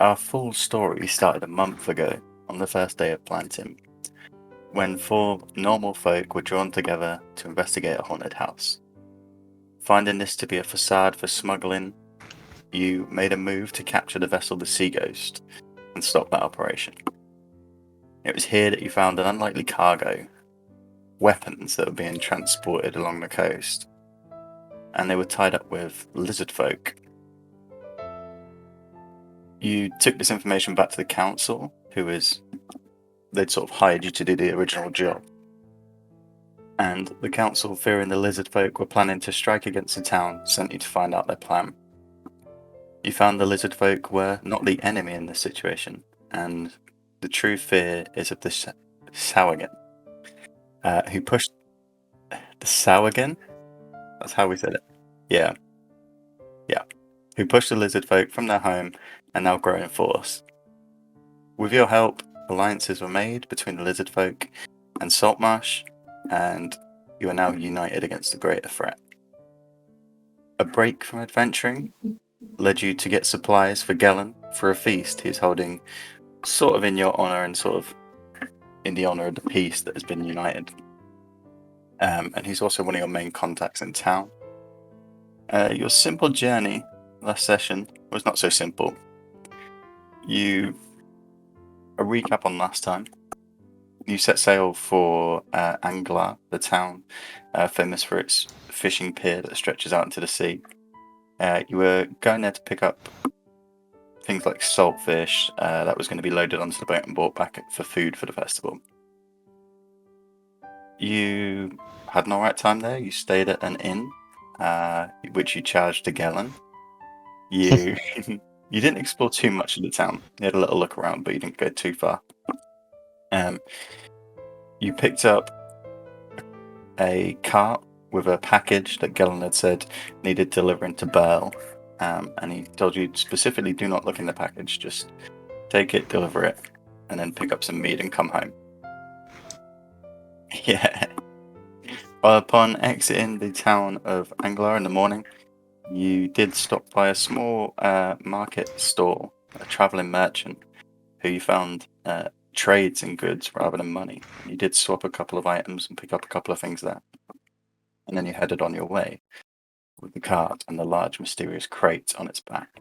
Our full story started a month ago on the first day of planting, when four normal folk were drawn together to investigate a haunted house. Finding this to be a facade for smuggling, you made a move to capture the vessel the Sea Ghost and stop that operation. It was here that you found an unlikely cargo, weapons that were being transported along the coast, and they were tied up with lizard folk. You took this information back to the council, they'd sort of hired you to do the original job. And the council, fearing the lizard folk were planning to strike against the town, sent you to find out their plan. You found the lizard folk were not the enemy in this situation, and the true fear is of the Sawagan, who pushed the Sawagan. That's how we said it. Yeah, who pushed the lizard folk from their home and now grow in force. With your help, alliances were made between the lizard folk and Saltmarsh, and you are now united against the greater threat. A break from adventuring led you to get supplies for Gellin for a feast he's holding, sort of in your honor and sort of in the honor of the peace that has been united. And he's also one of your main contacts in town. Your simple journey last session was not so simple. A recap on last time. You set sail for Anglar, the town famous for its fishing pier that stretches out into the sea. You were going there to pick up things like saltfish that was going to be loaded onto the boat and brought back for food for the festival. You had an alright time there. You stayed at an inn, which you charged to Gellin. You you didn't explore too much of the town. You had a little look around, but you didn't go too far. You picked up a cart with a package that Gellin had said needed delivering to Burl, and he told you specifically do not look in the package, just take it, deliver it, and then pick up some meat and come home. Yeah. Upon exiting the town of Anglar in the morning, you did stop by a small market stall, a travelling merchant, who you found trades in goods rather than money. You did swap a couple of items and pick up a couple of things there. And then you headed on your way with the cart and the large mysterious crate on its back.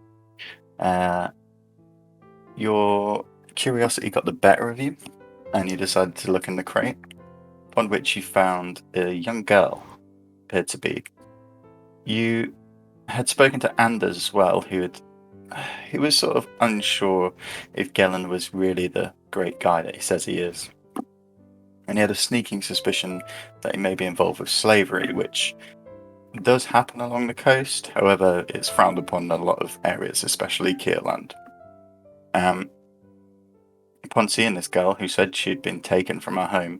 Your curiosity got the better of you, and you decided to look in the crate, upon which you found a young girl, appeared to be. You had spoken to Anders as well, who was sort of unsure if Gellin was really the great guy that he says he is. And he had a sneaking suspicion that he may be involved with slavery, which does happen along the coast. However, it's frowned upon in a lot of areas, especially Kierland. Upon seeing this girl, who said she'd been taken from her home,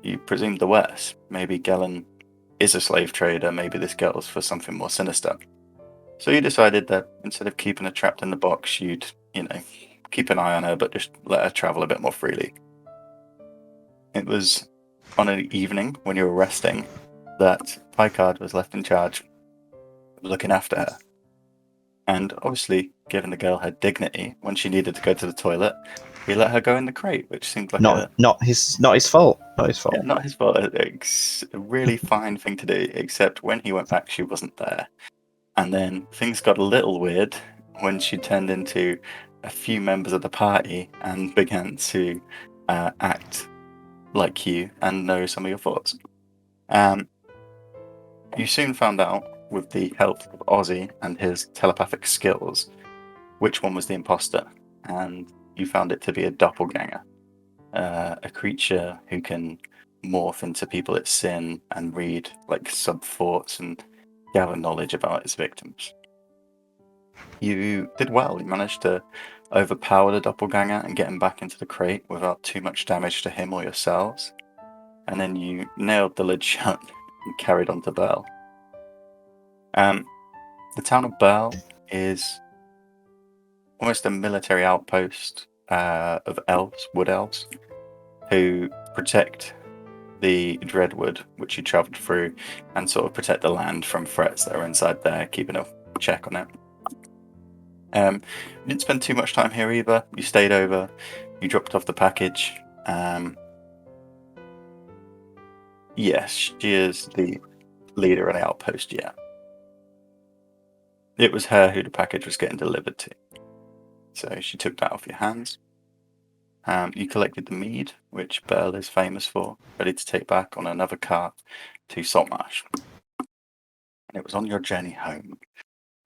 you presumed the worst. Maybe Gellin is a slave trader, maybe this girl's for something more sinister. So you decided that instead of keeping her trapped in the box, you'd, keep an eye on her, but just let her travel a bit more freely. It was on an evening when you were resting that Picard was left in charge of looking after her. And obviously, given the girl her dignity, when she needed to go to the toilet, he let her go in the crate, which seemed like not his fault. Not his fault. Yeah, not his fault. It's a really fine thing to do, except when he went back, she wasn't there. And then things got a little weird when she turned into a few members of the party and began to act like you and know some of your thoughts. You soon found out, with the help of Ozzy and his telepathic skills, which one was the imposter, and you found it to be a doppelganger, a creature who can morph into people it's seen and read like sub-thoughts and gather knowledge about its victims. You did well. You managed to overpower the doppelganger and get him back into the crate without too much damage to him or yourselves. And then you nailed the lid shut and carried on to Burl. The town of Burl is almost a military outpost of elves, wood elves, who protect the Dreadwood, which you travelled through, and sort of protect the land from threats that are inside there, keeping a check on it. You didn't spend too much time here either. You stayed over. You dropped off the package. Yes, she is the leader of the outpost, yeah. It was her who the package was getting delivered to. So she took that off your hands. You collected the mead, which Burl is famous for, ready to take back on another cart to Saltmarsh. And it was on your journey home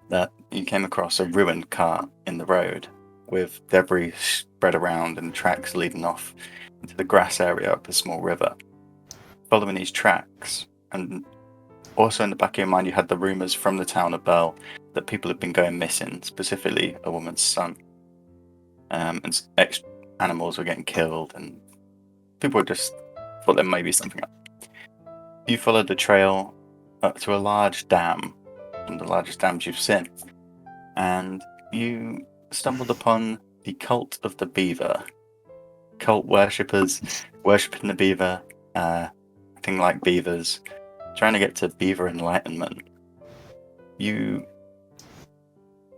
that you came across a ruined cart in the road with debris spread around and tracks leading off into the grass area up a small river. Following these tracks, and also in the back of your mind, you had the rumours from the town of Burl that people had been going missing, specifically a woman's son. And animals were getting killed, and people just thought there may be something up. You followed the trail up to a large dam, one of the largest dams you've seen, and you stumbled upon the cult of the beaver. Cult worshippers worshipping the beaver, acting like beavers, trying to get to beaver enlightenment.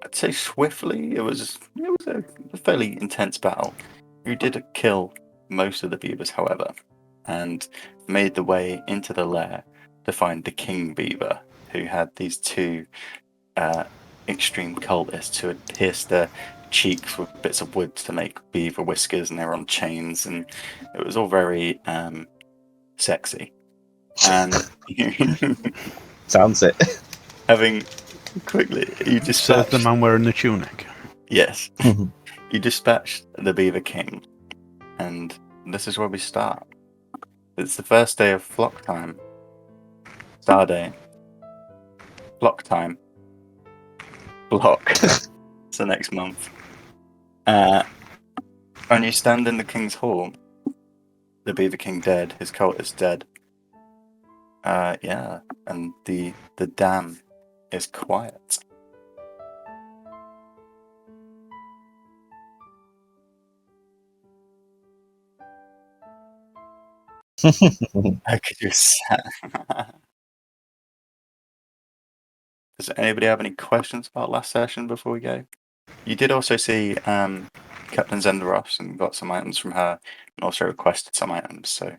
I'd say swiftly, it was a fairly intense battle. You did kill most of the beavers, however, and made the way into the lair to find the king beaver, who had these two extreme cultists who had pierced their cheeks with bits of wood to make beaver whiskers, and they were on chains, and it was all very sexy. And Sounds it. having quickly, you Says dispatched. the man wearing the tunic. Yes. Mhm. You dispatched the Beaver King, and this is where we start. It's the first day of flock time. Star Day. Flock time. Block. It's the next month. And you stand in the King's Hall. The Beaver King dead. His cult is dead. Yeah, and the dam is quiet. How could you say? Does anybody have any questions about last session before we go? You did also see Captain Zenderos and got some items from her, and also requested some items. So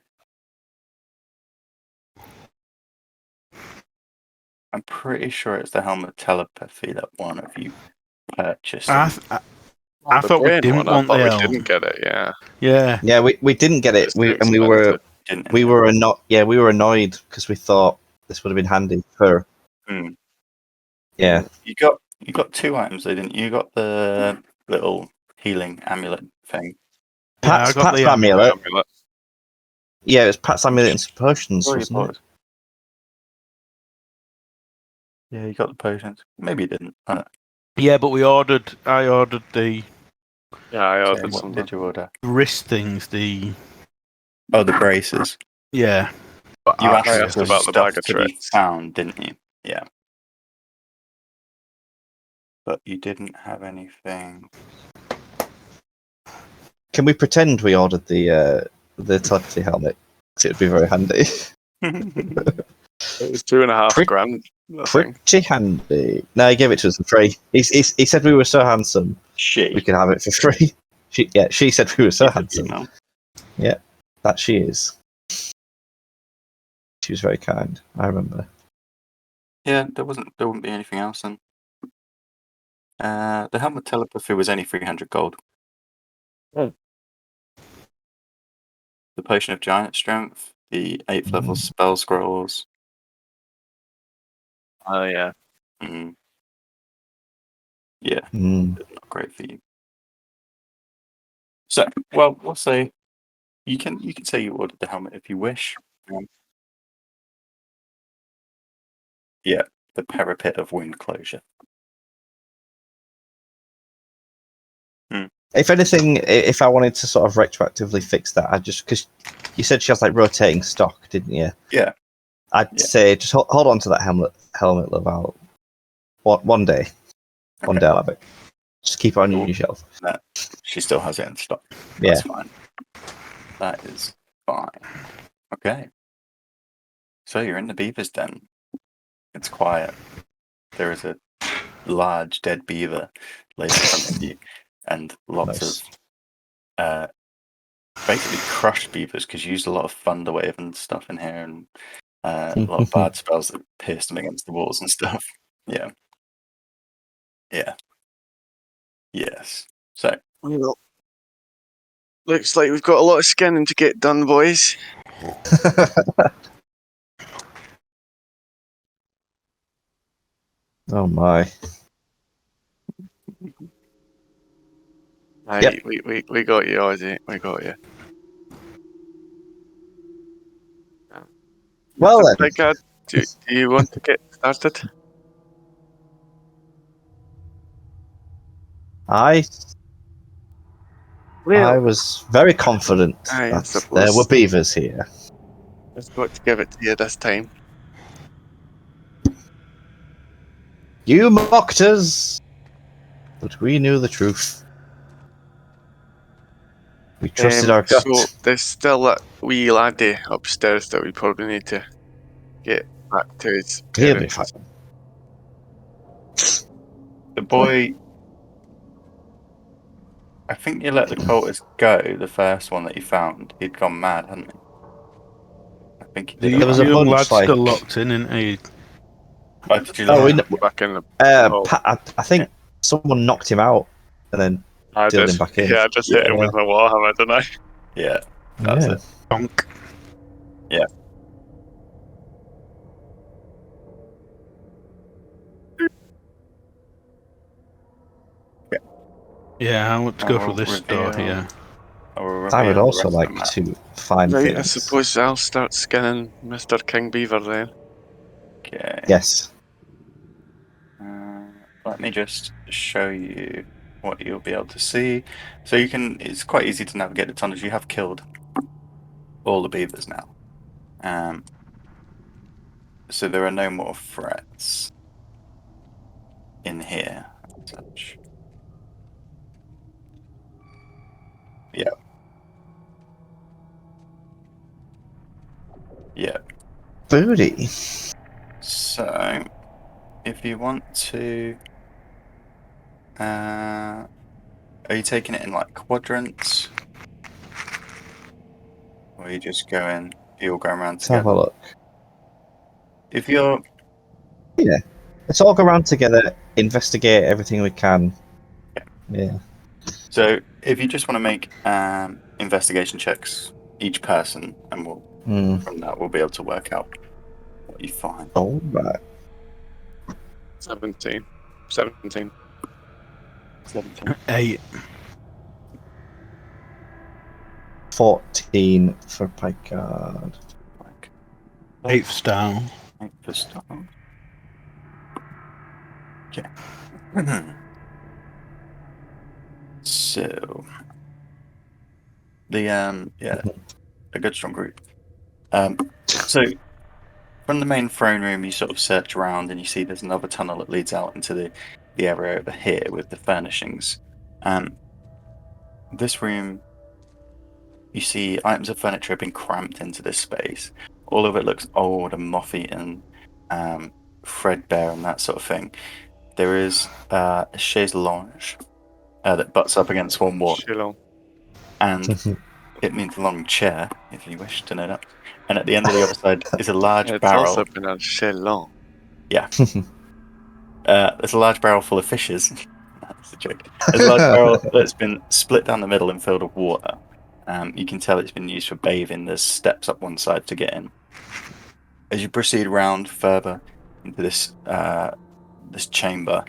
I'm pretty sure it's the helmet telepathy that one of you purchased. I The thought we brain didn't one, I want thought the we helm. didn't get it. Yeah. Yeah. Yeah, we didn't get it. It's too We were expensive. we were annoyed because we thought this would have been handy for. Hmm. Yeah. You got two items, though, didn't you? You got the little healing amulet thing. Yeah, I Pat's got the amulet. Amulet. Yeah, it was Pat's amulet and some potions, Or you wasn't bought it? Yeah, you got the potions. Maybe you didn't. I don't Yeah, but I ordered the Yeah, I know. ordered What some. did you order? wrist things, Oh, the braces. yeah. But You actually, asked asked for about the stuff bag of to be tricks. found, didn't you? Yeah. But you didn't have anything. Can we pretend we ordered the telepathy helmet? 'Cause it would be very handy. It was $2.5 Pretty- grand. I think. Pretty handy. No, he gave it to us for free. He said we were so handsome we could have it for free. She said we were so handsome. That she is. She was very kind. I remember. Yeah, there wouldn't be anything else then. The helmet telepathy was only 300 gold. Oh. The potion of giant strength, the 8th level Mm. spell scrolls. Oh yeah. Yeah, Mm. not great for you. So, well, we'll say you can say you ordered the helmet if you wish. Yeah, the parapet of wound closure. If anything, if I wanted to sort of retroactively fix that, I just because you said she has like rotating stock, didn't you? Yeah. I'd say just hold on to that helmet, love. One day I'll have it. Just keep it on Cool. your shelf. She still has it in stock. Yeah. That's fine. That is fine. Okay. So you're in the beaver's den. It's quiet. There is a large dead beaver laid in front of you, and lots Nice. of basically crushed beavers because you used a lot of thunderwave and stuff in here, and a lot of bad spells that pierced them against the walls and stuff. Yeah. Yeah. Yes. So Well, looks like we've got a lot of skinning to get done, boys. Oh my. Aye, Yep. we got you, Ozzy. We got you. Well Mr. then. Picard, do you want to get started? I Well, was very confident I that there suppose were beavers here. I've got to give it to you this time. You mocked us, but we knew the truth. We trusted our gut. So there's still that wee laddie upstairs that we probably need to get back to his He'll be parents. fine. the boy, I think you let the cultist go. The first one that you found, he'd gone mad, hadn't he? I think he The, did. There was a young bunch, lad's still like- locked in, isn't he? Oh, did you Oh, let we him? Back in the Oh. I think someone knocked him out and then I dealed just him back in. yeah, I just hit him Yeah. with my warhammer, didn't I? Yeah, that's Yeah. it. Donk. Yeah, I want to go for this door here. I would also like to find Right, I things. suppose I'll start skinning Mr. King Beaver then. Okay. Yes. Let me just show you what you'll be able to see. So you can. It's quite easy to navigate the tunnels. You have killed all the beavers now. So there are no more threats in here. Such. Yeah. Yeah. Booty. So if you want to, are you taking it in like quadrants, or are you just going? You'll go around Let's have a together. look. If you're Let's all go around together, investigate everything we can. Yeah. So if you just want to make investigation checks each person, and we'll from that we'll be able to work out what you find. All right. 17. 17. 8. 14 for Picard. Like 8 down. 8 for start. Okay. So the a good strong group. So from the main throne room, you sort of search around and you see there's another tunnel that leads out into the area over here with the furnishings. This room, you see items of furniture have been cramped into this space. All of it looks old and moth-eaten, threadbare and that sort of thing. There is a chaise lounge that butts up against one wall, Shillong. and it means long chair, if you wish to know that. And at the end of the other side is a large It's barrel. also been a Shillong. There's a large barrel full of fishes. That's a joke. There's a large barrel that's been split down the middle and filled with water. You can tell it's been used for bathing. There's steps up one side to get in. As you proceed around further into this this chamber,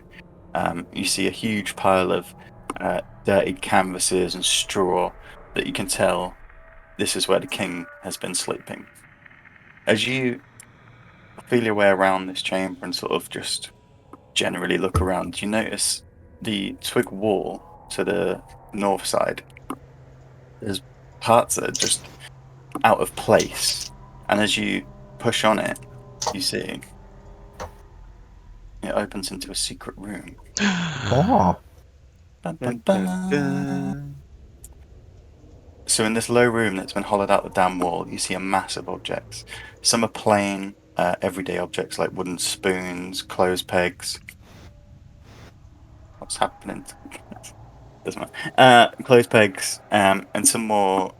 you see a huge pile of dirty canvases and straw that you can tell this is where the king has been sleeping. As you feel your way around this chamber and sort of just generally look around, you notice the twig wall to the north side. There's parts that are just out of place, and as you push on it, you see it opens into a secret room. Oh. Dun, dun, dun. So in this low room that's been hollowed out the damn wall, you see a mass of objects. Some are plain, everyday objects like wooden spoons, clothes pegs. what's happening? Doesn't matter. Clothes pegs, and some more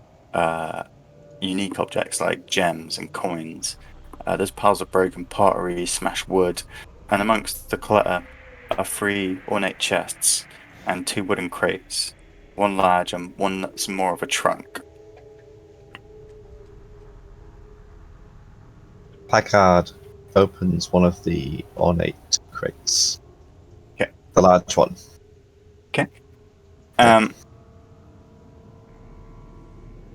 unique objects like gems and coins. There's piles of broken pottery, smashed wood, and amongst the clutter are 3 ornate chests and 2 wooden crates, one large and one that's more of a trunk. Packard opens one of the ornate crates. Okay. The large one. Okay.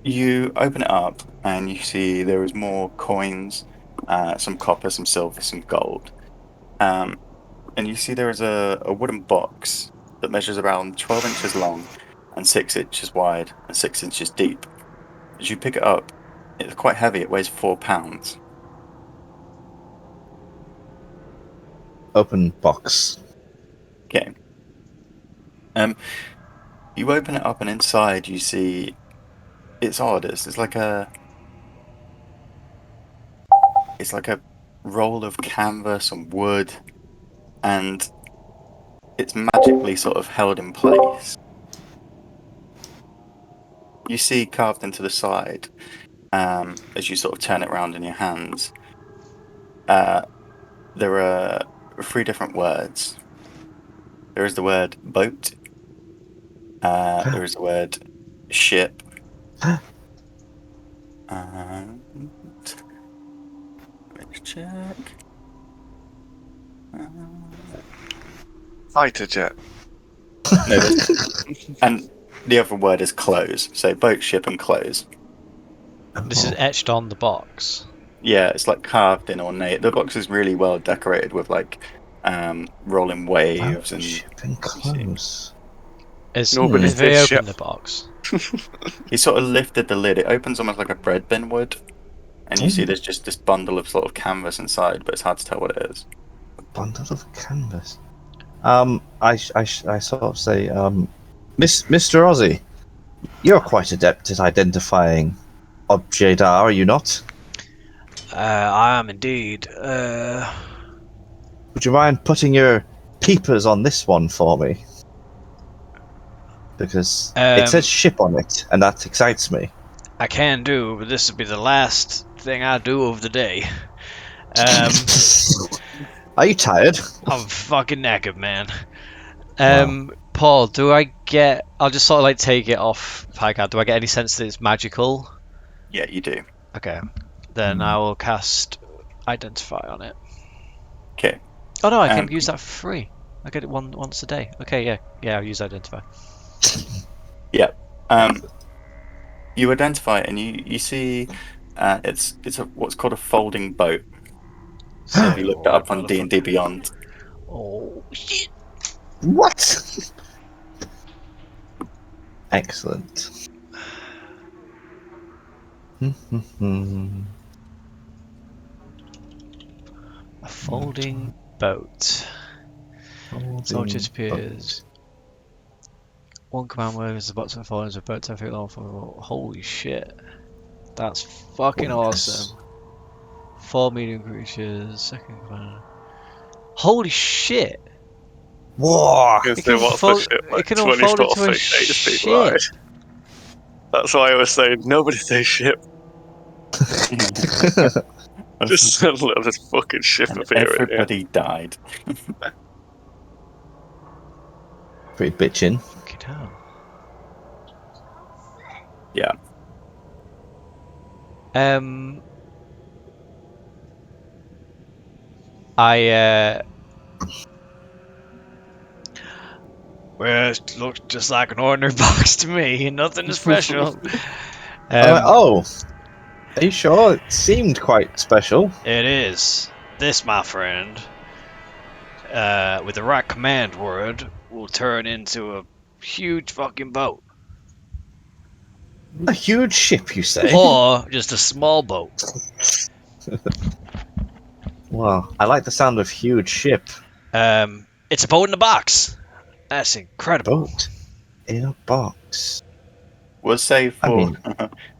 You open it up and you see there is more coins, some copper, some silver, some gold. And you see there is a wooden box that measures around 12 inches long and 6 inches wide and 6 inches deep. As you pick it up, it's quite heavy. It weighs 4 pounds. Open box. Okay. You open it up and inside you see it's odd. It's like a roll of canvas and wood, and it's magically sort of held in place. You see carved into the side, as you sort of turn it around in your hands, there are 3 different words. There is the word boat. There is the word ship. And let's check. Fighter jet. No, and the other word is clothes. So boat, ship, and clothes. This is etched on the box. Yeah, it's like carved in ornate. The box is really well decorated with like rolling waves and Ship and clothes. Nobody Have they said opened ship. the box? he sort of lifted the lid. It opens almost like a bread bin would, and you see there's just this bundle of sort of canvas inside, but it's hard to tell what it is. A bundle of canvas. I sort of say, Mr. Ozzy, you're quite adept at identifying objets, are you not? I am indeed. Would you mind putting your peepers on this one for me? Because it says ship on it, and that excites me. I can do, but this will be the last thing I do of the day. Are you tired? I'm fucking knackered, man. Wow. Paul, do I get... I'll just sort of like take it off Packard. Do I get any sense that it's magical? Yeah, you do. Okay. Then I will cast Identify on it. Okay. Oh no, I can use that for free. I get it once a day. Okay, yeah, I'll use Identify. Yeah. You identify it and you see it's what's called a folding boat. So if you looked it up on D&D Beyond. Oh shit! What? Excellent. A folding boat. So it just appears. One command word is the bottom falling as a boat 10 feet long. Holy shit. That's fucking awesome. 4 medium creatures. Second command. Holy shit! Whoa! Because there was a ship like 20 unfold feet into a feet wide. That's why I was saying nobody say ship. Just a little fucking ship And appearing. everybody died. Pretty bitchin'. Fucking hell. Yeah. Well, it looks just like an ordinary box to me. Nothing special. Oh, are you sure? It seemed quite special. It is. This, my friend, with the right command word, will turn into a huge fucking boat. A huge ship, you say? Or just a small boat. Well, I like the sound of huge ship. It's a boat in a box. That's incredible. Boat in a box. We'll say for I mean-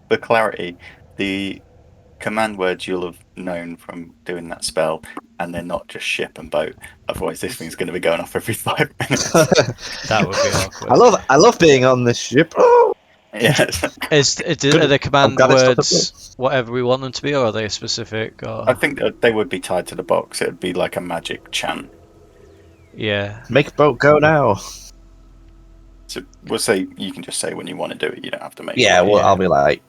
for clarity, the command words you'll have known from doing that spell, and they're not just ship and boat. Otherwise, this thing's going to be going off every 5 minutes. That would be awkward. I love being on this ship. Oh, Yeah. Are the command glad it's not words whatever we want them to be, or are they specific? Or I think that they would be tied to the box. It would be like a magic chant. yeah, make boat go now. So we'll say you can just say when you want to do it. You don't have to make. Yeah, it. well, Yeah. I'll be like,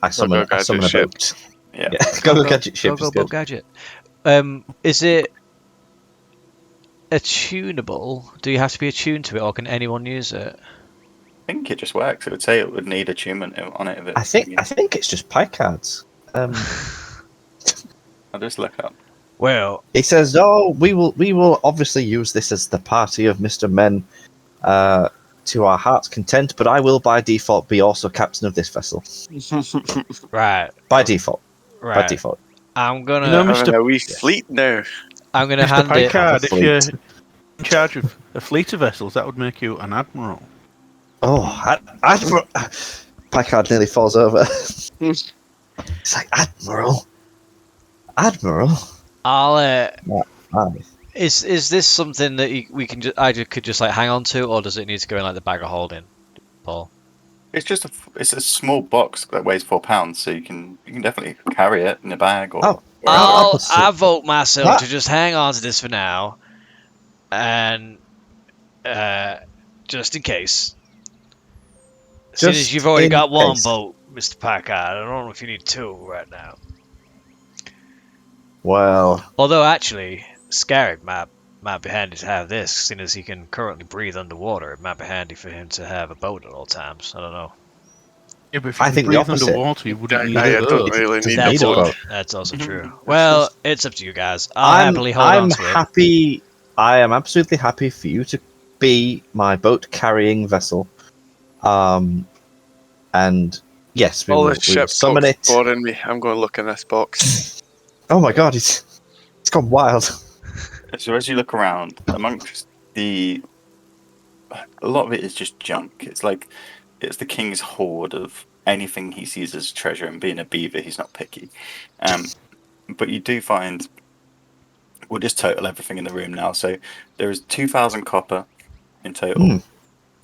I Go summon a gadget ship. boat. Yeah. Yeah, go gadget ship go is boat good. gadget. Is it attunable? Do you have to be attuned to it, or can anyone use it? I think it just works. It would say it would need attunement on it. If it I think it's just pie cards. I'll just look up. Well, He says, "Oh, we will obviously use this as the party of Mr. Men to our heart's content, but I will by default be also captain of this vessel. right, By default. By right. default. I'm gonna, You know, Having Mr. a wee fleet now. I'm gonna Mr. hand it. Picard, if Fleet. you're in charge of a fleet of vessels, that would make you an admiral. Oh, Admiral. Picard nearly falls over. It's like, Admiral. I'll. Aye. Is this something that we can could just like hang on to, or does it need to go in like the bag of holding, Paul? It's a small box that weighs £4, so you can definitely carry it in a bag or. Oh. I vote myself What? to just hang on to this for now, and just in case. As soon as Just you've already in got one case. boat, Mr. Packard, I don't know if you need two right now. Well, Although actually, Scarab might be handy to have this, seeing as he can currently breathe underwater. It might be handy for him to have a boat at all times. I don't know. Yeah, but if I you think the breathe opposite. underwater, you wouldn't need I a don't boat. really doesn't need That's, need a a boat. boat. that's also true. Well, it's up to you guys. I'll I'm happily hold on to it. happy. I am absolutely happy for you to be my boat carrying vessel. And yes, we All will, this we will ship summon talk's it. boring me. I'm going to look in this box. Oh my god, it's gone wild. So as you look around, amongst a lot of it is just junk. It's like it's the king's hoard of anything he sees as treasure. And being a beaver, he's not picky. But you do find. We'll just total everything in the room now. So there is 2,000 copper in total,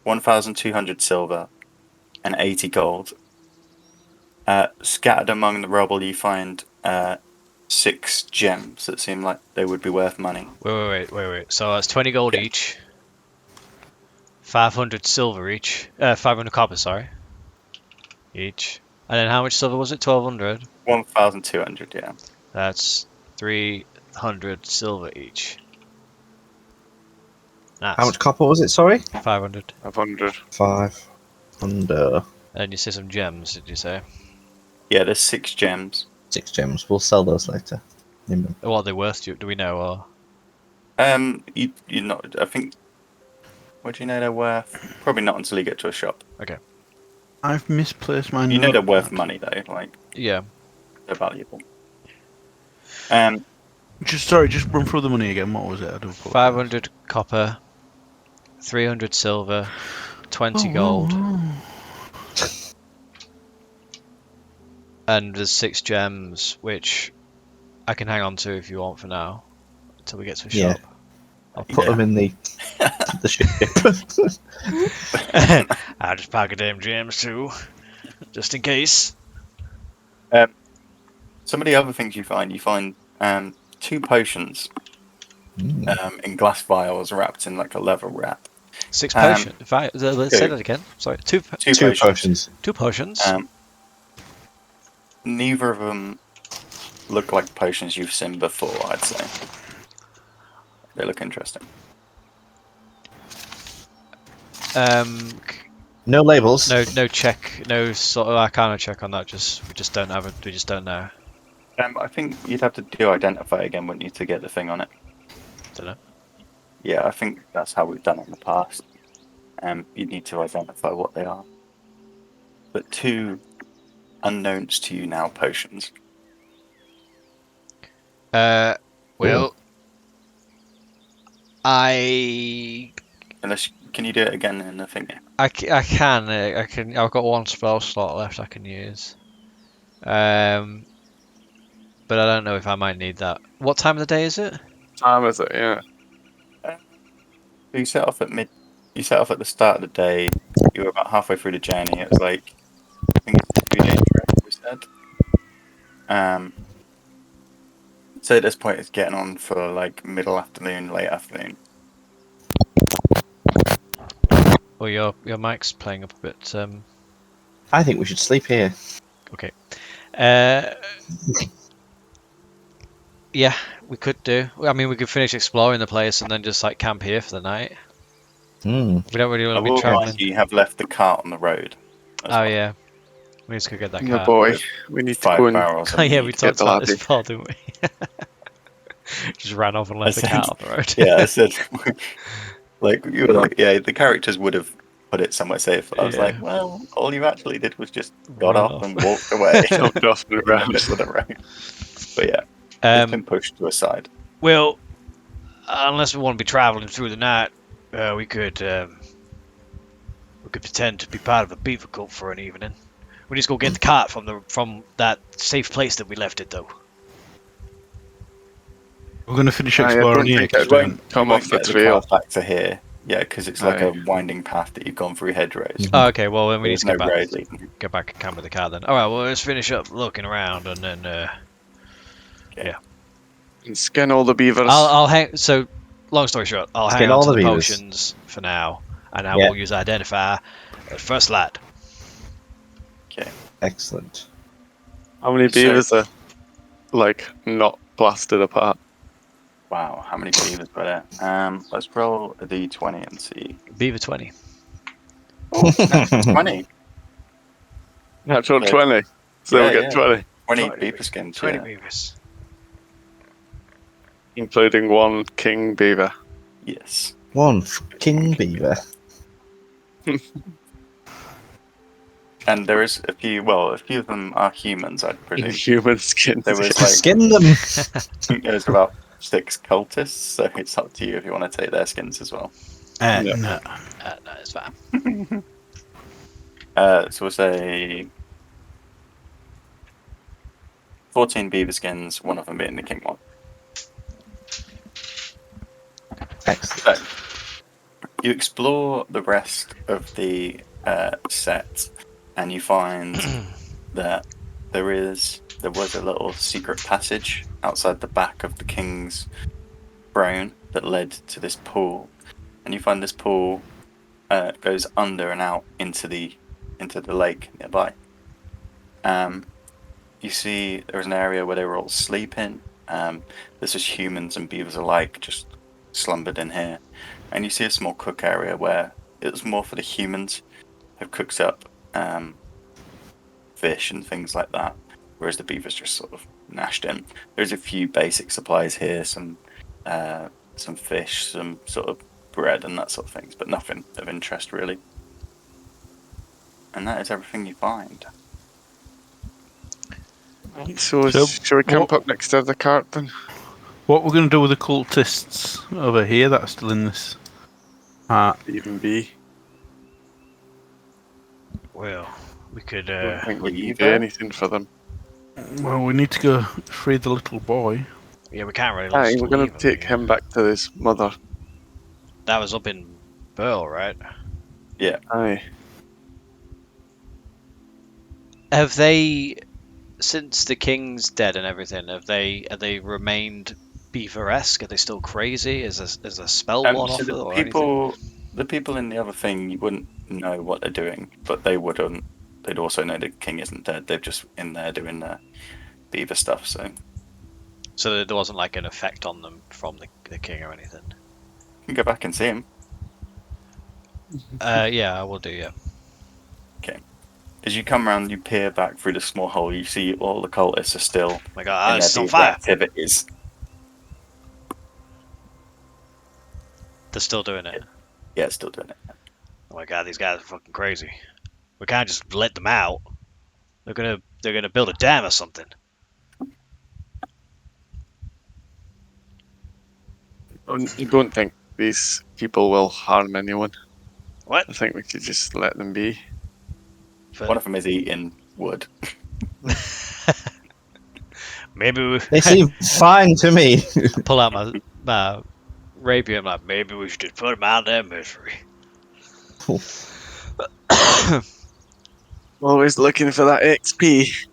1,200 silver, and 80 gold. Scattered among the rubble, you find 6 gems that seem like they would be worth money. Wait. So that's 20 gold Yeah. each. 500 silver each. 500 copper, sorry. Each. And then how much silver was it? 1,200. 1,200, yeah. That's 300 silver each. Nice. How much copper was it? Sorry, 500. 500. 500. And you say some gems, did you say? Yeah, there's 6 gems. 6 gems. We'll sell those later. What are they worth? Do we know? Or You're not. I think. What do you know they're worth? Probably not until you get to a shop. I've misplaced my You know they're worth notepad. money though. Like yeah. they're valuable. Just run through the money again. What was it? I do apologize. 500 copper, 300 silver, 20 gold, and there's 6 gems, which I can hang on to if you want for now, until we get to a Yeah. shop. I'll put them in the ship. I'll just pack a damn gems too, just in case. Some of the other things you find 2 potions in glass vials wrapped in like a leather wrap. 6 potions. Let's say that again. Sorry, 2 Two potions. 2 potions. Neither of them look like potions you've seen before, I'd say. They look interesting. No labels. No check, no sort of arcana check on that. We just don't have it. We just don't know. I think you'd have to do identify again, wouldn't you, to get the thing on it? Don't know. Yeah, I think that's how we've done it in the past. You'd need to identify what they are. But 2 unknowns to you now potions. Well, Can you do it again in the thing? I can. I've got 1 spell slot left I can use. but I don't know if I might need that. What time of the day is it? Time is it? Yeah. You set off at You set off at the start of the day. You were about halfway through the journey. It was like, I think it's a 2 day trip. We said. So at this point, it's getting on for like middle afternoon, late afternoon. Or your mic's playing up a bit. I think we should sleep here. Okay. Uh, yeah, we could do. I mean, we could finish exploring the place and then just like camp here for the night. Hmm. We don't really I want to be will traveling. remind you have left the cart on the road. as Oh well. yeah, we need to go get that Yeah, car. boy. We need to 5 go and barrels. Oh of yeah, meat. we get talked the about this laddie. before, didn't we? Just ran off and left the said- cat on the road. Yeah, I said, like you were like, yeah, the characters would have put it somewhere safe. I was Yeah. like, well, all you actually did was just Run got off off. and walked away. jumped off the in the ground. middle of the road. But yeah, it's been pushed to a side. Well, unless we want to be traveling through the night, we could pretend to be part of a beaver cult for an evening. We just go get the cart from that safe place that we left it, though. We're going to finish I don't exploring here. think 'cause it we- won't come You off won't the get trail. cart back to here. Yeah, because it's like Aye. a winding path that you've gone through hedgerows. Oh, okay, well then we need There's to no get back, road leading. get back and camp with the car then. All right, well let's finish up looking around and then And skin all the beavers. I'll hang. So, long story short, I'll Let's hang get on all to the the beavers. potions for now, and I Yeah. will use identifier at first light. Excellent. How many So- beavers are like not plastered apart? Wow, how many beavers were there? Let's roll a d20 and see. Beaver 20. 20. Natural Yeah. 20. So Yeah, we get yeah. 20, 20 20 beaver skins. 20 Yeah. beavers. including one king beaver. Yes. One king beaver. And there is a few. Well, a few of them are humans, I'd In presume. human skins. There was To like skin them. I think there's about 6 cultists, so it's up to you if you want to take their skins as well. Yeah. No. No, it's fine. So we'll say 14 beaver skins, one of them being the king one. Excellent. So you explore the rest of the set, and you find that there was a little secret passage outside the back of the king's throne that led to this pool, and you find this pool goes under and out into the lake nearby. You see there was an area where they were all sleeping. This was humans and beavers alike, just slumbered in here. And you see a small cook area where it was more for the humans who cooks up fish and things like that, whereas the beavers just sort of gnashed in. There's a few basic supplies here, some fish, some sort of bread and that sort of things, but nothing of interest really. And that is everything you find. So, So, shall we camp what- up next to the cart then? What we're going to do with the cultists over here that are still in this part? Even be. Well, we could. I don't think we can leave do her? anything for them. Well, we need to go free the little boy. Yeah, we can't really. Aye, just we're going leave to take him back to his mother. That was up in Burl, right? Aye. Have they, since the king's dead and everything, have they remained beaver-esque? Are they still crazy? Is a spell worn So off it the or anything? people in the other thing, you wouldn't know what they're doing, but they wouldn't. They'd also know the king isn't dead. They're just in there doing their beaver stuff. So you So there wasn't like an effect on them from the king or anything. can go back and see him. Yeah, I will do. Yeah. As you come around, you peer back through the small hole. You see all the cultists are still Oh my God, in it's their on beaver fire! activities. They're still doing it. Yeah, still doing it. Oh my God, these guys are fucking crazy. We can't just let them out. They're gonna build a dam or something. I don't think these people will harm anyone. What? I think we should just let them be. But- One of them is eating wood. Maybe we They seem fine to me. pull out my rapier. I'm like, maybe we should just put them out of their misery. Always looking for that XP.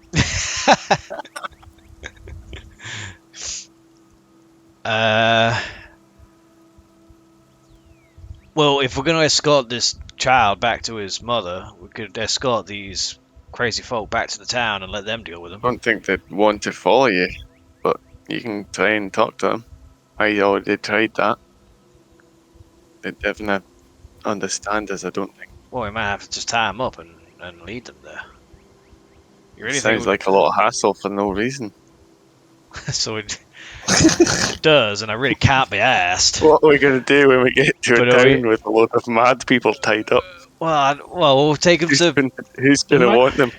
Well, if we're going to escort this child back to his mother, we could escort these crazy folk back to the town and let them deal with I him. don't think they'd want to follow you, but you can try and talk to them. I already tried that. They definitely understand us, I don't think. Well, we might have to just tie them up and lead them there. You really Sounds think like a lot of hassle for no reason. so it does, and I really can't be asked. What are we going to do when we get to But a are we- town with a lot of mad people tied up? Well, we'll take them Who's to. going to might- want them?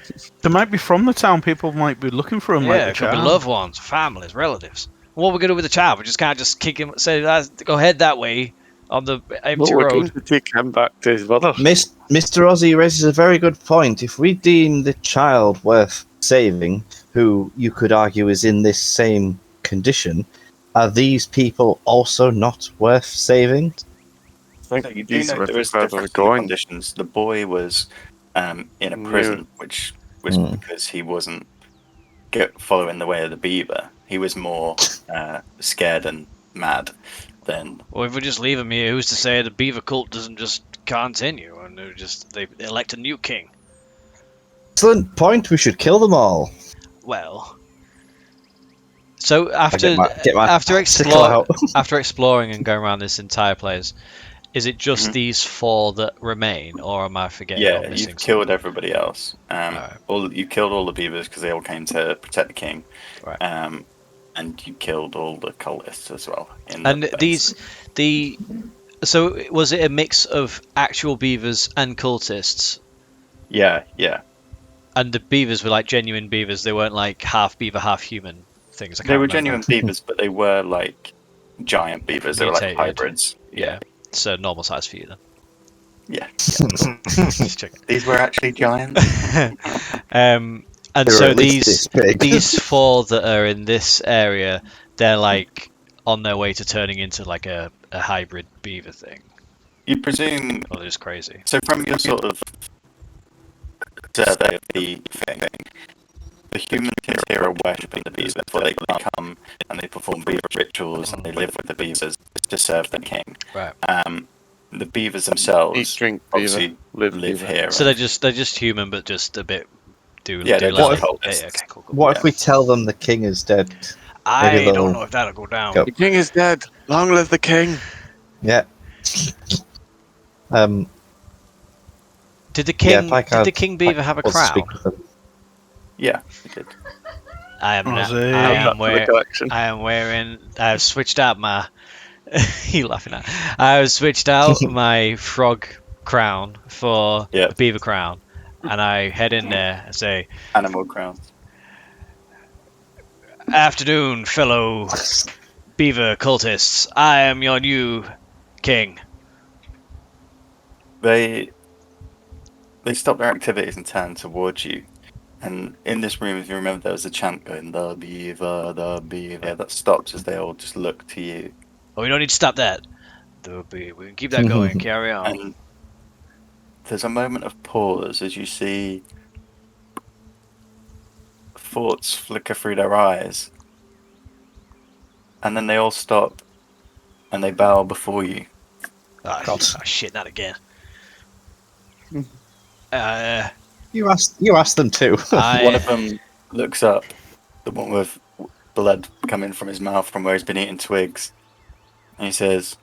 They might be from the town. People might be looking for them. Yeah, like it the could be child. loved ones, families, relatives. What are we going to do with the child? We just can't just kick him, say, go head that way on the empty Well, we're going road. to take him back to his mother. Mr. Ozzy raises a very good point. If we deem the child worth saving, who you could argue is in this same condition, are these people also not worth saving? I So you think do these know were there is further different in the going. conditions. The boy was in a Yeah. prison, which was Hmm. because he wasn't following the way of the beaver. He was more scared and mad than. Well, if we just leave him here, who's to say the beaver cult doesn't just continue and they elect a new king? Excellent point. We should kill them all. Well, so after Get my after sickle out. after exploring and going around this entire place, is it just Mhm. these four that remain, or am I forgetting? or Yeah, missing you've killed everybody else. Alright. You killed all the beavers because they all came to protect the king. Right. And you killed all the cultists as well. And so was it a mix of actual beavers and cultists? Yeah. And the beavers were like genuine beavers. They weren't like half beaver, half human things. I can't They were remember. genuine beavers, but they were like giant beavers. They were like Mutated. hybrids. Yeah. So normal size for you then. Yeah. Just checking. These were actually giants. And They're so at least this big. these four that are in this area, they're like on their way to turning into like a hybrid beaver thing. You presume. Oh, they're just crazy. So from your sort of survey of the thing, the humans here are worshipping the beavers, before they come and they perform beaver rituals and they live with the beavers to serve the king. Right. The beavers themselves Eat, drink, obviously beaver, live, live beaver. here. So they're just human, but just a bit Yeah, they're less. just cultists. Yeah, okay, cool. What if we tell them the king is dead? I Maybe don't they'll know if that'll go down. go. The king is dead. Long live the king. Yeah. Did the king? Pike, did the king beaver have a wants to crown? speak with them. Yeah, they did. I am. Was I it? am For the wearing. collection. I am wearing. I've switched out my. You laughing at? I've switched out my frog crown for Yeah. a beaver crown, and I head in there and say, Animal crowns. "Afternoon, fellow beaver cultists. I am your new king." They stop their activities and turn towards you. And in this room, if you remember, there was a chant going, the beaver, the beaver. Yeah, that stops as they all just look to you. Oh, we don't need to stop that. We can keep that going. Carry on. And there's a moment of pause as you see thoughts flicker through their eyes. And then they all stop and they bow before you. Oh, shit, not again. You asked them to. One of them looks up, the one with blood coming from his mouth from where he's been eating twigs. And he says,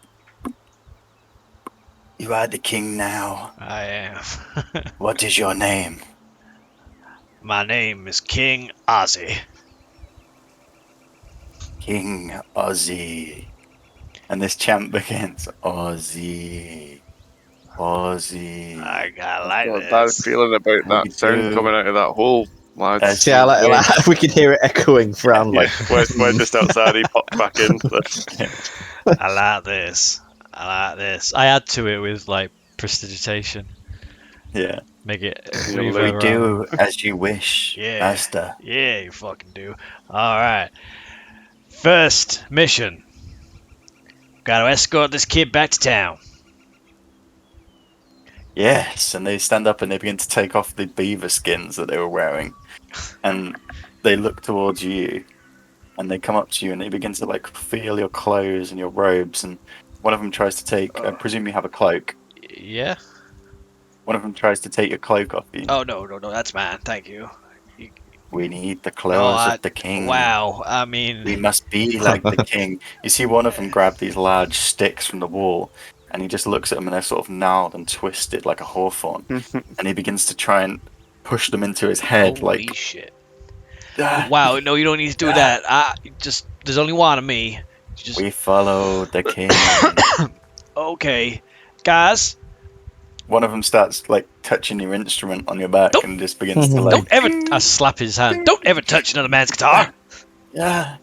"You are the king now. I am. What is your name?" My name is King Ozzy. King Ozzy. And this chant begins. Ozzy. Ozzy. I Got like a bad this. feeling about How you that sound doing? coming out of that hole, lads. Yeah, we can hear it echoing around like. We're just outside. He popped back in. I like this. I like this. I add to it with like prestidigitation. Yeah. Make it Yeah, move we We around. do as you wish, Yeah. master. Yeah, you fucking do. Alright. First mission. Gotta escort this kid back to town. Yes, and they stand up and they begin to take off the beaver skins that they were wearing, and they look towards you, and they come up to you and they begin to like feel your clothes and your robes, and one of them tries to take. I presume you have a cloak. Yeah? One of them tries to take your cloak off you. Oh, no, that's mine. Thank you. We need the Oh, clothes of the king. wow. I We mean, must be like the king. You see one of them grab these large sticks from the wall, and he just looks at them and they're sort of gnarled and twisted like a hawthorn. And he begins to try and push them into his head, holy like, shit. "Ah, Wow, no, you don't need to do that. There's only one of me. Just, we follow the king. okay. Guys, One of them starts like touching your instrument on your back Don't- and just begins to like, don't ever. I slap his hand. Don't ever touch another man's guitar. yeah,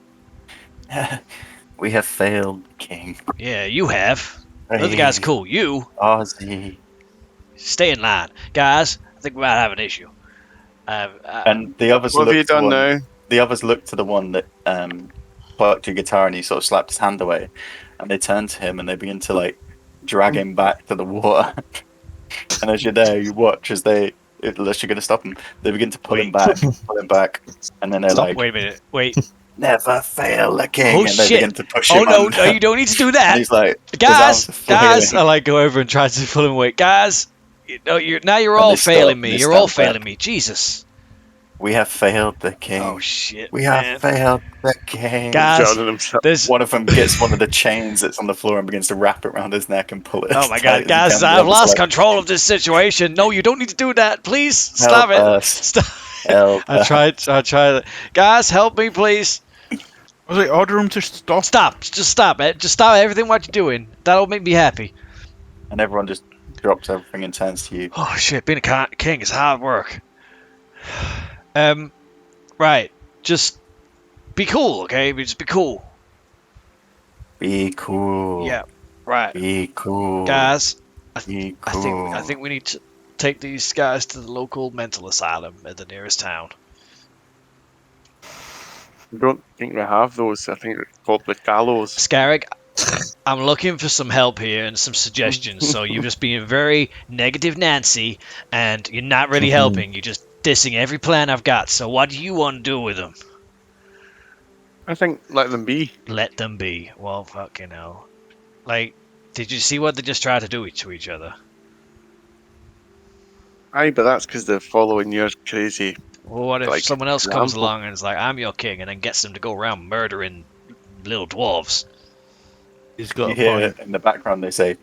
we have failed, king. Yeah, you have. The other guy's cool. You, Ozzy. stay in line. Guys, I think we might have an issue. And the others What have look you to done one, now? The others look to the one that plucked your guitar and he sort of slapped his hand away, and they turn to him and they begin to like drag him back to the water. And as you're there, you watch as unless you're going to stop him, they begin to pull him back, and then they're Stop. like, Wait a minute. Wait. "Never fail the king," Oh, and they shit. begin to push Oh, him no, under. no, you don't need to do And that. he's like, Guys, his arms are I like go over and try to pull him away. Guys, you're And all they stop failing and me. they You're all stand failing back. me. Jesus. "We have failed the king. Oh shit. we man. have failed the king." Guys, Jordan himself. there's. One of them gets one of the chains that's on the floor and begins to wrap it around his neck and pull it. Oh as my tight god, as he guys, can. The I've other's lost like, control of this situation. No, you don't need to do that. Please stop "Help it. us. Stop. Help I tried. Guys, help me, please. Was it order him to stop? Stop. Just stop it. Just stop everything what you're doing. That'll make me happy. And everyone just drops everything and turns to you. Oh shit, being a king is hard work. Right. Just be cool, okay? Just be cool. Be cool. Yeah. Right. Be cool. Guys, Be cool. I think we need to take these guys to the local mental asylum at the nearest town. I don't think we have those. I think it's called the gallows. Scarrick, I'm looking for some help here and some suggestions. So you're just being very negative Nancy, and you're not really helping. You're just dissing every plan I've got. So what do you want to do with them? I think let them be. Let them be. Well, fucking hell. Like, did you see what they just tried to do to each other? Aye, but that's because they're following your crazy. Well, what if Like, someone else comes example. along and is like, I'm your king, and then gets them to go around murdering little dwarves? He's got You a hear point. in the background they say,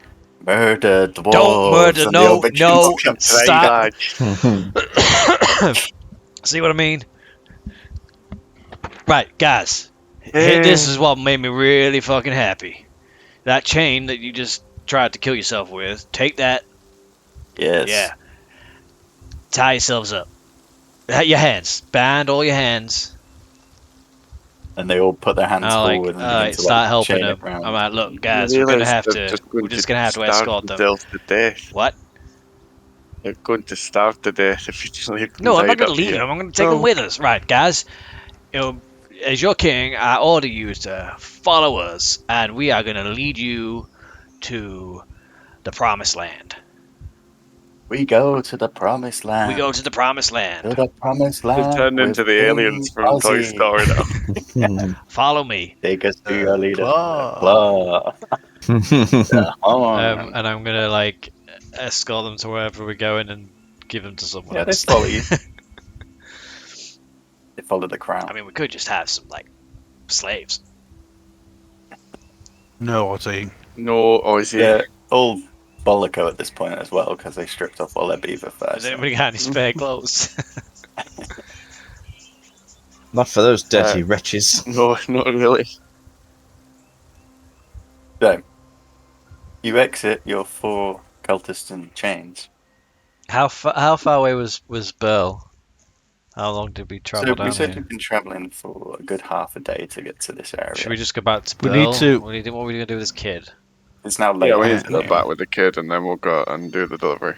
"Murder dwarves." Don't murder, and they no, all begin no, to jump to stop. Like, See what I mean? Right, guys. Yeah. This is what made me really fucking happy. That chain that you just tried to kill yourself with, take that. Yes. Yeah. Tie yourselves up. Your hands. Bind all your hands. And they all put their hands I'll like, forward and begin to start helping chain them. it round. I'm like, look, you guys, we're gonna realise have they're to. We're just gonna have to starve escort them. themselves to death. What? They're going to starve to death if you just leave them No, I'm not tied gonna up leave here. them. I'm gonna take them with us. Right, guys. As your king, I order you to follow us, and we are gonna lead you to the promised land. We go to the promised land. We go to the promised to land. the promised land. They've turned into with the King aliens from Toy Ozzy. Story now. Follow me. Take us to your leader. Claw. Claw. The horn. And I'm gonna like escort them to wherever we're going and give them to someone Yeah, they else. follow you. They follow the crown. I mean, we could just have some like slaves. No, Ozzy. No, Ozzy. They're all bollico at this point as well because they stripped off all their beaver Has fur. so- anybody got any spare clothes? Not for those dirty wretches. No, not really. So, you exit your 4 cultists in chains. How far away was Burl? How long did we travel So down we said here? you've been travelling for a good half a day to get to this area. Should we just go back to We Burl? need to- What are we gonna do with this kid? It's now late. Yeah, we need to go afternoon. back with the kid and then we'll go and do the delivery.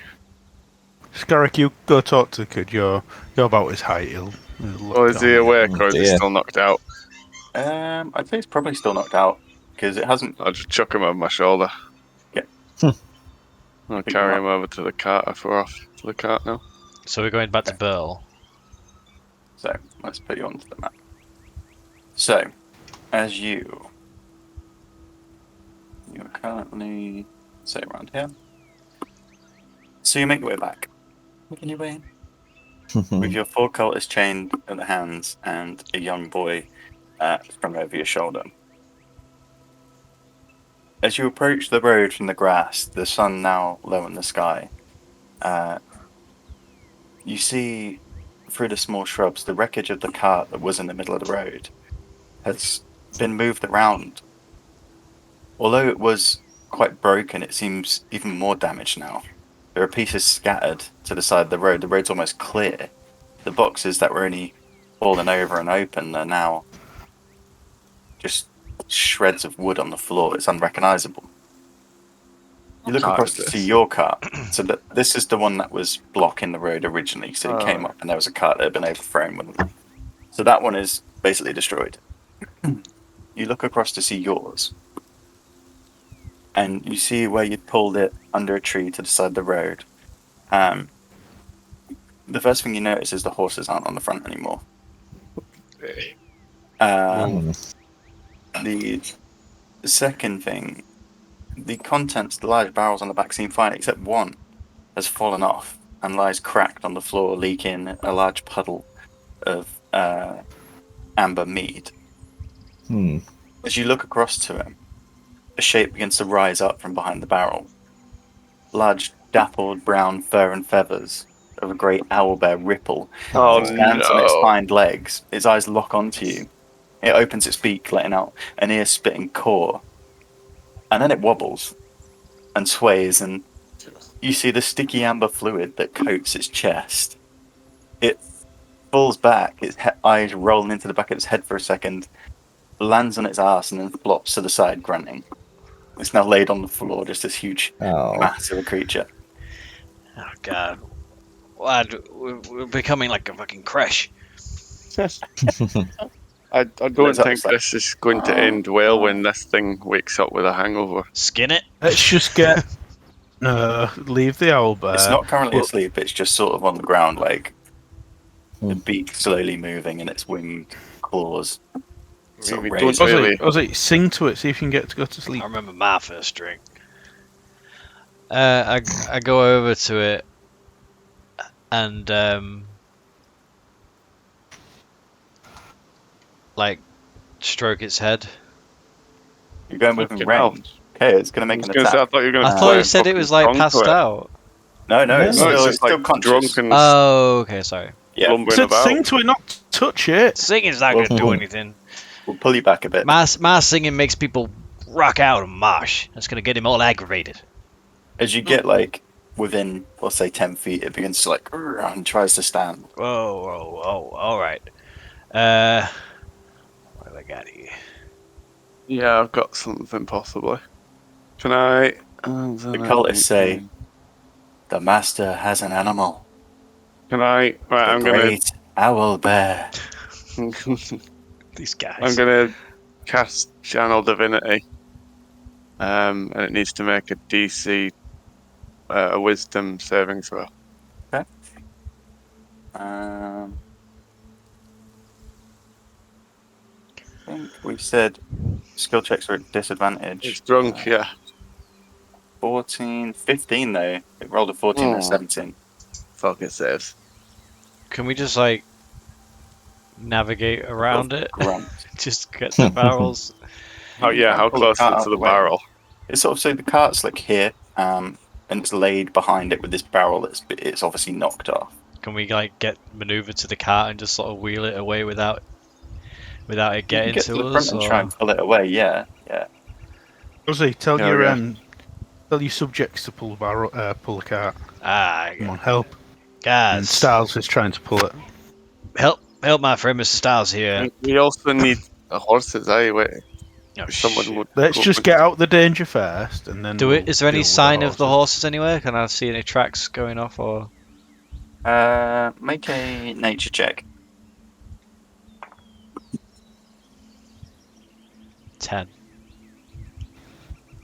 Scarrick, you go talk to the kid. You're about his height. He'll look Or is he down. awake or is he dear. still knocked out? I'd say it's probably still knocked out because it hasn't. I'll just chuck him over my shoulder. Yeah. I'll Pick carry him him over to the cart if we're off to the cart now. So we're going back to Burl. So let's put you onto the map. So, as you're currently around here. So you make your way back. Making your way in. With your 4 cultists chained at the hands and a young boy strung over your shoulder. As you approach the road from the grass, the sun now low in the sky, you see through the small shrubs the wreckage of the cart that was in the middle of the road has been moved around. Although it was quite broken, it seems even more damaged now. There are pieces scattered to the side of the road. The road's almost clear. The boxes that were only fallen over and open are now just shreds of wood on the floor. It's unrecognisable. You look Cart across is to this? see your cart. So this is the one that was blocking the road originally. So it Oh. came up and there was a cart that had been overthrown with them. So that one is basically destroyed. You look across to see yours. And you see where you'd pulled it under a tree to the side of the road. The first thing you notice is the horses aren't on the front anymore. The second thing, the contents, the large barrels on the back seem fine, except one has fallen off and lies cracked on the floor, leaking a large puddle of amber mead. As you look across to him, a shape begins to rise up from behind the barrel. Large dappled brown fur and feathers of a great owlbear ripple. Oh It stands on its no! hind legs. Its eyes lock onto you. It opens its beak, letting out an ear-spitting caw. And then it wobbles and sways, and you see the sticky amber fluid that coats its chest. It falls back, its eyes rolling into the back of its head for a second, lands on its ass, and then flops to the side, grunting. It's now laid on the floor, just this huge mass of a creature. Oh god. Lad, we're becoming like a fucking crash. I don't Let's think upset. this is going to end well when this thing wakes up with a hangover. Skin it? Let's just get leave the owlbear. It's not currently Well- asleep, it's just sort of on the ground, like the beak slowly moving and its winged claws. sort of We raised. don't really. Ozzy, sing to it. See if you can get it to go to sleep. I remember my first drink. I go over to it and like stroke its head. You're going within Fucking hell. range. Okay, it's going to I make was an gonna say, I attack. thought you were going I to. thought you said it was like passed out. No, it's No, No, still, it's it's just still like conscious. drunk and Oh, okay, sorry. Yeah, lumbering Said about. sing to it, not touch it. Singing's not gonna do Well, anything. we'll pull you back a bit. My singing makes people rock out and mosh. That's gonna get him all aggravated. As you get like within, let's say, 10 feet, it begins to like and tries to stand. Whoa, alright. What have I got here? Yeah, I've got something possibly. Can I? The cultists say, "The master has an animal. Can I? Right, The I'm gonna. great owl bear." These guys. I'm gonna cast Channel Divinity, and it needs to make a DC, a Wisdom saving throw. I think we said skill checks are at disadvantage. It's drunk, yeah. 14, 15 though. It rolled a 14 and a Oh. 17. Fuck it saves. Can we just like navigate around it? Grunt. Just get the barrels. Oh yeah, how Pull the close cart is it out to the the way. barrel? It's sort of so the cart's like here, and it's laid behind it with this barrel that's it's obviously knocked off. Can we like maneuver to the cart and just sort of wheel it away without it You getting can get to the us? front and try Or... and pull it away. Yeah. Ozzy, tell Yeah, your yeah. tell your subjects to pull the barrel, pull the cart. Come on, help. And guys, Styles is trying to pull it. help my friend Mr. Styles here. We also need a horse's eye. Wait, Oh, someone shit. would. Let's just get out the danger first, and then. Is there any deal with sign of the horses. horses anywhere? Can I see any tracks going off or? Make a nature check. 10.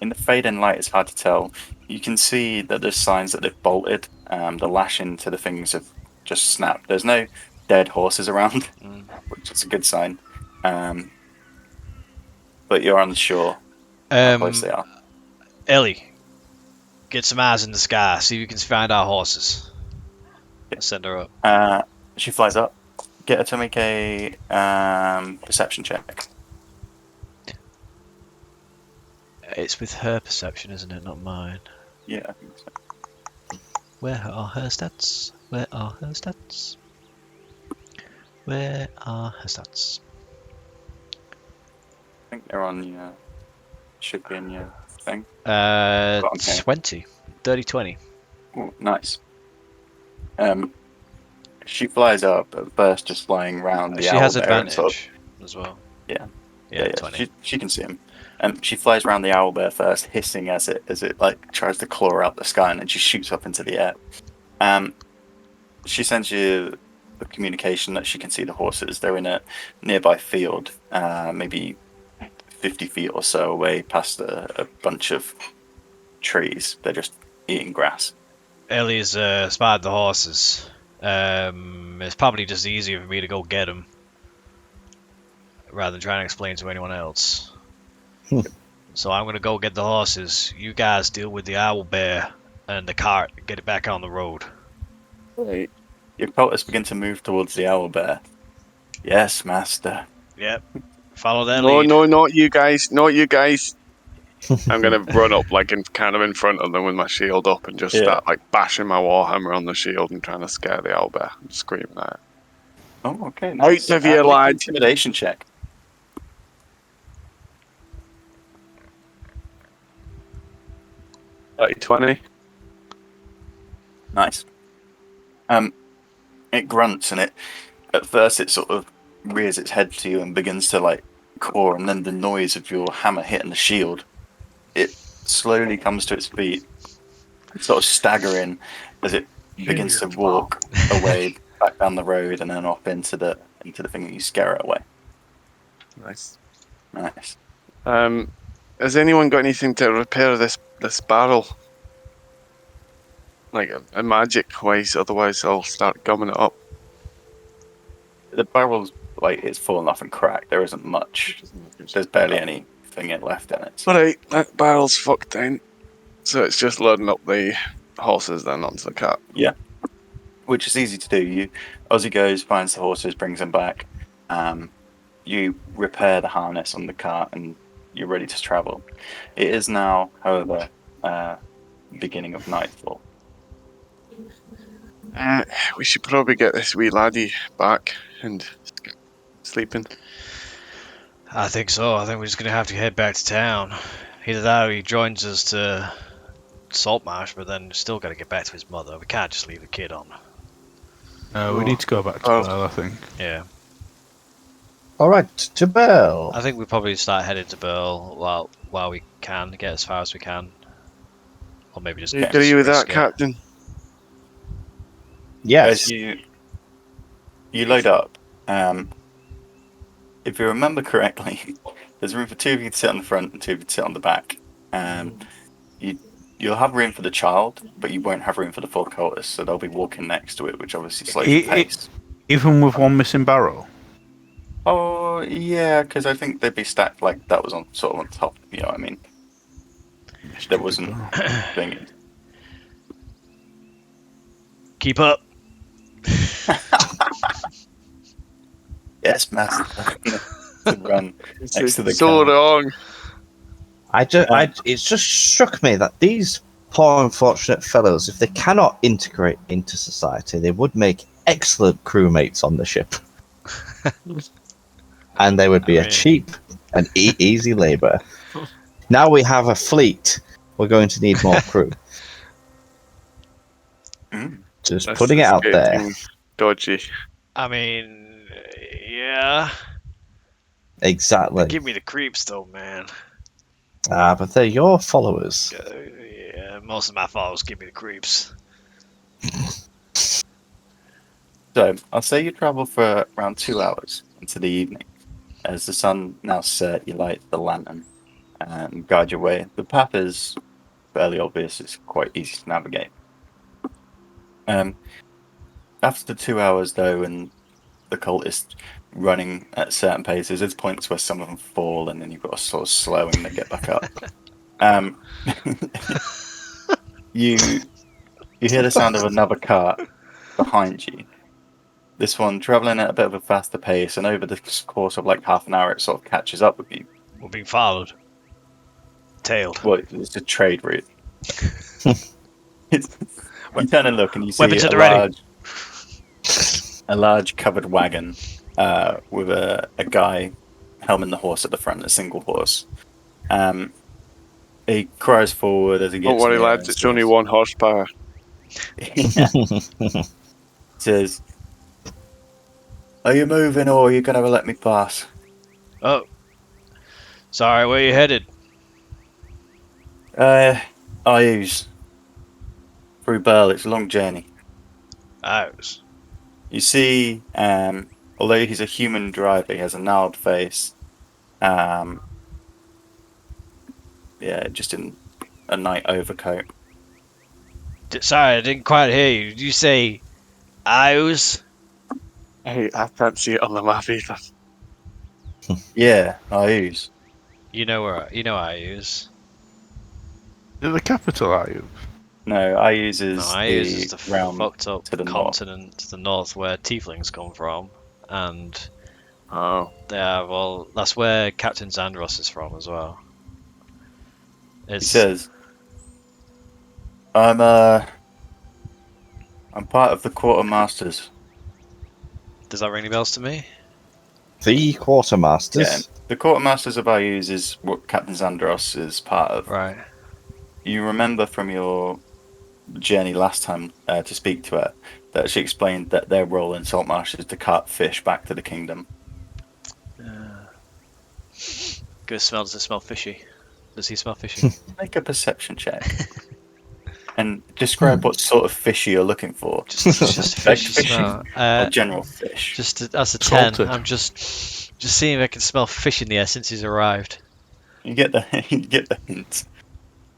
In the fading light, it's hard to tell. You can see that there's signs that they've bolted. The lashing to the things have just snapped. There's no dead horses around, Mm. which is a good sign. But you're unsure how close they are. Ellie, get some eyes in the sky. See if you can find our horses. I'll send her up. She flies up. Get her to make a perception check. It's with her perception, isn't it? Not mine. Yeah, I think so. Where are her stats? Where are her stats? Where are her stats? I think they're on your. Should be in your thing. 20. 30, 20. Ooh, nice. She flies up at first, just flying around the She owl has bear and sort of- advantage as well. Yeah. Yeah, yeah. 20. She can see him. She flies around the owl bear first, hissing as it like tries to claw out the sky, and then she shoots up into the air. She sends you the communication that she can see the horses. They're in a nearby field, maybe 50 feet or so away, past a bunch of trees. They're just eating grass. Ellie's spotted the horses. It's probably just easier for me to go get them rather than trying to explain to anyone else. So I'm gonna go get the horses. You guys deal with the owl bear and the cart. Get it back on the road. Right. Your cultists begin to move towards the owl bear. Yes, master. Yep. Follow that No, lead. no, not you guys. Not you guys. I'm going to run up like kind of in front of them with my shield up and just start like bashing my warhammer on the shield and trying to scare the owlbear and screaming at it. Oh, okay. Nice. Out of here, Make an lad. Intimidation check. Like 20. Nice. It grunts and at first it sort of rears its head to you and begins to like caw, and then the noise of your hammer hitting the shield, it slowly comes to its feet, sort of staggering as it begins to walk away back down the road and then off into the thing that you scare it away. Nice. Nice. Has anyone got anything to repair this barrel? Like a magic wise, otherwise I'll start gumming it up. The barrel's like it's fallen off and cracked. There isn't much. There's barely anything left in it. Alright, that barrel's fucked in. So it's just loading up the horses then onto the cart. Yeah. Which is easy to do. Ozzy goes, finds the horses, brings them back. You repair the harness on the cart and you're ready to travel. It is now, however, beginning of nightfall. We should probably get this wee laddie back and sleeping. I think so. I think we're just gonna have to head back to town. Either that or he joins us to Saltmarsh, but then still got to get back to his mother. We can't just leave the kid on. We need to go back to Bell, I think. Yeah. All right, to Bell. I think we probably start heading to Burl while we can, get as far as we can. Or maybe just Do you agree with that, risk it. Captain? Yes. As you load up, if you remember correctly, there's room for two of you to sit on the front and two of you to sit on the back. You'll have room for the child, but you won't have room for the full cultist, so they'll be walking next to it, which obviously slows the pace. Even with one missing barrel? Oh, yeah, because I think they'd be stacked like that was on sort of on top, you know what I mean? There wasn't thing. Keep up. Yes, master. To run next to the so car. wrong. It's just struck me that these poor unfortunate fellows, if they cannot integrate into society, they would make excellent crewmates on the ship. And they would be a cheap and easy labor. Now we have a fleet, we're going to need more crew. Just That's putting it out there. getting Dodgy. I mean, yeah. Exactly. Give me the creeps, though, man. But they're your followers. Yeah, most of my followers give me the creeps. So I'll say you travel for around 2 hours into the evening. As the sun now set, you light the lantern and guide your way. The path is fairly obvious. It's quite easy to navigate. After the 2 hours, though, and the cultists running at certain paces, there's points where some of them fall, and then you've got to sort of slowing to get back up. You hear the sound of another cart behind you. This one traveling at a bit of a faster pace, and over the course of like half an hour, it sort of catches up with you. We're being followed. Tailed. Well, it's a trade route. You turn and look, and you see Weapons at the ready. a large covered wagon with a guy helming the horse at the front, a single horse. He cries forward as he gets Don't worry, near lads. and It's only 1 horsepower. says, "Are you moving, or are you going to let me pass?" Oh. Sorry, where you headed? I use through Burl. It's a long journey. Ours. You see, although he's a human driver, he has a gnarled face. Just in a night overcoat. Sorry, I didn't quite hear you. Did you say ours? Hey, I can't see it on the map either. Yeah, I use. You know I use. Is it the capital, are you? No, I use is No, I use the the realm fucked up to the continent to the north where tieflings come from, and Oh. that's where Captain Xandros is from as well. He says, I'm part of the quartermasters. Does that ring any bells to me? The quartermasters. Yeah, the quartermasters of Ayuz is what Captain Xandros is part of. Right. You remember from your journey last time to speak to her that she explained that their role in Saltmarsh is to cart fish back to the kingdom. Good smell. Does it smell fishy? Does he smell fishy? Make a perception check. And describe what sort of fish you're looking for. just fish you fishing smell. or general fish. That's a 10. Salted. I'm just seeing if I can smell fish in the air since he's arrived. You get the hint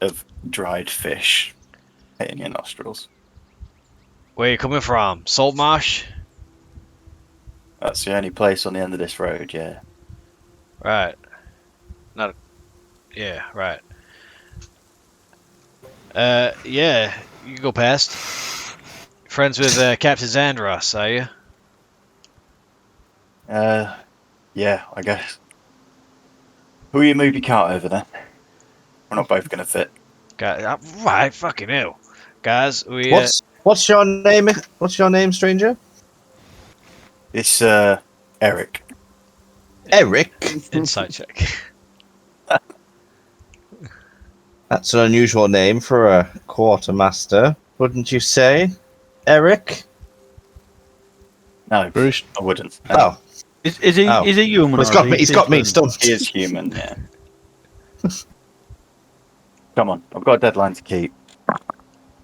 of dried fish hitting your nostrils. Where are you coming from? Saltmarsh? That's the only place on the end of this road, yeah. Right. Yeah, right. Yeah, you go past. Friends with Captain Xandros, are you? Yeah, I guess. Who are you move your cart over then? We're not both gonna fit. Right, fucking hell. Guys, we... What's your name? What's your name, stranger? It's Eric. Eric. Insight check. That's an unusual name for a quartermaster, wouldn't you say, Eric? No, Bruce. I wouldn't. Oh, Is he Oh. is he human? well, or is he's got me different? stumped. He is human, yeah. Come on, I've got a deadline to keep.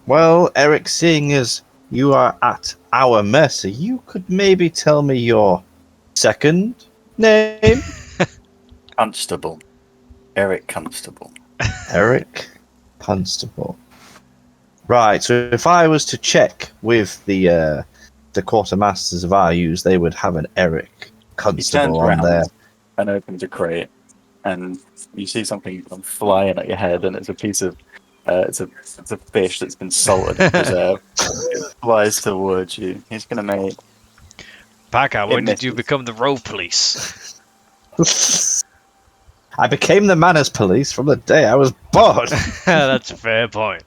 Well, Eric, seeing as you are at our mercy, you could maybe tell me your second name? Constable. Eric Constable. Eric Constable. Right, so if I was to check with the quartermasters of Ayuz, they would have an Eric He turns Constable on around there. and opens a crate, and you see something come flying at your head, and it's a piece of it's a fish that's been salted and preserved. It flies towards you. He's gonna make. Parker, when did you misses. become the road police? I became the manners police from the day I was born. That's a fair point.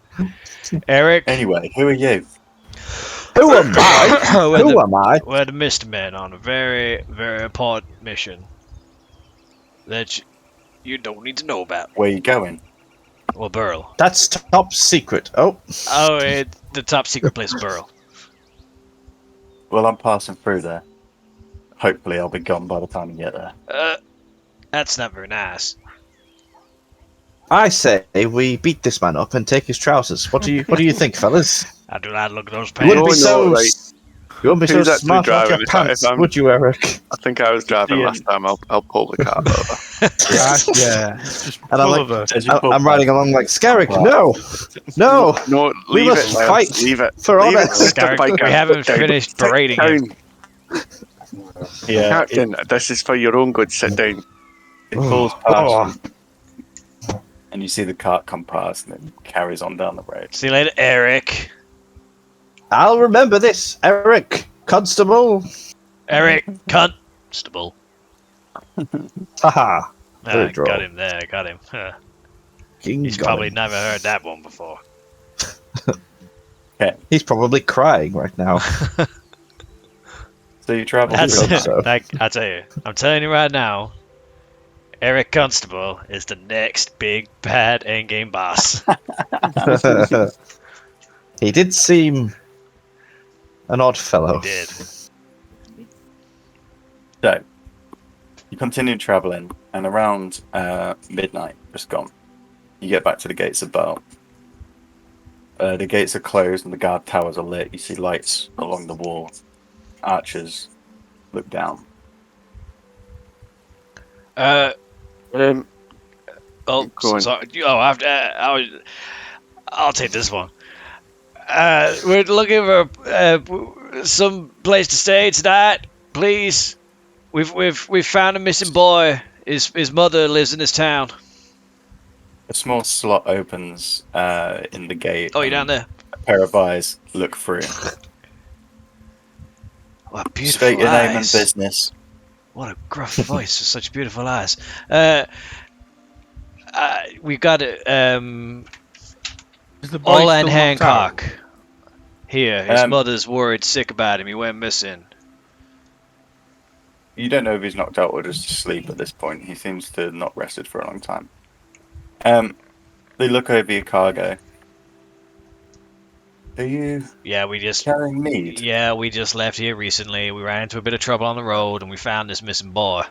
Eric, Anyway, who are you? Who am I? we're, Who the, am I? we're the Mist Men on a very, very important mission that you don't need to know about. Where are you going? Well, Burl. That's top secret. Oh, The top secret place, Burl. Well, I'm passing through there. Hopefully, I'll be gone by the time you get there. That's not very nice. I say we beat this man up and take his trousers. What do you think, fellas? I do not look at those You wouldn't be pants. so. right. You wouldn't be Who's so actually smart about your driving? pants, If I'm- would you, Eric? I think I was driving Yeah. last time. I'll pull the cart over. Yeah. Just And I'm pull like, over. As you pull I'm riding back, along like, Scarrick, no! No, We leave must it. Lance, fight Leave it. for Leave honor. it, Mr. Scarrick, Biker. we haven't Sit down. finished Sit berating him. down. Yeah, Captain, this is for your own good. Sit down. it pulls past Oh. you, and you see the cart come past, and it carries on down the road. See you later, Eric. I'll remember this, Eric, Constable. Eric Constable. Haha. Very droll. Got him there. Got him. King He's got probably him. never heard that one before. He's probably crying right now. So you travel That's through. so. like I tell you. I'm telling you right now. Eric Constable is the next big bad endgame boss. He did seem an odd fellow. He did. So you continue traveling, and around midnight, just gone, you get back to the gates of Bell. The gates are closed and the guard towers are lit. You see lights along the wall. Archers look down. Oh, Go on. sorry. Oh, I'll take this one. We're looking for some place to stay tonight, please. We've found a missing boy. His mother lives in this town. A small slot opens in the gate. Oh, you're down and there. A pair of eyes look through. What beautiful State your name and eyes. business. What a gruff voice with such beautiful eyes. We've got it. Is the boy Olan still knocked Hancock. out? Here, his Um, mother's worried sick about him. He went missing. You don't know if he's knocked out or just asleep at this point. He seems to have not rested for a long time. They look over your cargo. Are you Yeah, we just carrying mead? Yeah, we just left here recently. We ran into a bit of trouble on the road, and we found this missing boy.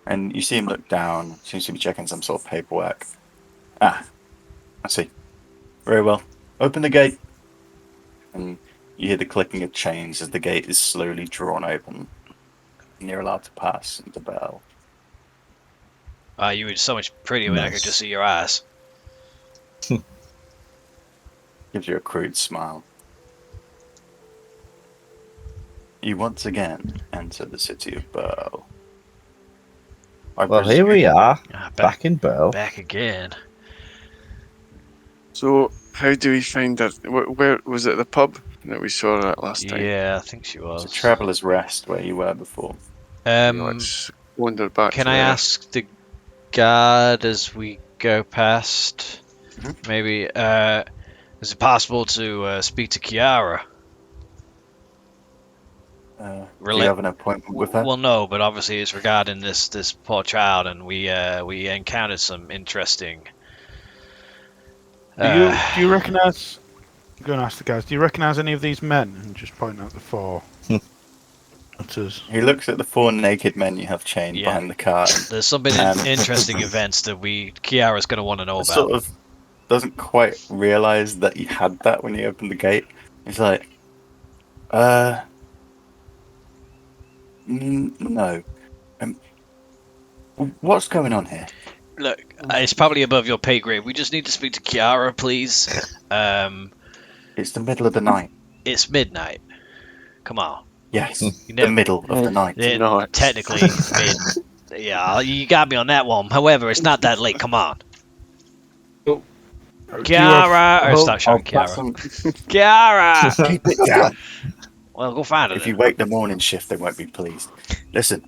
And you see him look down. Seems to be checking some sort of paperwork. Ah, I see. Very well. Open the gate. And you hear the clicking of chains as the gate is slowly drawn open. And you're allowed to pass into Bell. You were so much prettier when I could Nice. just see your eyes. Gives you a crude smile. You once again enter the city of Bell. Well, here we are, Back, back in Burl. back again. So, how do we find that? Where was it? The pub that we saw her at last time? Yeah, I think she was. It's a traveller's rest where you were before. Let's wander back. Can to I there. ask the guard as we go past? Mhm. Maybe, is it possible to speak to Kiara? Do you have an appointment with her? Well, no, but obviously it's regarding this poor child, and we encountered some interesting. Do you recognise? I'm going to ask the guys. Do you recognise any of these men? And just point out the four. Utters. He looks at the four naked men you have chained Yeah. behind the car. There's some bit Um, interesting events that Kiara's going to want to know about. Sort of doesn't quite realise that you had that when you opened the gate. He's like, no. What's going on here? Look, it's probably above your pay grade. We just need to speak to Kiara, please. It's the middle of the night. It's midnight. Come on. Yes, You the never- middle of the night. Yeah, No, it's- technically, yeah, you got me on that one. However, it's not that late. Come on. Kiara! Or stop shouting pass Kiara. on- Kiara! Keep it down. Well, go find her If then. you wake the morning shift, they won't be pleased. Listen,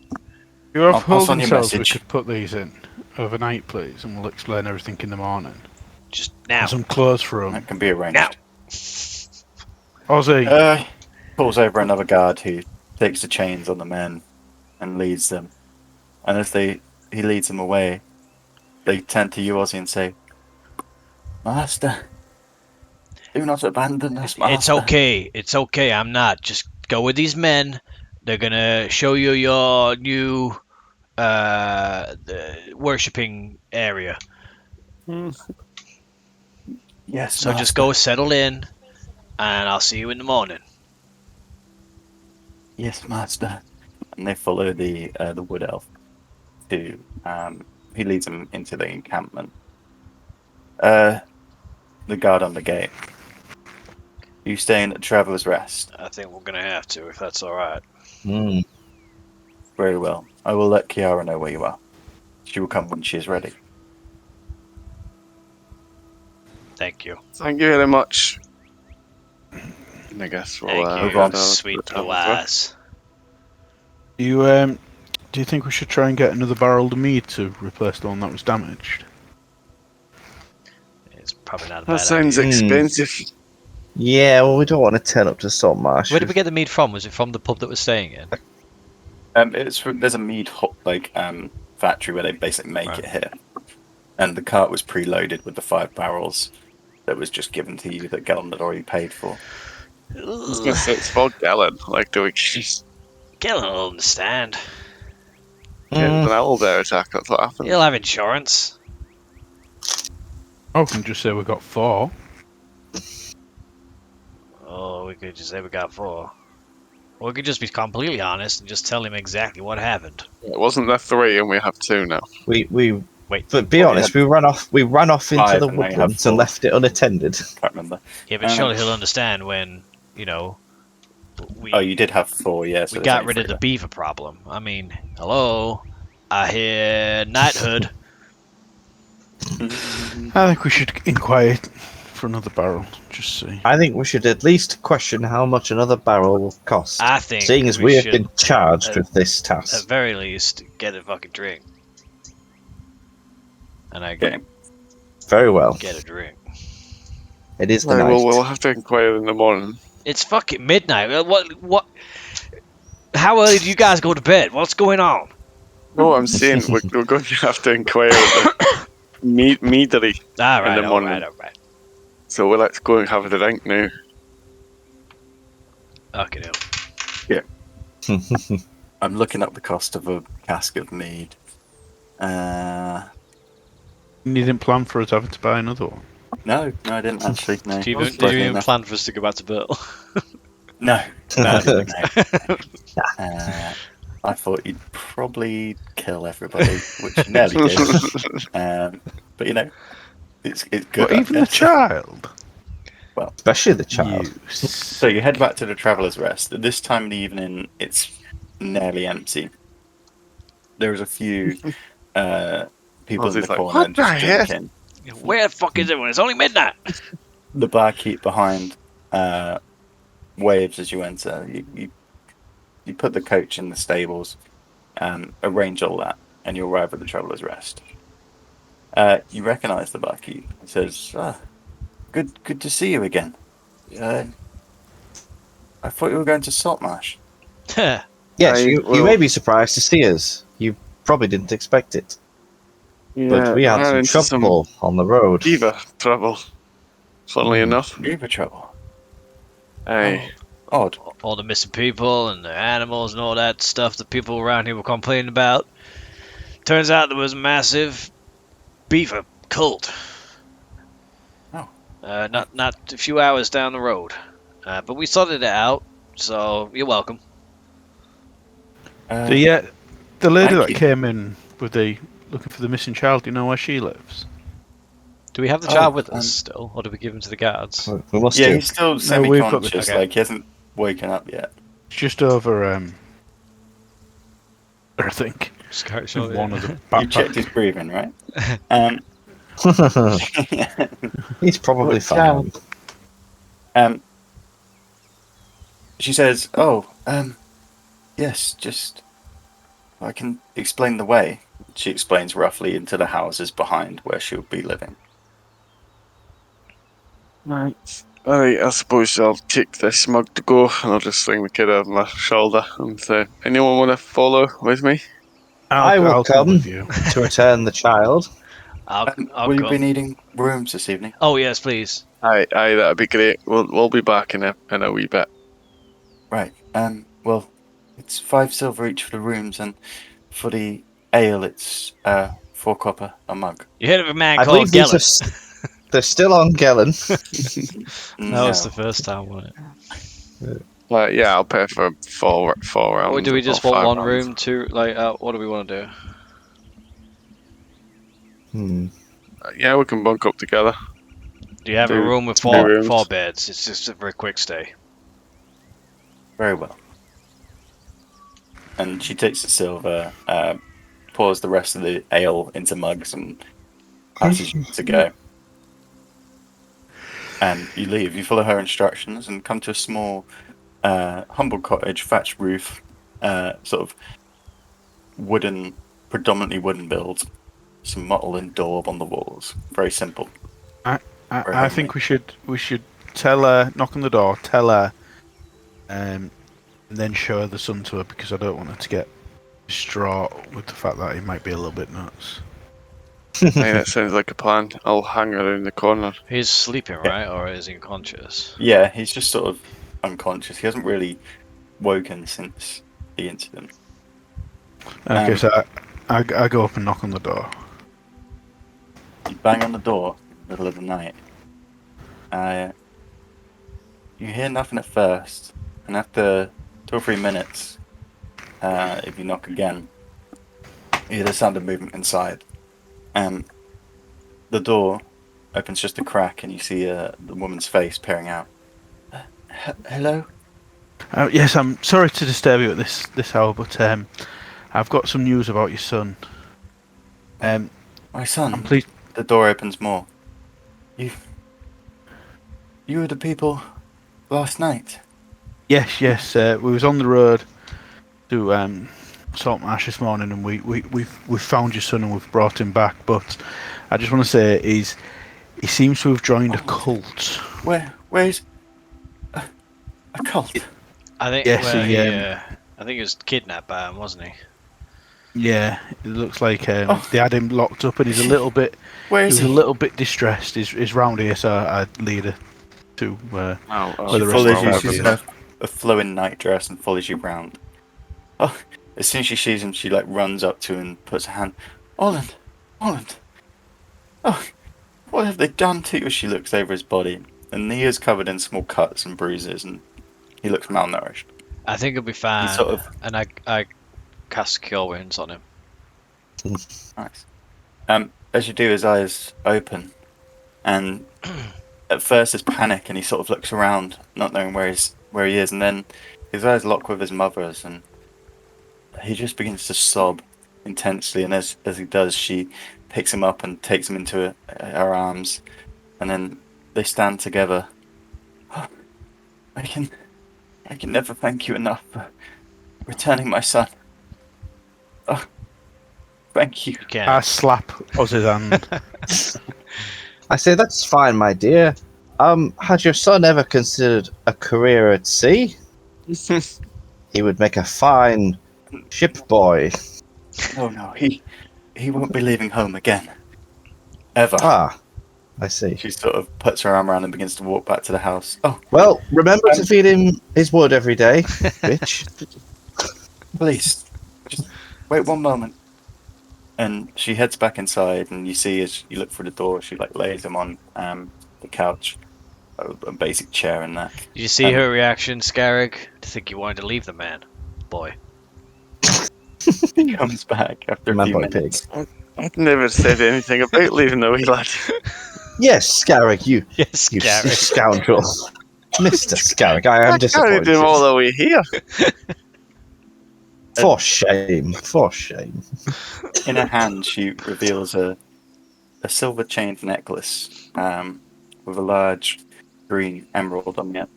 You're I'll off pass on holding your cells. We message. could put these in overnight, please, and we'll explain everything in the morning. Just now. And some clothes for them. that can be arranged. Now. Ozzy, Calls over another guard who takes the chains on the men and leads them. And as he leads them away, they turn to you, Ozzy, and say, "Master, do not abandon us, Master." It's okay. It's okay. I'm not. Just go with these men. They're gonna show you your new worshipping area. Yes, So just Master. go settle in. And I'll see you in the morning. Yes, master. And they follow the wood elf to he leads them into the encampment. The guard on the gate. You staying at Traveller's Rest? I think we're gonna have to, if that's alright. Hmm. Very well. I will let Kiara know where you are. She will come when she is ready. Thank you. Thank you very much. And I guess we'll Thank move you, on. sweet blue eyes. Do you think we should try and get another barrel of mead to replace the one that was damaged? It's probably not a That bad sounds idea. expensive. Yeah, well, we don't want to turn up to Saltmarsh. Where did we get the mead from? Was it from the pub that we're staying in? There's a mead factory where they basically make Right. it here, and the cart was preloaded with the 5 barrels that was just given to you that Gellum had already paid for. I was gonna say it's for Galen. Like, do we just Galen will understand. get an owlbear attack? That's what happens. He'll have insurance. Oh, we can just say we got 4. Oh, we could just say we got 4. Or we could just be completely honest and just tell him exactly what happened. It wasn't there 3 and we have 2 now. We Wait. but be honest, we ran off into 5 the and now you have woodlands 4. and left it unattended. Can't remember. Yeah, but surely he'll understand when, we Oh, you did have 4, yeah. So we there's got only rid of 3 the beaver problem. I mean, hello? I hear knighthood. I think we should inquire for another barrel. Just see. I think we should at least question how much another barrel will cost, I think seeing as we have should, been charged at- with this at task. very least, get a fucking drink. And I Okay. Very well. get a drink. It is the Right, night. well, we'll have to inquire in the morning. It's fucking midnight. What? How early do you guys go to bed? What's going on? No, I'm saying we're going to have to inquire at the meadery. All right, the all morning. right, all right. So let's go and have a drink now. Okay, no. I'm looking up the cost of a cask of mead. You didn't plan for us having to buy another one. No, I didn't actually. No. Do you Surprisingly even enough. plan for us to go back to Bill? No. No. I thought you'd probably kill everybody, which you nearly did. But it's good. But I even the guess. child. Especially the child. You So you head back to the Traveller's Rest. At this time of the evening, it's nearly empty. There's a few people in the Ozzy's like, corner "What just the heck?" drinking. Where the fuck is everyone? It's only midnight. The barkeep behind waves as you enter. You put the coach in the stables, arrange all that, and you arrive at the Traveller's Rest. You recognise the barkeep. He says, good to see you again. I thought you were going to Saltmarsh. Yes, I you will- may be surprised to see us. You probably didn't expect it. Yeah, But we had ran some into trouble on the road. beaver trouble. Funnily enough. Beaver trouble. Aye. Odd. All the missing people and the animals and all that stuff that people around here were complaining about. Turns out there was a massive beaver cult. Oh. Not a few hours down the road. But we sorted it out, so you're welcome. The lady Thank that you. came in with the looking for the missing child. Do you know where she lives? Do we have the Oh, child with us still, or do we give him to the guards? We must Yeah, do. he's still we've got the- semi-conscious. okay. Like he hasn't woken up yet. It's just over. I think Scott, sure, one of the You checked backpack. his breathing, right? He's probably fine. She says, "Oh, yes, just I can explain the way." She explains roughly into the houses behind where she'll be living. Right. Alright, I suppose I'll take this mug to go and I'll just sling the kid over my shoulder and say, anyone want to follow with me? I will I'll come. with you. To return the child. I'll Will you come. be needing rooms this evening? Oh yes, please. Aye, that'd be great. We'll be back in a wee bit. Right. Well, it's 5 silver each for the rooms, and for the ale, it's 4 copper a mug. You heard of a man I called believe these Gellert? They're still on Gellin. That was the first time, wasn't it? But yeah, I'll pay for four rounds. Or do we just or want 5 one rounds. room to like? What do we want to do? Yeah, we can bunk up together. Do you have a Do room with 2 four rooms. beds? It's just a very quick stay. Very well. And she takes the silver, pours the rest of the ale into mugs, and passes you to go. And you leave. You follow her instructions and come to a small, humble cottage, thatched roof, sort of predominantly wooden build. Some mottled and daub on the walls. Very simple. I think we should tell her, knock on the door, tell her, and then show her the son to her, because I don't want her to get distraught with the fact that he might be a little bit nuts. Hey, that sounds like a plan. I'll hang her in the corner. He's sleeping, right, or is he unconscious? Yeah, he's just sort of unconscious. He hasn't really woken since the incident. Okay, so I go up and knock on the door. You bang on the door in the middle of the night. You hear nothing at first, and after 2 or 3 minutes, if you knock again, you hear the sound of movement inside. The door opens just a crack, and you see the woman's face peering out. Hello? Yes, I'm sorry to disturb you at this hour, but I've got some news about your son. My son. I'm pleased. The door opens more. You were the people last night. Yes. We was on the road to Saltmarsh this morning, and we've found your son and we've brought him back. But I just want to say he seems to have joined a cult. Where's a cult? I think. Yes, I think he was kidnapped by him, wasn't he? Yeah, it looks like they had him locked up, and he's a little bit. Where is He's he? a little bit distressed. He's round here, so I'd lead her to where She the rest follows of you. the She's in a flowing night dress and follows you round. Oh, as soon as she sees him, she runs up to him and puts her hand. Orland. Oh, what have they done to you? She looks over his body, and he is covered in small cuts and bruises, and he looks malnourished. I think he'll be fine. He sort of And I cast Cure Wounds on him. nice. As you do, his eyes open, and at first there's panic, and he sort of looks around, not knowing where he is, and then his eyes lock with his mother's, and he just begins to sob intensely. And as he does, she picks him up and takes him into her arms, and then they stand together. Oh, I can never thank you enough for returning my son. Oh, thank you. You can. I slap Oz's hand. I say that's fine, my dear. Had your son ever considered a career at sea? He would make a fine ship boy. Oh no, he won't be leaving home again. Ever. Ah, I see. She sort of puts her arm around and begins to walk back to the house. Oh, Well, remember to feed him his wood every day, bitch. please, just wait one moment. And she heads back inside, and you see as you look through the door, she lays him on the couch, a basic chair and that. Did you see her reaction, Scarrig? To think you wanted to leave the man, boy. He comes back after a Man few boy minutes. I've never said anything about leaving the wee lad. Yes, Scarrick, you Yes, you Scarrig. scoundrel. Mr. Scarrick, I am I carried disappointed. him all the way here. For shame, for shame. In her hand, she reveals a silver chained necklace with a large green emerald on it.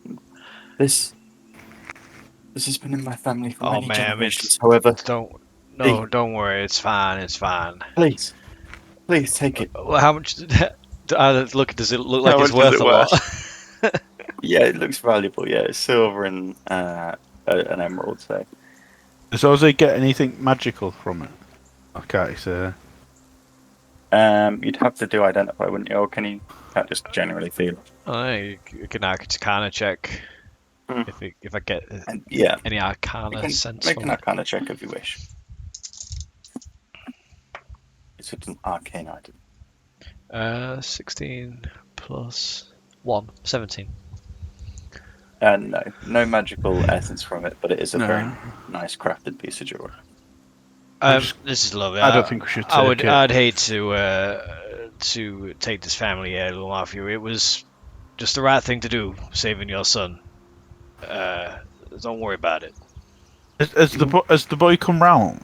This has been in my family for Oh, many ma'am, generations. However, Don't worry. It's fine. please take it. Well, how much? Does it look like How it's much is worth it a lot? Yeah, it looks valuable. Yeah, it's silver and an emerald. So Does Ozzy get anything magical from it? Okay, so you'd have to do identify, wouldn't you? Or can you can't just generally feel? I can Arcana check Hmm. if I get And yeah, any you Arcana can sense make from an it. Arcana check if you wish. It's an arcane item. 16 plus 1, 17. No magical essence from it, but it is a No. very nice crafted piece of jewelry. This is lovely. I don't think we should take it. I'd hate to take this family heirloom off you. It was just the right thing to do, saving your son. Don't worry about it. Has the boy come round?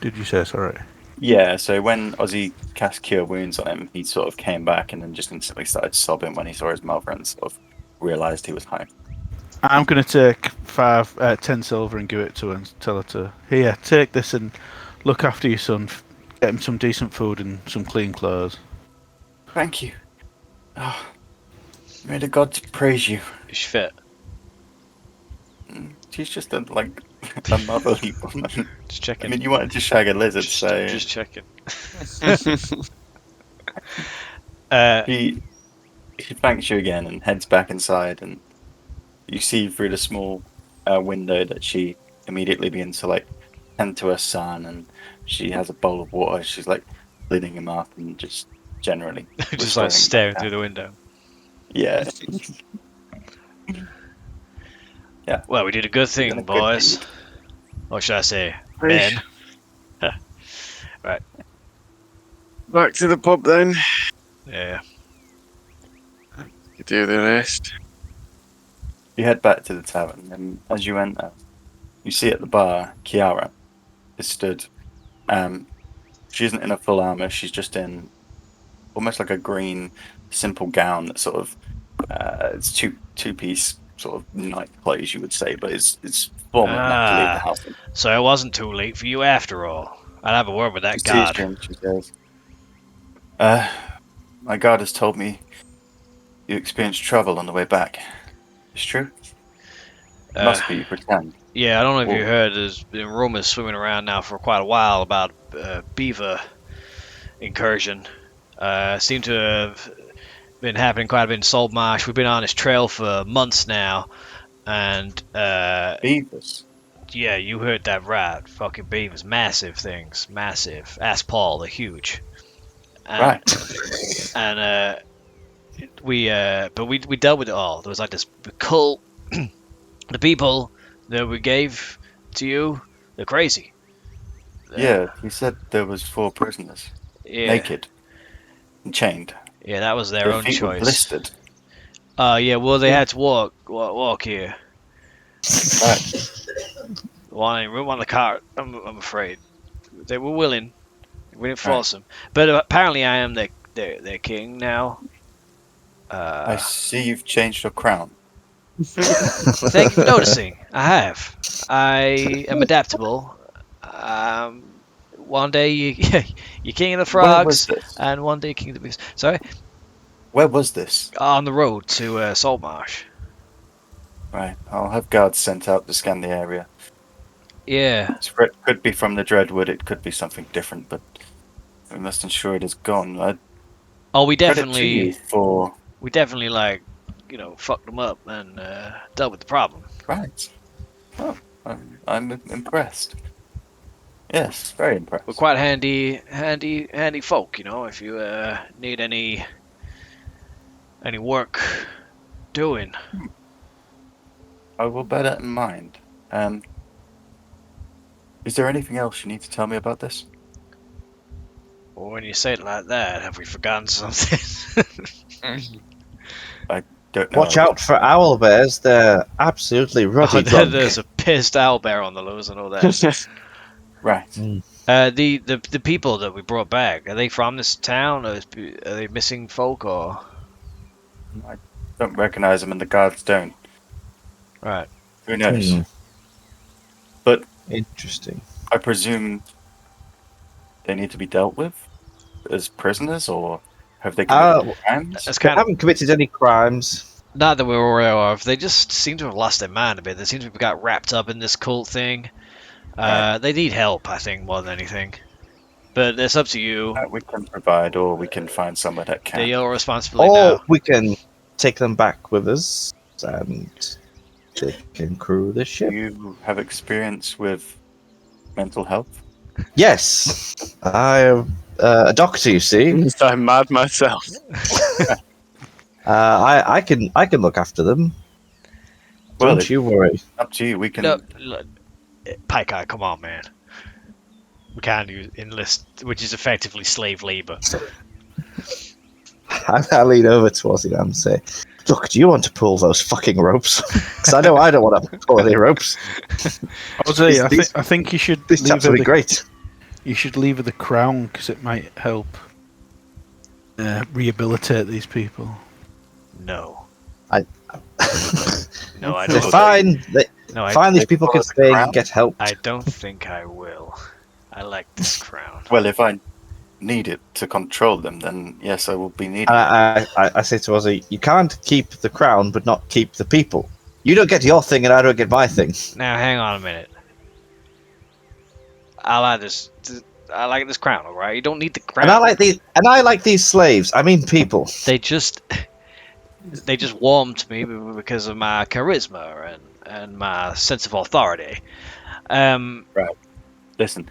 Did you say sorry? Yeah, so when Ozzy cast Cure Wounds on him, he sort of came back and then just instantly started sobbing when he saw his mother and sort of realised he was home. I'm going to take 10 silver and give it to her and tell her to, here, take this and look after your son. Get him some decent food and some clean clothes. Thank you. Oh, may the gods praise you. Is she fit? She's just a motherly woman. Just checking. I mean, you wanted to shag a lizard, so... Just checking. She thanks you again and heads back inside, and you see through the small window that she immediately begins to tend to her son, and she has a bowl of water. She's cleaning him up and just generally just staring through the window. Yeah. Yeah. Well, we did a good thing, boys. Or should I say, men? Right. Back to the pub then. Yeah. You do the rest. You head back to the tavern, and as you enter, you see at the bar Kiara is stood. She isn't in a full armor. She's just in almost like a green, simple gown that sort of it's two-piece sort of night clothes, you would say, but it's formal enough to leave the house. So it wasn't too late for you after all. I'd have a word with that She guard. sees you and she says, my guard has told me you experienced trouble on the way back. It's true? It must be, you pretend. Yeah, I don't know if you heard, there's been rumors swimming around now for quite a while about beaver incursion. Seem to have been happening quite a bit in Saltmarsh. We've been on his trail for months now, and Beavers? yeah, you heard that right. Fucking beavers, massive things, massive. Ask Paul, they're huge. Right. And we dealt with it all. There was this cult. The people that we gave to you, they're crazy. Yeah, he said there was 4 prisoners, naked and chained. Yeah, that was their Their own feet were choice. blistered. Yeah, well, they had to walk here. Right. One in the cart, I'm afraid. They were willing. We didn't force them. But apparently I am their king now. I see you've changed your crown. Thank you for noticing. I have. I am adaptable. One day you're king of the frogs, and one day king of the beasts. Sorry? Where was this? On the road to Saltmarsh. Right, I'll have guards sent out to scan the area. Yeah. It could be from the Dreadwood, it could be something different, but we must ensure it is gone. We definitely fucked them up and dealt with the problem. Right. Oh, I'm impressed. Yes, very impressed. We're quite handy folk, if you need any work doing. I will bear that in mind. Is there anything else you need to tell me about this? Well, when you say it like that, have we forgotten something? I don't know. Watch out for owl bears. They're absolutely ruddy drunk. There's a pissed owlbear on the loose and all that. Right. The people that we brought back, are they from this town? Or are they missing folk? Or I don't recognize them and the guards don't. Right. Who knows? But interesting. I presume they need to be dealt with as prisoners, or have they committed crimes? They haven't committed any crimes. Not that we're aware of. They just seem to have lost their mind a bit. They seem to have got wrapped up in this cult thing. They need help, I think, more than anything. But it's up to you. We can provide, or we can find someone that can. They're your responsibility Or now. we can take them back with us, and they can crew the ship. You have experience with mental health? Yes, I a doctor, you see. I'm mad myself. I can look after them. Well, Don't it's you worry. up to you. We can. Look, Pike Eye, come on, man. We can't enlist, which is effectively slave labor. I lean over towards him and say, "Look, do you want to pull those fucking ropes? Because I know I don't want to pull any ropes. Ozzy, These- I think you should These leave chaps her will be the, great." you should leave her the crown because it might help rehabilitate these people. No. I- No, I They're don't. fine. No, Fine, these they people can follow the stay crown? and get help. I don't think I will. I like this crown. Well, if I need it to control them, then yes, I will be needing it. I say to Ozzy, you can't keep the crown but not keep the people. You don't get your thing and I don't get my thing. Now, hang on a minute. I like this. I like this crown, alright? You don't need the crown. And I like these slaves. I mean people. They just warmed me because of my charisma and my sense of authority. Listen,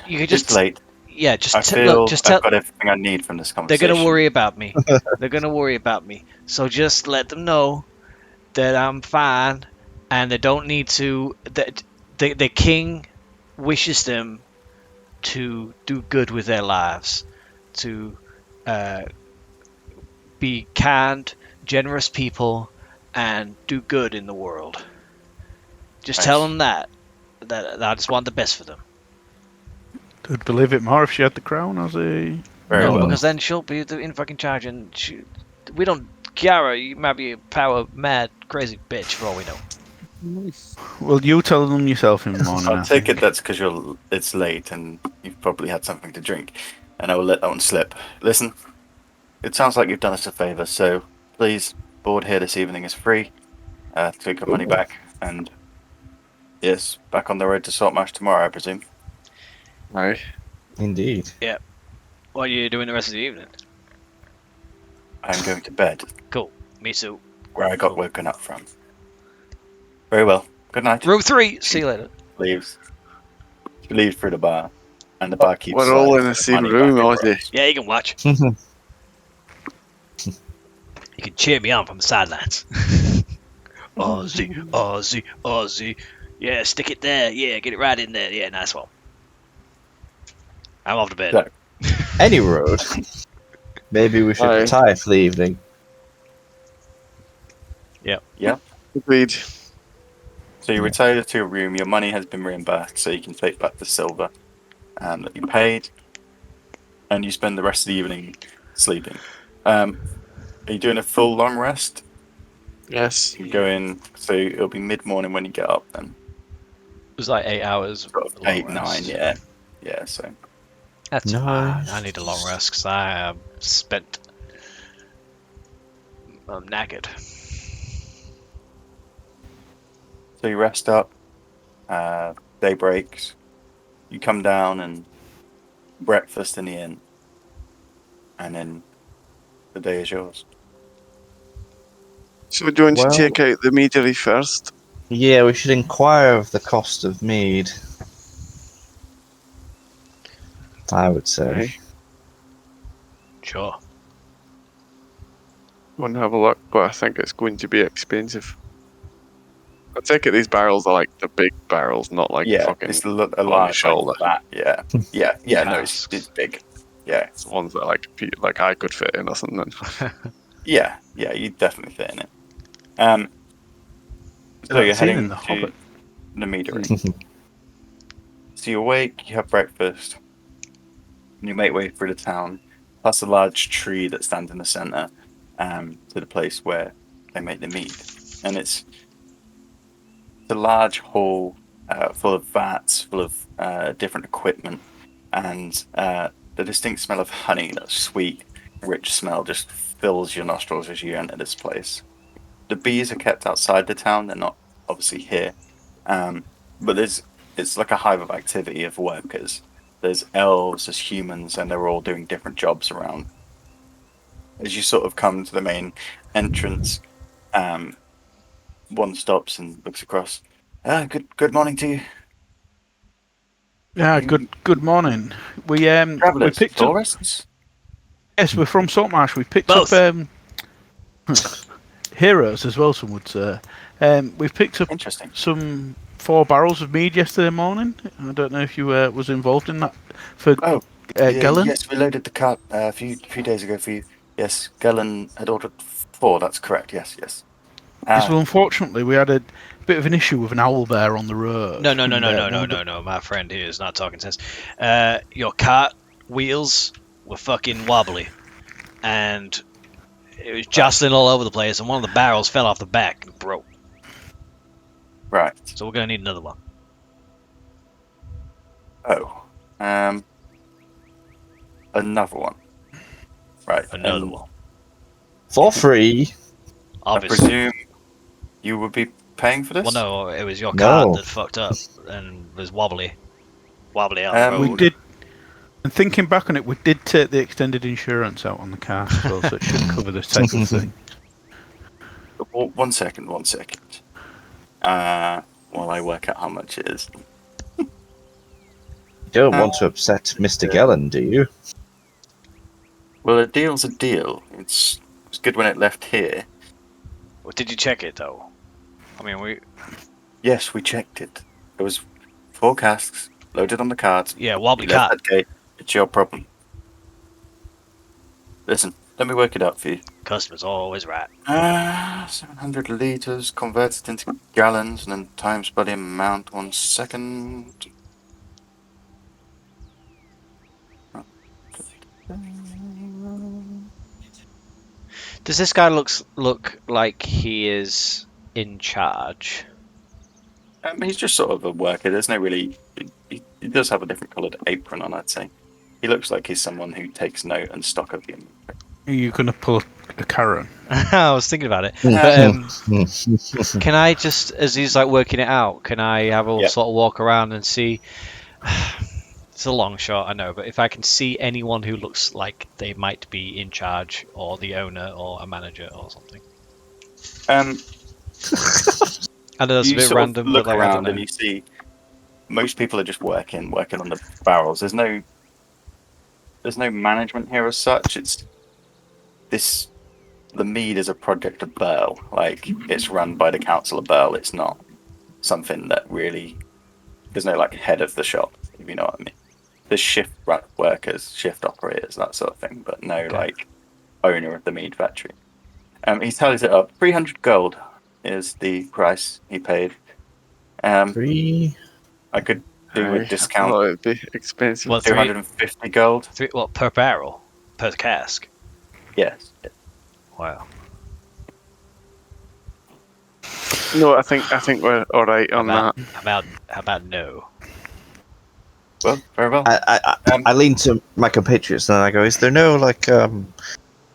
You could just it's late. yeah, just I feel look, just tell. I've got everything I need from this They're conversation. gonna worry about me. They're gonna worry about me. So just let them know that I'm fine, and they don't need to. That the king wishes them to do good with their lives, to be kind, generous people, and do good in the world. Just Nice. tell them that I just want the best for them. I'd believe it more if she had the crown, Ozzy. Very No, well. because then she'll be in fucking charge, and we don't. Kiara, you might be a power mad, crazy bitch for all we know. Well, you tell them yourself in the morning. I'll I take think. it that's because it's late and you've probably had something to drink, and I will let that one slip. Listen, it sounds like you've done us a favour, so please, board here this evening is free. Take your money back, and yes, back on the road to Saltmarsh tomorrow, I presume. Aye. Indeed. What are you doing the rest of the evening? I'm going to bed, Cool. Me too. where I got woken up from. Very well. Good night. Room 3. See you later. Leaves. She leaves through the bar, and the barkeep. We're all in slides the same money room, back aren't across. Yeah, you can watch. You can cheer me on from the sidelines. Aussie, Aussie, Aussie. Yeah, stick it there. Yeah, get it right in there. Yeah, nice one. I'm off to bed. Yeah. Any road. Maybe we should Aye. retire for the evening. Agreed. So you retire to your room. Your money has been reimbursed, so you can take back the silver that you paid, and you spend the rest of the evening sleeping. Are you doing a full long rest? Yes. You go in, so it'll be mid-morning when you get up. Then It was like 8 hours. sort of long 8, rest. 9, yeah. So That's Nice. fine. I need a long rest because I spent. I'm knackered. so you rest up. Day breaks. You come down and breakfast in the inn, and then the day is yours. So we're going Well- to check out the meadery first. Yeah, we should inquire of the cost of mead. I would say. Aye. Sure. Go and have a look, but I think it's going to be expensive. I take it these barrels are like the big barrels, not like Yeah, fucking it's a your large shoulder. like that. Yeah. No, it's big. Yeah, ones that like I could fit in or something. yeah. You definitely fit in it. So That you're scene heading in The to Hobbit. the meadery. So you awake, you have breakfast, and you make way through the town, past a large tree that stands in the centre, to the place where they make the mead. And it's a large hall full of vats, full of different equipment, and the distinct smell of honey, that sweet, rich smell, just fills your nostrils as you enter this place. The bees are kept outside the town; they're not obviously here, but it's like a hive of activity of workers. There's elves, there's humans, and they're all doing different jobs around. As you sort of come to the main entrance, one stops and looks across. Good morning to you. Yeah, You good morning. We travellers, picked up. tourists? Yes, we're from Saltmarsh. We picked Both. up heroes as well. Some would say. We've picked up Interesting. some 4 barrels of mead yesterday morning. I don't know if you was involved in that for Oh, yeah, Gellin. yes, we loaded the cart a few days ago for you. Yes, Gellin had ordered 4, that's correct, yes. Yes, well, unfortunately, we had a bit of an issue with an owl bear on the road. No, and, no. My friend here is not talking sense. Your cart wheels were fucking wobbly, and it was jostling all over the place, and one of the barrels fell off the back and broke. Right. So we're gonna need another one. Oh. Another one. Right. Another and one. For free. I Obviously. presume you would be paying for this? Well, no, it was your No. cart that fucked up and was wobbly on the road. we did. And thinking back on it, we did take the extended insurance out on the car as well, so it should cover this type of thing. One second. While I work out how much it is. You don't want to upset Mr. Gellin, do you? Well, a deal's a deal. It's good when it left here. Well, did you check it though? I mean, Yes, we checked it. There was 4 casks loaded on the carts. yeah, wobbly You left cart. that gate. It's your problem. Listen, let me work it out for you. Customer's always right. 700 litres converted into gallons and then times by the amount. 1 second. Does this guy look like he is in charge? He's just sort of a worker. There's no really. He does have a different coloured apron on, I'd say. He looks like he's someone who takes note and stock of the inventory. Are you going to pull a Karen? I was thinking about it. But, can I just, as he's like working it out, can I have a sort of walk around and see? It's a long shot, I know, but if I can see anyone who looks like they might be in charge, or the owner, or a manager, or something. I know that's a bit random, look but like, I don't around know. and you see most people are just working on the barrels. There's no management here as such. It's the mead is a project of Burl. Like, it's run by the council of Burl. It's not something that really. There's no like head of the shop, if you know what I mean. There's shift workers, shift operators, that sort of thing, but no like owner of the mead factory. He tallies it up. 300 gold is the price he paid. 3. I could do a I discount. thought it'd be expensive. Well, 250 gold. what, per barrel? Per cask? Yes. Wow. No, I think we're all right on that. How about no? Well, very well. I lean to my compatriots and I go, is there no like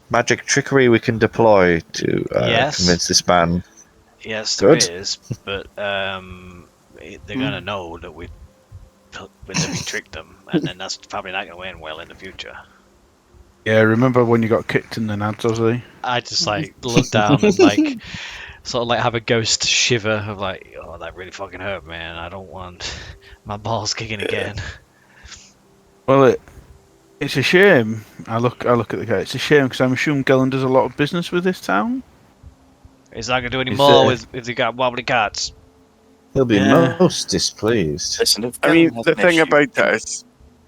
magic trickery we can deploy to convince this man? Yes, there Good. is, but they're gonna know that we tricked them, and then that's probably not gonna end well in the future. Yeah, remember when you got kicked in the nads, Ozzy? I just like look down and like sort of like have a ghost shiver of like, oh, that really fucking hurt, man. I don't want my balls kicking again. Well, it's a shame. I look at the guy. It's a shame because I'm assuming Gellin does a lot of business with this town. It's not gonna do any Is more it- if they got wobbly carts. He'll be Yeah. most displeased. Listen, if I mean, Gellin has the an thing issue, about that is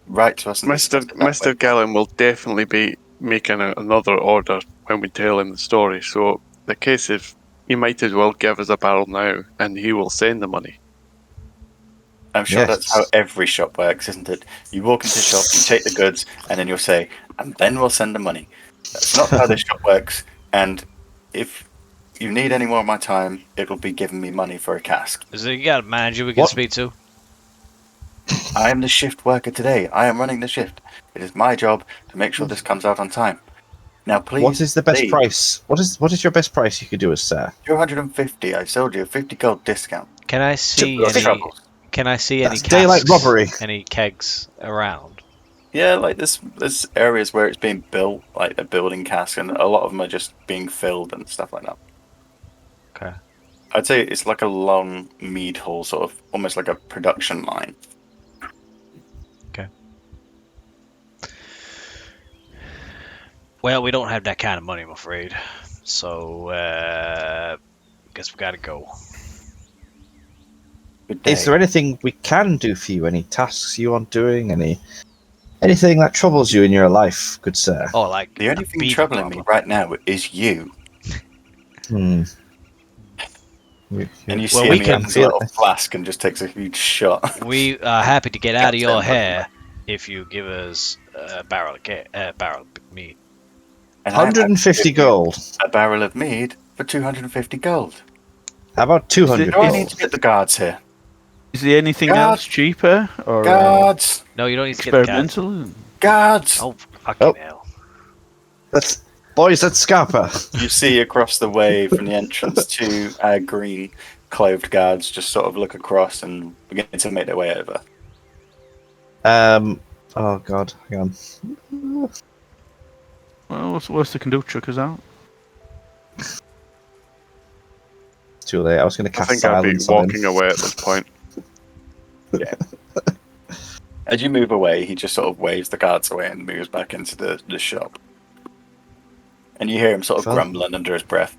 right to us, and discuss it that way. Mr. Gellin will definitely be making another order when we tell him the story. So the case of you might as well give us a barrel now, and he will send the money. I'm sure Yes. that's how every shop works, isn't it? You walk into the shop, you take the goods, and then you'll say, and then we'll send the money. That's not how this shop works, and if you need any more of my time, it'll be giving me money for a cask. Is there, you got a manager we can What? speak to? I am the shift worker today. I am running the shift. It is my job to make sure this comes out on time. Now, please. What is the best leave. price? What is your best price you could do us, sir? 250. I sold you a 50 gold discount. Can I see No any? troubles. Can I see any That's daylight casks, robbery. any kegs around? Yeah, like there's areas where it's being built, like they're building casks, and a lot of them are just being filled and stuff like that. Okay. I'd say it's like a long mead hall, sort of almost like a production line. Well, we don't have that kind of money, I'm afraid. So, guess we gotta go. Good day. Is there anything we can do for you? Any tasks you want doing? Anything that troubles you in your life, good sir? Oh, like The only a thing beaver troubling me problem. right now is you. Hmm. And you Well, see we him, he can- opens a little flask and just takes a huge shot. We are happy to get out of Can't your say I'm hair if you give us a barrel of meat. And I'm happy to 150 give you gold. a barrel of mead for 250 gold. How about 200 Do I gold? need to get the guards here? Is there anything God. else cheaper or Guards! No, you don't need to get the cat. experimental? Guards! Oh, fucking Oh. hell. Boys, let's scupper. You see across the way from the entrance two green clothed guards just sort of look across and begin to make their way over. Oh god, hang on. Well, what's the worst they can do? Chuck us out. It's too late. I was going to I cast think I'd be silence on him. walking away at this point. As you move away, he just sort of waves the guards away and moves back into the shop. And you hear him sort of Fun. grumbling under his breath.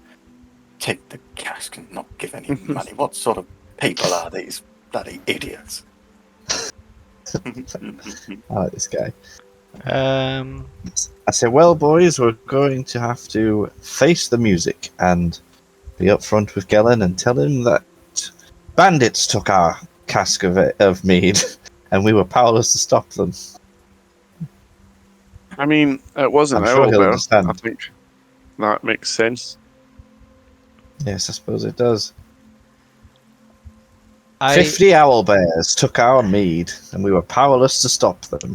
Take the cask and not give any money. What sort of people are these bloody idiots? I like this guy. I say, well, boys, we're going to have to face the music and be upfront with Gellin and tell him that bandits took our cask of mead and we were powerless to stop them. I mean, it wasn't I'm sure he'll owlbear. understand. I think that makes sense. Yes, I suppose it does. I 50 owlbears took our mead and we were powerless to stop them.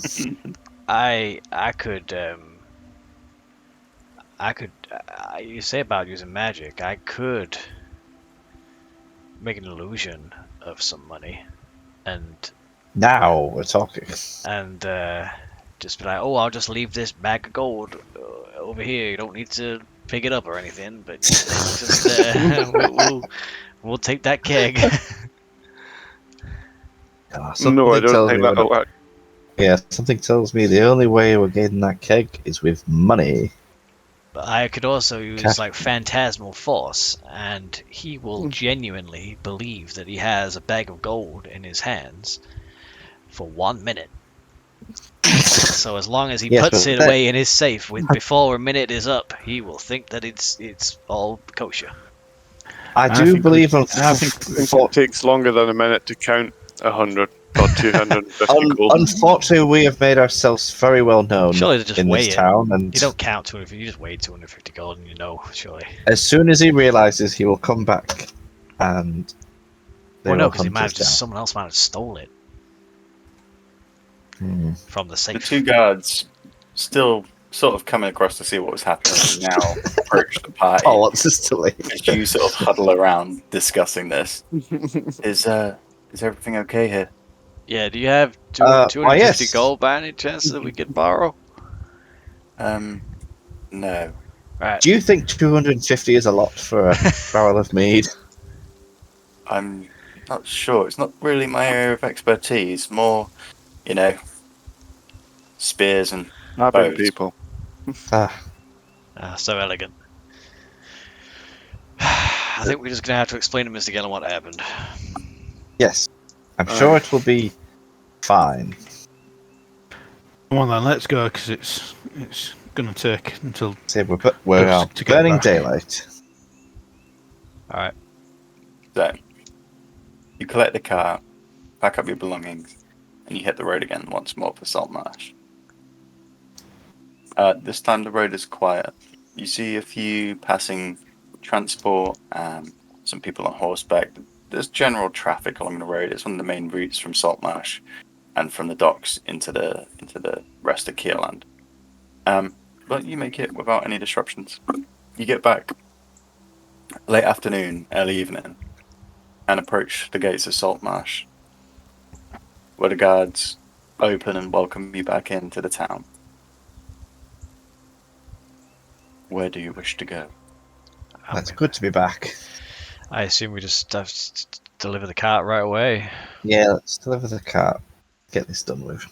could you say about using magic. I could make an illusion of some money and Now we're talking. just be like, oh, I'll just leave this bag of gold over here. You don't need to pick it up or anything, but just we'll take that keg. No, I don't tells think me that'll we're- work. Yeah, something tells me the only way we're getting that keg is with money. But I could also use Okay. like phantasmal force, and he will genuinely believe that he has a bag of gold in his hands for 1 minute. So as long as he Yes, puts but it that- away in his safe before a minute is up, he will think that it's all kosher. I I do think believe on I think it takes longer than a minute to count 100 or 250 gold. Unfortunately, we have made ourselves very well known Surely they just in weigh this it. town, and You don't count 250, you just weigh 250 gold and you know, surely. as soon as he realizes, he will come back and they Well, no, will because hunt us someone else might have stole it down. from the The safe. two guards, still sort of coming across to see what was happening, now approach the party. Oh, what's this to leave? As you sort of huddle around discussing this. Is everything okay here? Yeah, do you have why, 250 yes. gold by any chance that we could borrow? No. Right. Do you think 250 is a lot for a barrel of mead? I'm not sure. It's not really my area of expertise. More, spears and Stabbing bows. people. So elegant. I think we're just gonna have to explain to Mr. Gellin what happened. Yes. I'm sure it will be fine. Come on then, let's go because it's gonna take until Say we're Just to get burning back. daylight. Alright. So, you collect the car, pack up your belongings, and you hit the road again once more for Saltmarsh. This time the road is quiet. You see a few passing transport, some people on horseback. There's general traffic along the road. It's one of the main routes from Saltmarsh and from the docks into the rest of Keerland. But you make it without any disruptions. You get back late afternoon, early evening, and approach the gates of Saltmarsh, where the guards open and welcome you back into the town. Where do you wish to go? That's good to be back. I assume we just have to deliver the cart right away. Yeah, let's deliver the cart. Get this done with.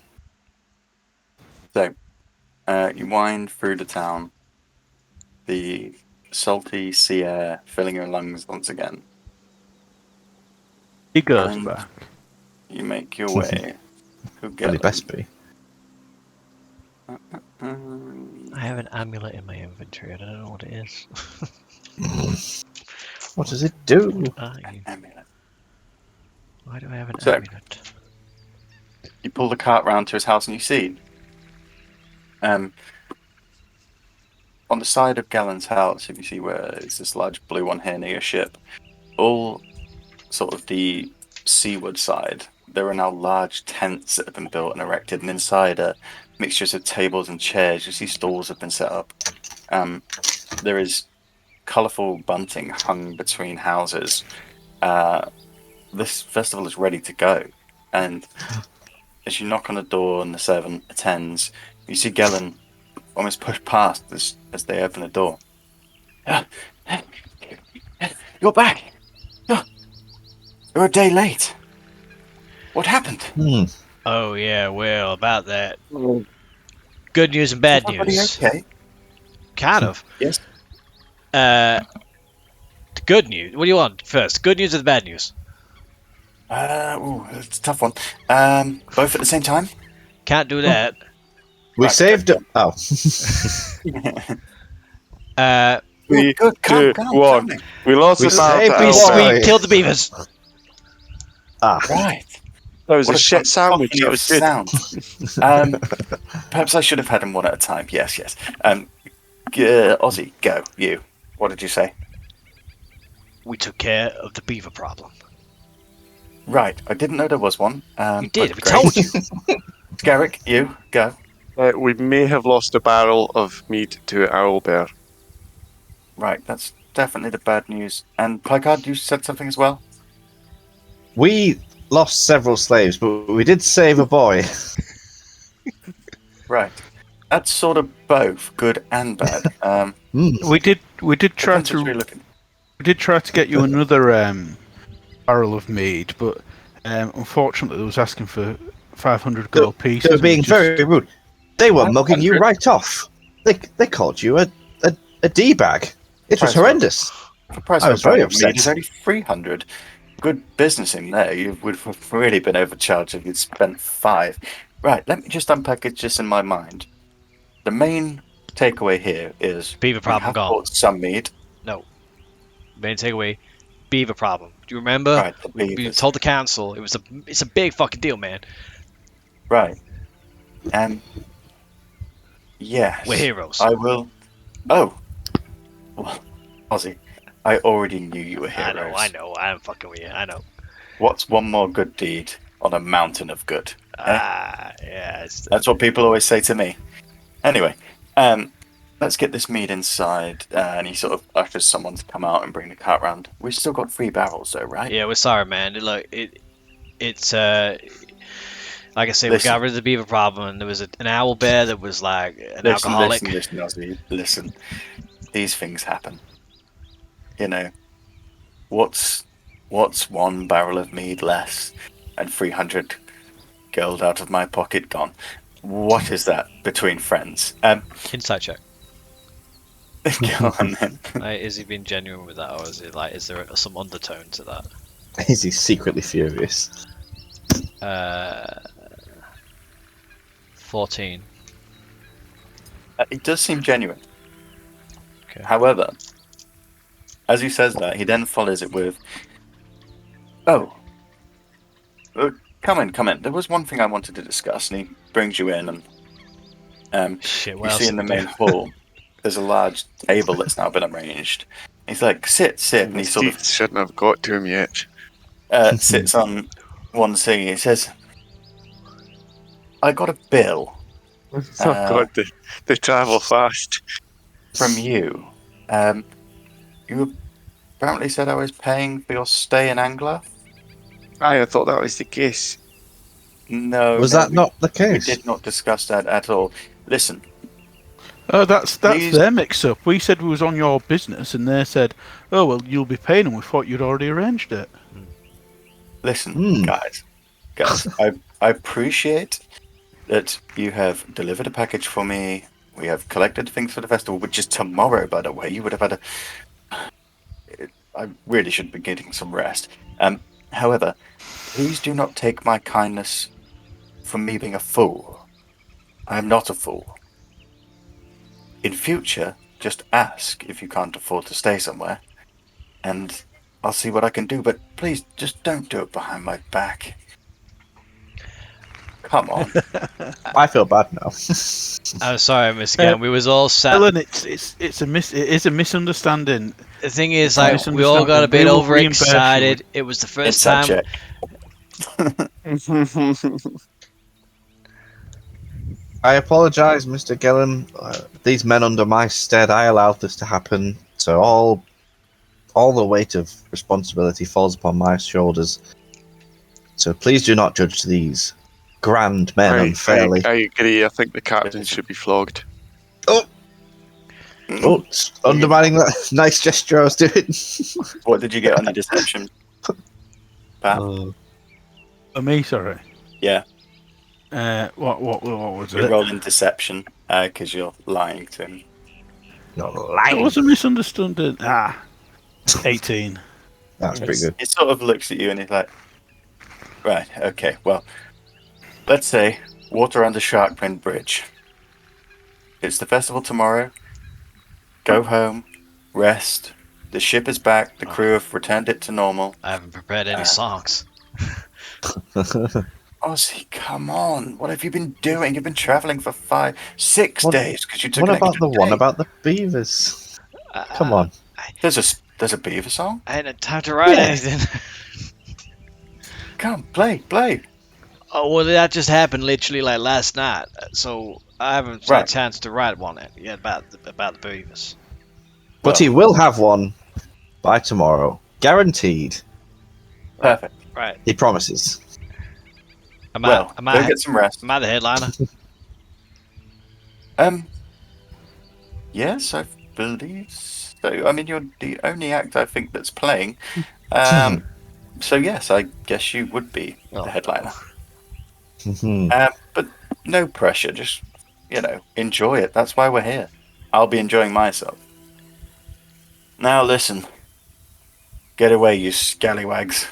So, you wind through the town, the salty sea air filling your lungs once again. He goes And back. you make your way to Well, he best Gellin. be. I have an amulet in my inventory. I don't know what it is. What does it do? Are you? Amulet. Why do I have an So- amulet? You pull the cart round to his house and you see on the side of Gallen's house, if you see where it's this large blue one here near your ship, all sort of the seaward side, there are now large tents that have been built and erected, and inside are mixtures of tables and chairs. You see stalls have been set up. There is colourful bunting hung between houses. This festival is ready to go, and as you knock on the door and the servant attends, you see Gellin almost push past as they open the door. You're back! You're a day late. What happened? Oh yeah, well about that. Good news and bad Is everybody news. okay? Kind of. Yes. The good news. What do you want first? Good news or the bad news? It's a tough one. Both at the same time? Can't do that. We Right, saved it. Oh, Three, Good, two, calm, one. tell me. We lost We the battle saved to the we, boy. Albert. we killed the beavers. Right. That was What a shit sandwich. cacophony That of was good. sound. Perhaps I should have had them one at a time. Yes. Ozzy, go. You. What did you say? We took care of the beaver problem. Right. I didn't know there was one. We did. but We great. told you. Garrick, you go. We may have lost a barrel of meat to Owlbear. Right. That's definitely the bad news. And Placard, you said something as well. we lost several slaves, but we did save a boy. Right. That's sort of both good and bad. We did try Depends which way you're to looking. get you another barrel of mead, but unfortunately, they was asking for 500 gold pieces. They were and we being just- very rude. They were mugging you 500? right off. They called you a D-bag. It was Price horrendous. The price I of was a barrel very of mead upset. is only 300. Good business in there. You would have really been overcharged if you'd spent 5. Right, let me just unpackage this in my mind. The main takeaway here is Beaver we problem have gone. bought some mead. No. Main takeaway. Beaver problem. Do you remember? Right, the We beavers. told the council. It's a big fucking deal, man. Right. Yes. We're heroes. I will. Oh. Well, Ozzy, I already knew you were heroes. I know. I'm fucking with you. I know. What's one more good deed on a mountain of good? Yeah. That's what people always say to me. Anyway, let's get this mead inside. And he sort of ushers someone to come out and bring the cart round. We've still got 3 barrels, though, right? Yeah, we're sorry, man. It's like I say, we Listen. got rid of the beaver problem, and there was an owl bear that was like an alcoholic. Listen, Ozzy. Listen. These things happen. You know, what's 1 barrel of mead less and 300 gold out of my pocket gone? What is that between friends? Insight check. Go on then. Is he being genuine with that, or is it like, is there some undertone to that? Is he secretly furious? 14. It does seem genuine. Okay. However, as he says that, he then follows it with, "Oh, come in. There was one thing I wanted to discuss," and he brings you in, and Shit, you what else see in the did we main do? hall, there's a large table that's now been arranged. He's like, "Sit," and he His sort teeth shouldn't have got to him yet. of sits on one thing. He says, "I got a bill Oh God, they travel fast. from you. You apparently said I was paying for your stay in Angler." I thought that was the case. No, Was no, that not the we case? did not discuss that at all. Listen, Oh, that's Please- their mix-up. We said we was on your business, and they said, "Oh well, you'll be paying," and we thought you'd already arranged it. listen, guys. I appreciate that you have delivered a package for me We have collected things for the festival, which is tomorrow, by the way. You would have had I really should be getting some rest. However, please do not take my kindness from me being a fool. I am not a fool. In future, just ask if you can't afford to stay somewhere, and I'll see what I can do, but please, just don't do it behind my back. Come on. I feel bad now. I'm sorry, Mr. Gann. We was all sat. Ellen, it is a misunderstanding. The thing is, a like, we all got a misunderstanding. bit We will reimburse you. overexcited. It was the first Inside time. check. I apologise, Mr. Gillen. These men under my stead, I allowed this to happen, so all the weight of responsibility falls upon my shoulders. So please do not judge these grand men unfairly. I agree. I think the captain should be flogged. Oh, undermining that nice gesture I was doing. What did you get on your deception, Pat? For me, sorry. Yeah, What was you're it? rolling deception because you're lying to him. Not It lying. was a misunderstanding. 18. That's pretty good. He sort of looks at you and he's like, right, okay, well, let's say water under Sharkprint Bridge. It's the festival tomorrow. Go home, rest. The ship is back. The crew have returned it to normal. I haven't prepared any songs. Ozzy, come on. What have you been doing? You've been traveling for 6 What- days because you took What an about extra the one day. about the beavers? Come on. There's a beaver song? I hadn't had time to write Yeah. anything. Come, play. Oh, well, that just happened literally like last night. So I haven't had a Right. chance to write one yet about the beavers. But he will have one by tomorrow. Guaranteed. Perfect. Right. He promises. Am Well, I go get some rest. am I the headliner? Yes, I believe so. I mean, you're the only act I think that's playing. So yes, I guess you would be Oh. the headliner. Mhm. But no pressure. Just, enjoy it. That's why we're here. I'll be enjoying myself. Now listen. Get away, you scallywags.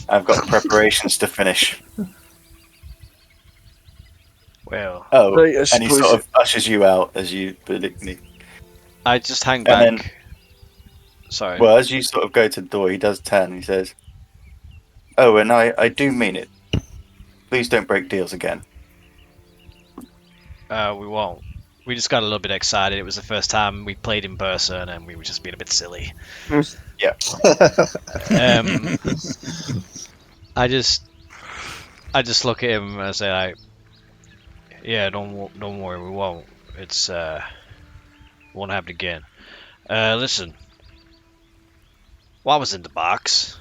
I've got preparations to finish. Well, Oh, Right, I and he suppose- sort of ushers you out as you believe. I just hang And back. Sorry. Well, as you sort of go to the door, he does turn and he says, "Oh, and I do mean it. Please don't break deals again." We won't. We just got a little bit excited. It was the first time we played in person, and we were just being a bit silly. Yeah. I just look at him and I say, like, "Yeah, don't worry, we won't. It's won't happen again." Listen, what was in the box?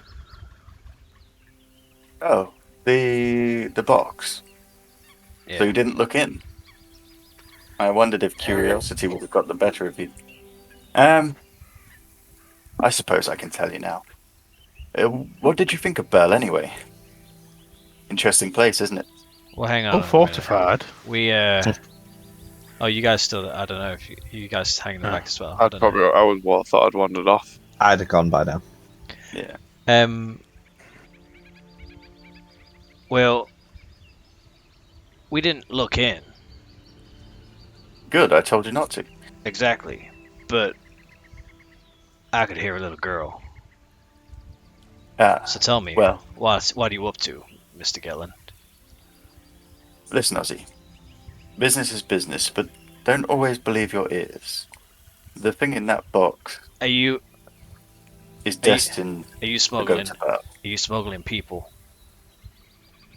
Oh, the box. Yeah. So you didn't look in. I wondered if curiosity would have got the better of you. I suppose I can tell you now. What did you think of Bell anyway? Interesting place, isn't it? Well, hang on. Oh, a minute. fortified. We Oh, you guys still? I don't know if you guys hanging Yeah. back as well. I I'd don't probably. know. I would thought I'd wandered off. I'd have gone by now. Yeah. Well, we didn't look in Good. I told you not to. exactly, but I could hear a little girl. Ah, So tell me, well. what are you up to, Mr. Gillen? Listen, Ozzy. Business is business, but don't always believe your ears. The thing in that box Are you is destined are you to go smuggling? to Are Bell. you smuggling people?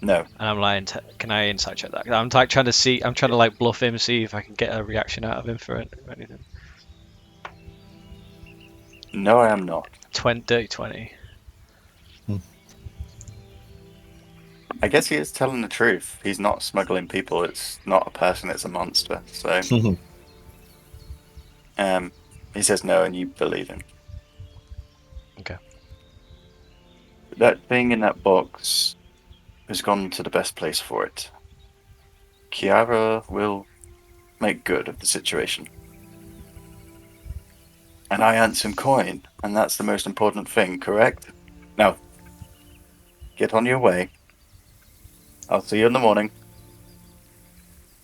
No. And I'm like, can I insight check that? I'm like trying to see. I'm trying to like bluff him, see if I can get a reaction out of him for anything. No, I am not. 20. I guess he is telling the truth. He's not smuggling people. It's not a person. It's a monster. So, he says no, and you believe him. Okay. That thing in that box has gone to the best place for it. Kiara will make good of the situation. And I earned some coin, and that's the most important thing, correct? Now, get on your way. I'll see you in the morning.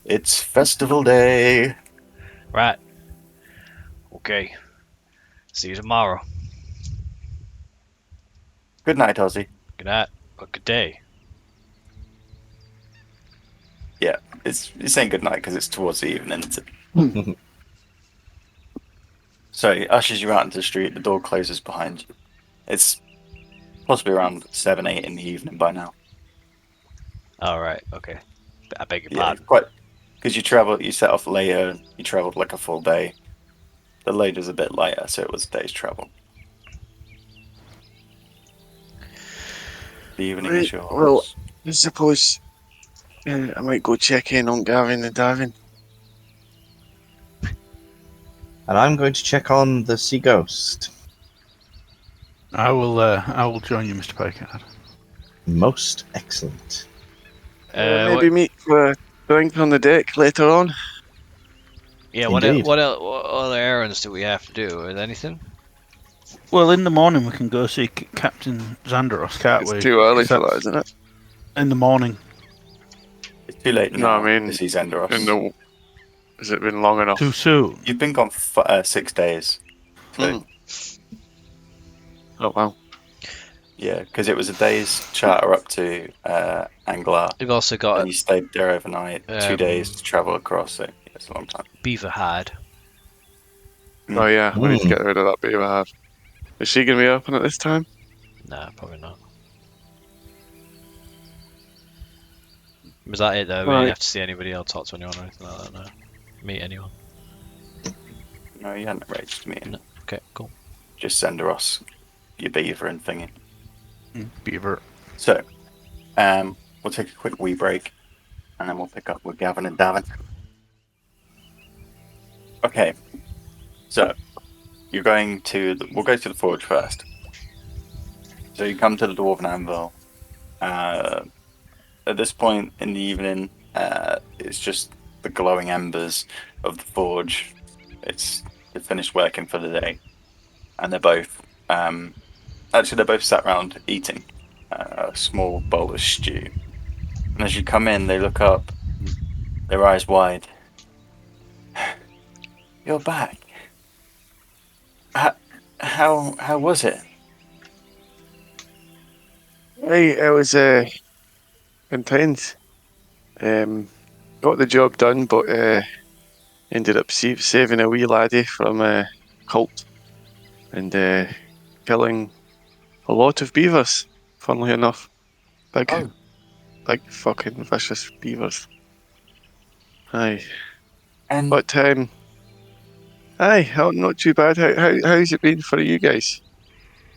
It's festival day. Right. Okay. See you tomorrow. Good night, Ozzy. Good night. Or good day. Yeah, it's saying good night because it's towards the evening. Isn't it? So he ushers you out into the street. The door closes behind you. It's possibly around 7, 8 in the evening by now. Alright, okay. I beg your Yeah, pardon. quite. Because you set off later. You travelled like a full day. The load was a bit lighter, so it was a day's travel. The evening is yours. Well, I suppose I might go check in on Gavin and Davin. And I'm going to check on the sea ghost. I will join you, Mr. Picard. Most excellent. Maybe meet for a drink on the deck later on. Yeah, Indeed. what other errands do we have to do? Is anything? Well, in the morning we can go see Captain Xanderos, can't It's we? too early 'Cause for that, that's isn't it? in the morning. It's too late No, now. I mean, to see Xanderos. Has it been long enough? Too soon. You've been gone 6 days. So, Oh wow. yeah, because it was a day's charter up to Anglar. We've also got And you stayed there overnight. 2 days to travel across. So, yeah, it's a long time. Beaver Hide. Oh yeah, we need to get rid of that beaver hat. Is she gonna be open at this time? Nah, probably not. Was that it though? We Right. didn't have to see anybody else, talk to anyone or anything like that, no. Meet anyone. No, you hadn't arranged me. No. Okay, cool. Just Xanderos, your beaver and thingy. Beaver. So, we'll take a quick wee break, and then we'll pick up with Gavin and Davin. Okay, so you're going to. We'll go to the forge first. So you come to the Dwarven Anvil. At this point in the evening, it's just the glowing embers of the forge. They've finished working for the day, and they're both. Actually, they're both sat around eating a small bowl of stew. And as you come in, they look up, their eyes wide. You're back. How was it? Hey, it was intense. Got the job done, but ended up saving a wee laddie from a cult and killing a lot of beavers. Funnily enough, big fucking vicious beavers. Aye, And but aye, not too bad. How's it been for you guys?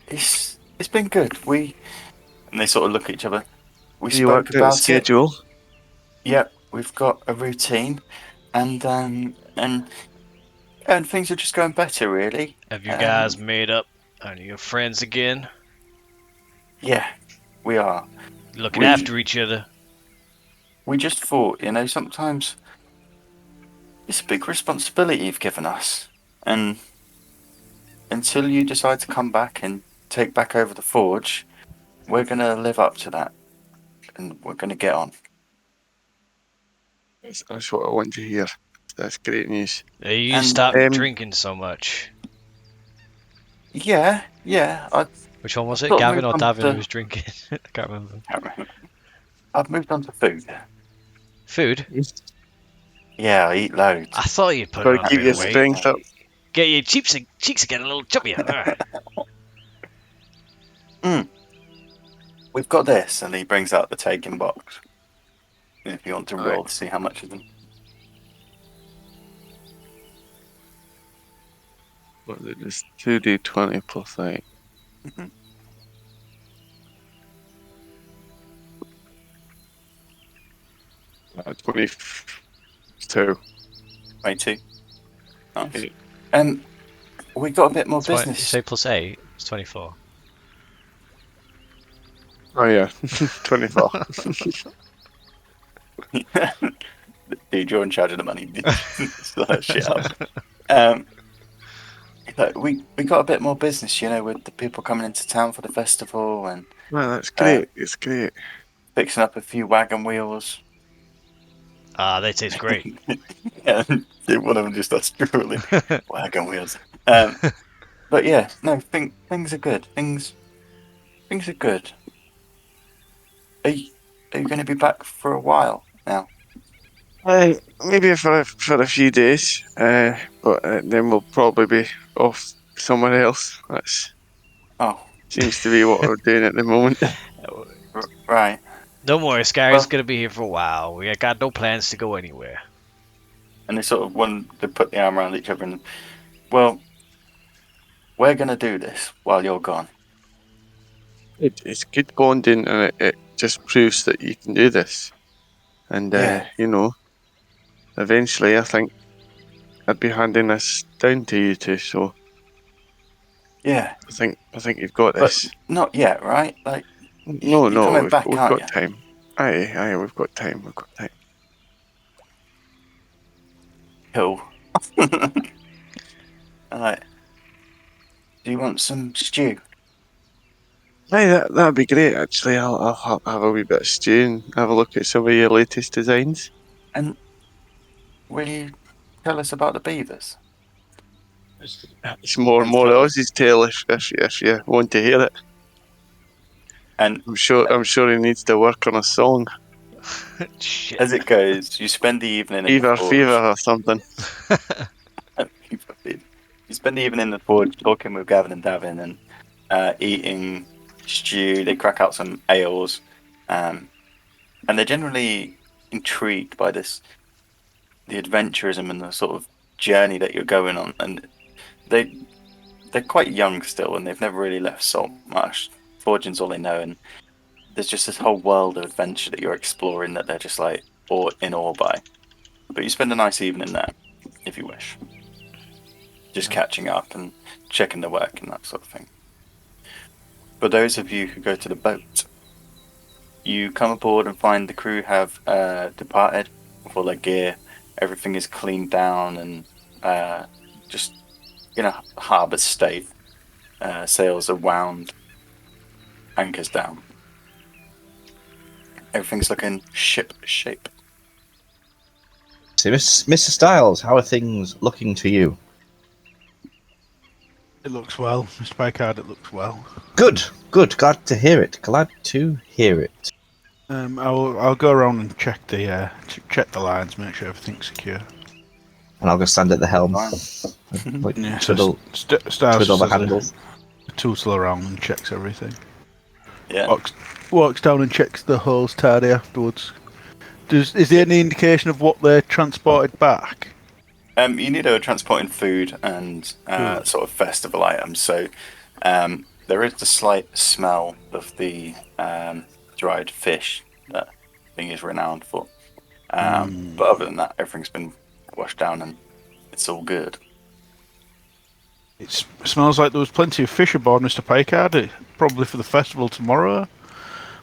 it's been good. And they sort of look at each other. We You spoke worked out a about it. schedule. Yep, we've got a routine, and things are just going better, really. Have you guys made up? Are you friends again? Yeah, we are. Looking after each other? We just thought, sometimes it's a big responsibility you've given us, and until you decide to come back and take back over the forge, we're gonna live up to that, and we're gonna get on. That's what I want to hear. That's great news. You And, stop drinking so much. Yeah. Which one was it? thought Gavin moved or on Davin to- who was drinking? I can't remember. I've moved on to food. Food? Yeah, I eat loads. I thought you'd put Gotta on a keep bit your of weight. strength up. Get your cheeks again a little chubbier. We've got this, and he brings out the taking box. If you want to roll Right. to see how much is in. What is it? It's 2d20 plus 8. Mhm. Uh, 22. 22. Nice. Yeah. We got a bit more You business. say plus 8? It's 24. Oh yeah, 24. dude, you're in charge of the money. Sort that shit up. Like, we got a bit more business, with the people coming into town for the festival and Well, that's great. It's great. fixing up a few wagon wheels. They taste great. And one of them just starts drooling. Wagon wheels. But yeah, no, things are good. Things are good. Are you going to be back for a while now? Maybe for a few days, but then we'll probably be off somewhere else. That's Oh, seems to be what we're doing at the moment. right. Don't worry, Sky's Well- gonna be here for a while. We got no plans to go anywhere. And they sort of they put the arm around each other and, well, we're going to do this while you're gone. It's good bonding, and it just proves that you can do this. And Yeah. eventually, I think I'd be handing this down to you two. So Yeah, I think you've got but this. not yet, right? Like, No, you're coming we've, back, we've aren't got you? time. Aye, we've got time. We've got time. Cool. Alright. Do you want some stew? Aye, that'd be great. Actually, I'll have a wee bit of stew and have a look at some of your latest designs. And will you tell us about the beavers? It's more Ozzy's tale if you want to hear it. And I'm sure he needs to work on a song. Shit. as it goes, you spend the evening in the forge. Fever or something. You spend the evening in the forge talking with Gavin and Davin and eating stew. They crack out some ales, and they're generally intrigued by the adventurism and the sort of journey that you're going on. And they're quite young still, and they've never really left Saltmarsh. Forging's all they know, and there's just this whole world of adventure that you're exploring that they're just like in awe by. But you spend a nice evening there, if you wish. Just catching up and checking the work and that sort of thing. For those of you who go to the boat, you come aboard and find the crew have departed with all their gear. Everything is cleaned down and just in a harbour state. Sails are wound, anchors down. Everything's looking ship shape. So, Mr. Styles, how are things looking to you? It looks well, Mr. Picard. It looks well. Good. Glad to hear it. I'll go around and check the lines, make sure everything's secure. And I'll go stand at the helm. Fine. Like, Yeah, twiddle Styles twiddle the just has handles. a tootle around and checks everything. Yeah. Walks down and checks the hulls tidy afterwards. Is there any indication of what they're transported back? You need to transporting food and sort of festival items. So there is the slight smell of the dried fish that thing is renowned for. But other than that, everything's been washed down and it's all good. It smells like there was plenty of fish aboard, Mr. Picard. Probably for the festival tomorrow.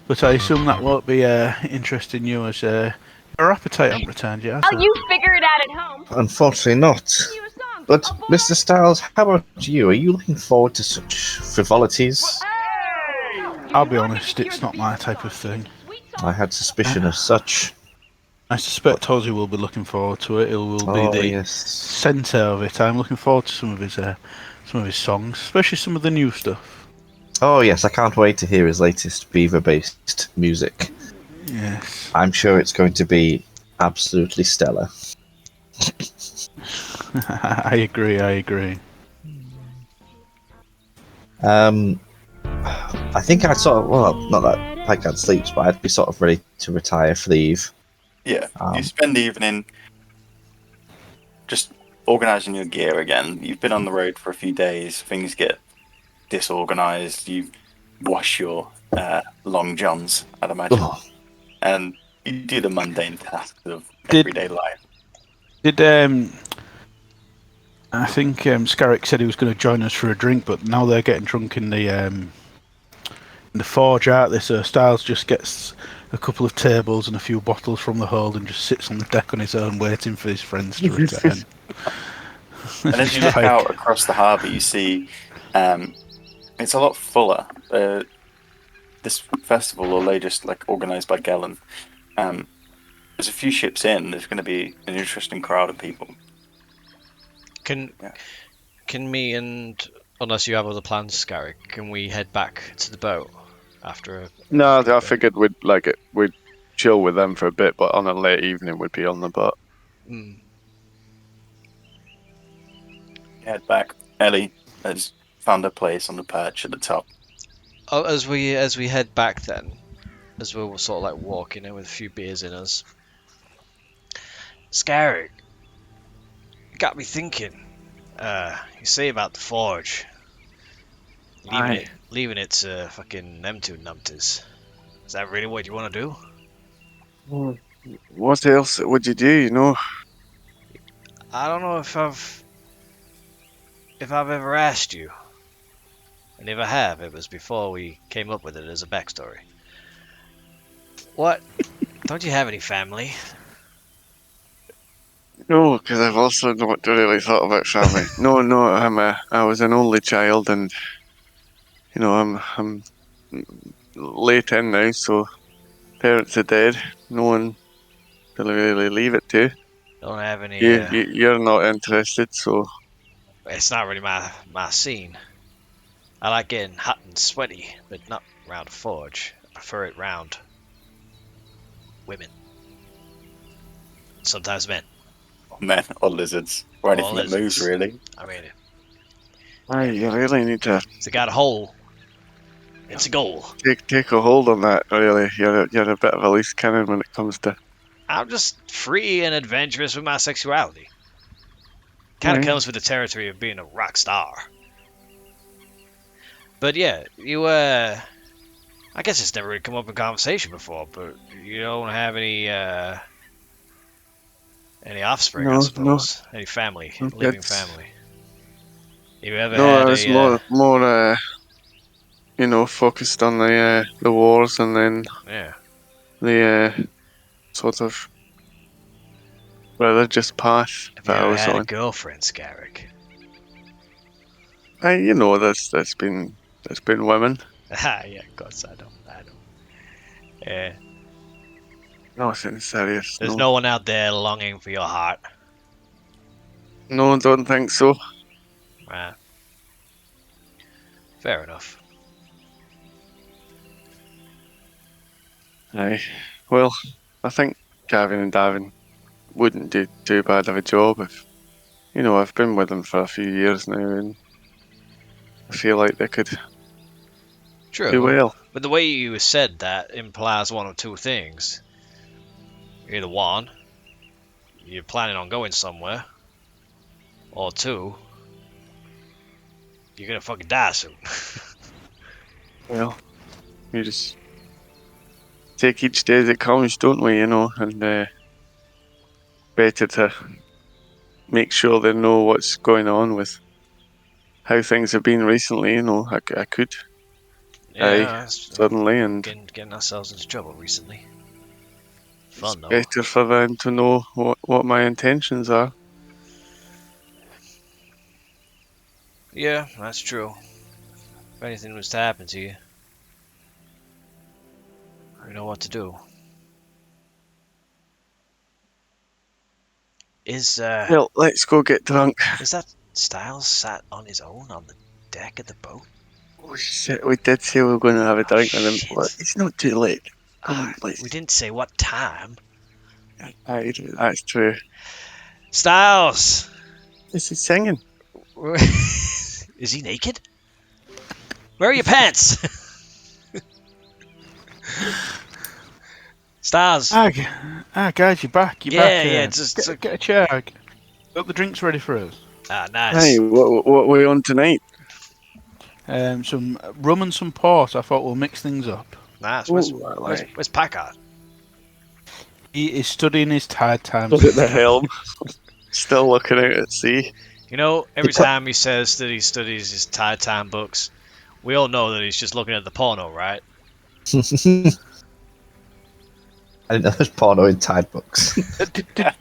But I assume that won't be interesting you as your appetite hasn't returned yet. Oh, you figure it out at home. Unfortunately not. Sing you a song. But, Oh, boy. Mr. Styles, how about you? Are you looking forward to such frivolities? Hey! I'll be honest, it's not my type of thing. I had suspicion of such. I suspect Ozzy will be looking forward to it. It will be Oh, the yes. centre of it. I'm looking forward to some of his songs, especially some of the new stuff. Oh, yes, I can't wait to hear his latest beaver-based music. Yes. I'm sure it's going to be absolutely stellar. I agree. I think I'd sort of, well, not that Picard sleeps, but I'd be sort of ready to retire for the eve. Yeah, you spend the evening just organising your gear again. You've been on the road for a few days. Things get disorganised. You wash your long johns, I'd imagine, Oh, and you do the mundane tasks of Did- everyday life. Did I think Scarrick said he was going to join us for a drink, but now they're getting drunk in the forge, aren't they? So Styles just gets a couple of tables and a few bottles from the hold and just sits on the deck on his own, waiting for his friends to return. And as you look out across the harbour, you see it's a lot fuller. This festival, although just like organised by Gellin, there's a few ships in. There's going to be an interesting crowd of people. Can Yeah. can me and unless you have other plans, Scarrick, can we head back to the boat after a No, good I bit? figured we'd chill with them for a bit, but on a late evening we'd be on the boat. Mm. Head back. Ellie has found a place on the perch at the top. Oh, as we head back then, as we're sort of like walking in with a few beers in us, Scarrick, you got me thinking. You say about the forge, leaving it to fucking them two numpties. Is that really what you want to do? Well, what else would you do? You know, I don't know if I've ever asked you, and if I have, it was before we came up with it as a backstory. What? Don't you have any family? no, because I've also not really thought about family. No, I was an only child, and you know, I'm late in now, so parents are dead. No one to really leave it to. Don't have any. You're not interested, so It's not really my scene. I like getting hot and sweaty, but not round a forge. I prefer it round women. Sometimes men. Men or lizards or anything that moves, lizards. really. I mean, you really need to if it got a hole, it's a goal. take a hold on that. Really, you're a bit of a loose cannon when it comes to. I'm just free and adventurous with my sexuality. Kind of Right. comes with the territory of being a rock star. But yeah, you I guess it's never really come up in conversation before, but you don't have any offspring, I No, suppose. Any family, No, living that's- family. You ever No, I had was a more focused on the wars and then yeah? the sort of religious path Have you that I ever was had a on. girlfriend, Scarrick? There's been women. Ah, yeah, of course I know. Yeah, Nothing serious. there's no one out there longing for your heart. No, don't think so. Right. Fair enough. Aye. Well, I think Gavin and Davin wouldn't do too bad of a job if, I've been with them for a few years now and I feel like they could True. do well. But the way you said that implies one of two things. Either one, you're planning on going somewhere, or two, you're gonna fucking die soon. Well, we just take each day as it comes, don't we, and better to make sure they know what's going on with how things have been recently, I could Yeah, suddenly, and getting ourselves into trouble recently. it's Fun though. better for them to know what my intentions are. Yeah, that's true. If anything was to happen to you, you know what to do. Is Well, let's go get drunk. is that Styles sat on his own on the deck of the boat? Oh shit, we did say we were going to have a drink with him. shit. Look, it's not too late. Come on, please. We didn't say what time. Aye, that's true. Styles! This is singing. Is he naked? Where are your pants? Styles. Guys, you're back. You're Yeah, back. yeah, just get a chair. Got the drinks ready for us. Ah, nice. Hey, what are we on tonight? Some rum and some port. I thought we'll mix things up. Nice. Ooh, I like. Where's Packard? He is studying his tide time. Look at the helm. Still looking out at sea. You know, every time he says that he studies his tide time books, we all know that he's just looking at the porno, right? I didn't know there's porno in Tide books.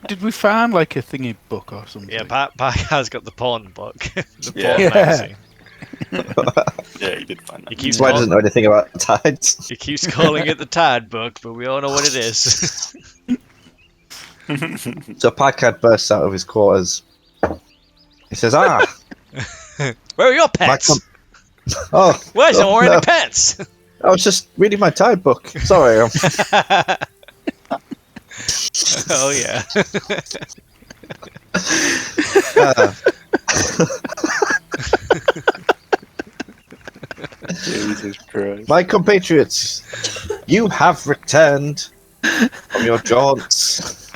Did we find like a thingy book or something? Yeah, Pat has got the porn book, the Yeah. porn Yeah. magazine. Yeah, you did find that. He keeps That's why he doesn't know anything about tides. He keeps calling it the Tad book, but we all know what it is. So Padcad bursts out of his quarters. He says, Where are your my pets? oh, Where's oh, all no. the pets? I was just reading my Tide book. Sorry. Oh yeah. uh, Jesus Christ. my compatriots, you have returned from your jaunts.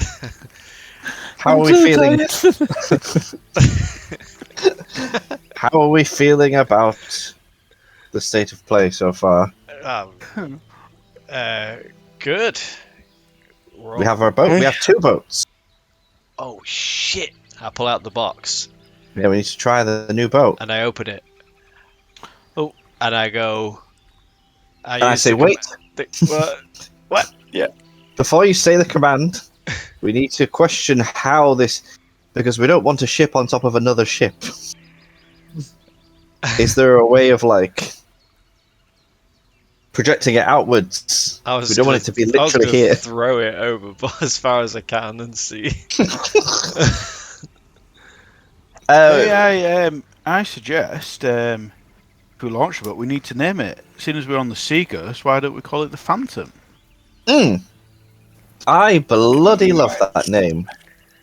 How are we feeling? How are we feeling about the state of play so far? Good. We have our boat. We have 2 boats. Oh shit! I pull out the box Yeah, we need to try the new boat. and I open it. Oh, and I go. And I use say, the wait. What? Before you say the command, we need to question how this, because we don't want a ship on top of another ship. Is there a way of like projecting it outwards? We don't want it to be literally here. Throw it over as far as I can and see. I suggest if we launch a boat, we need to name it. Seeing as we're on the Sea Ghost, why don't we call it the Phantom? I bloody love that name.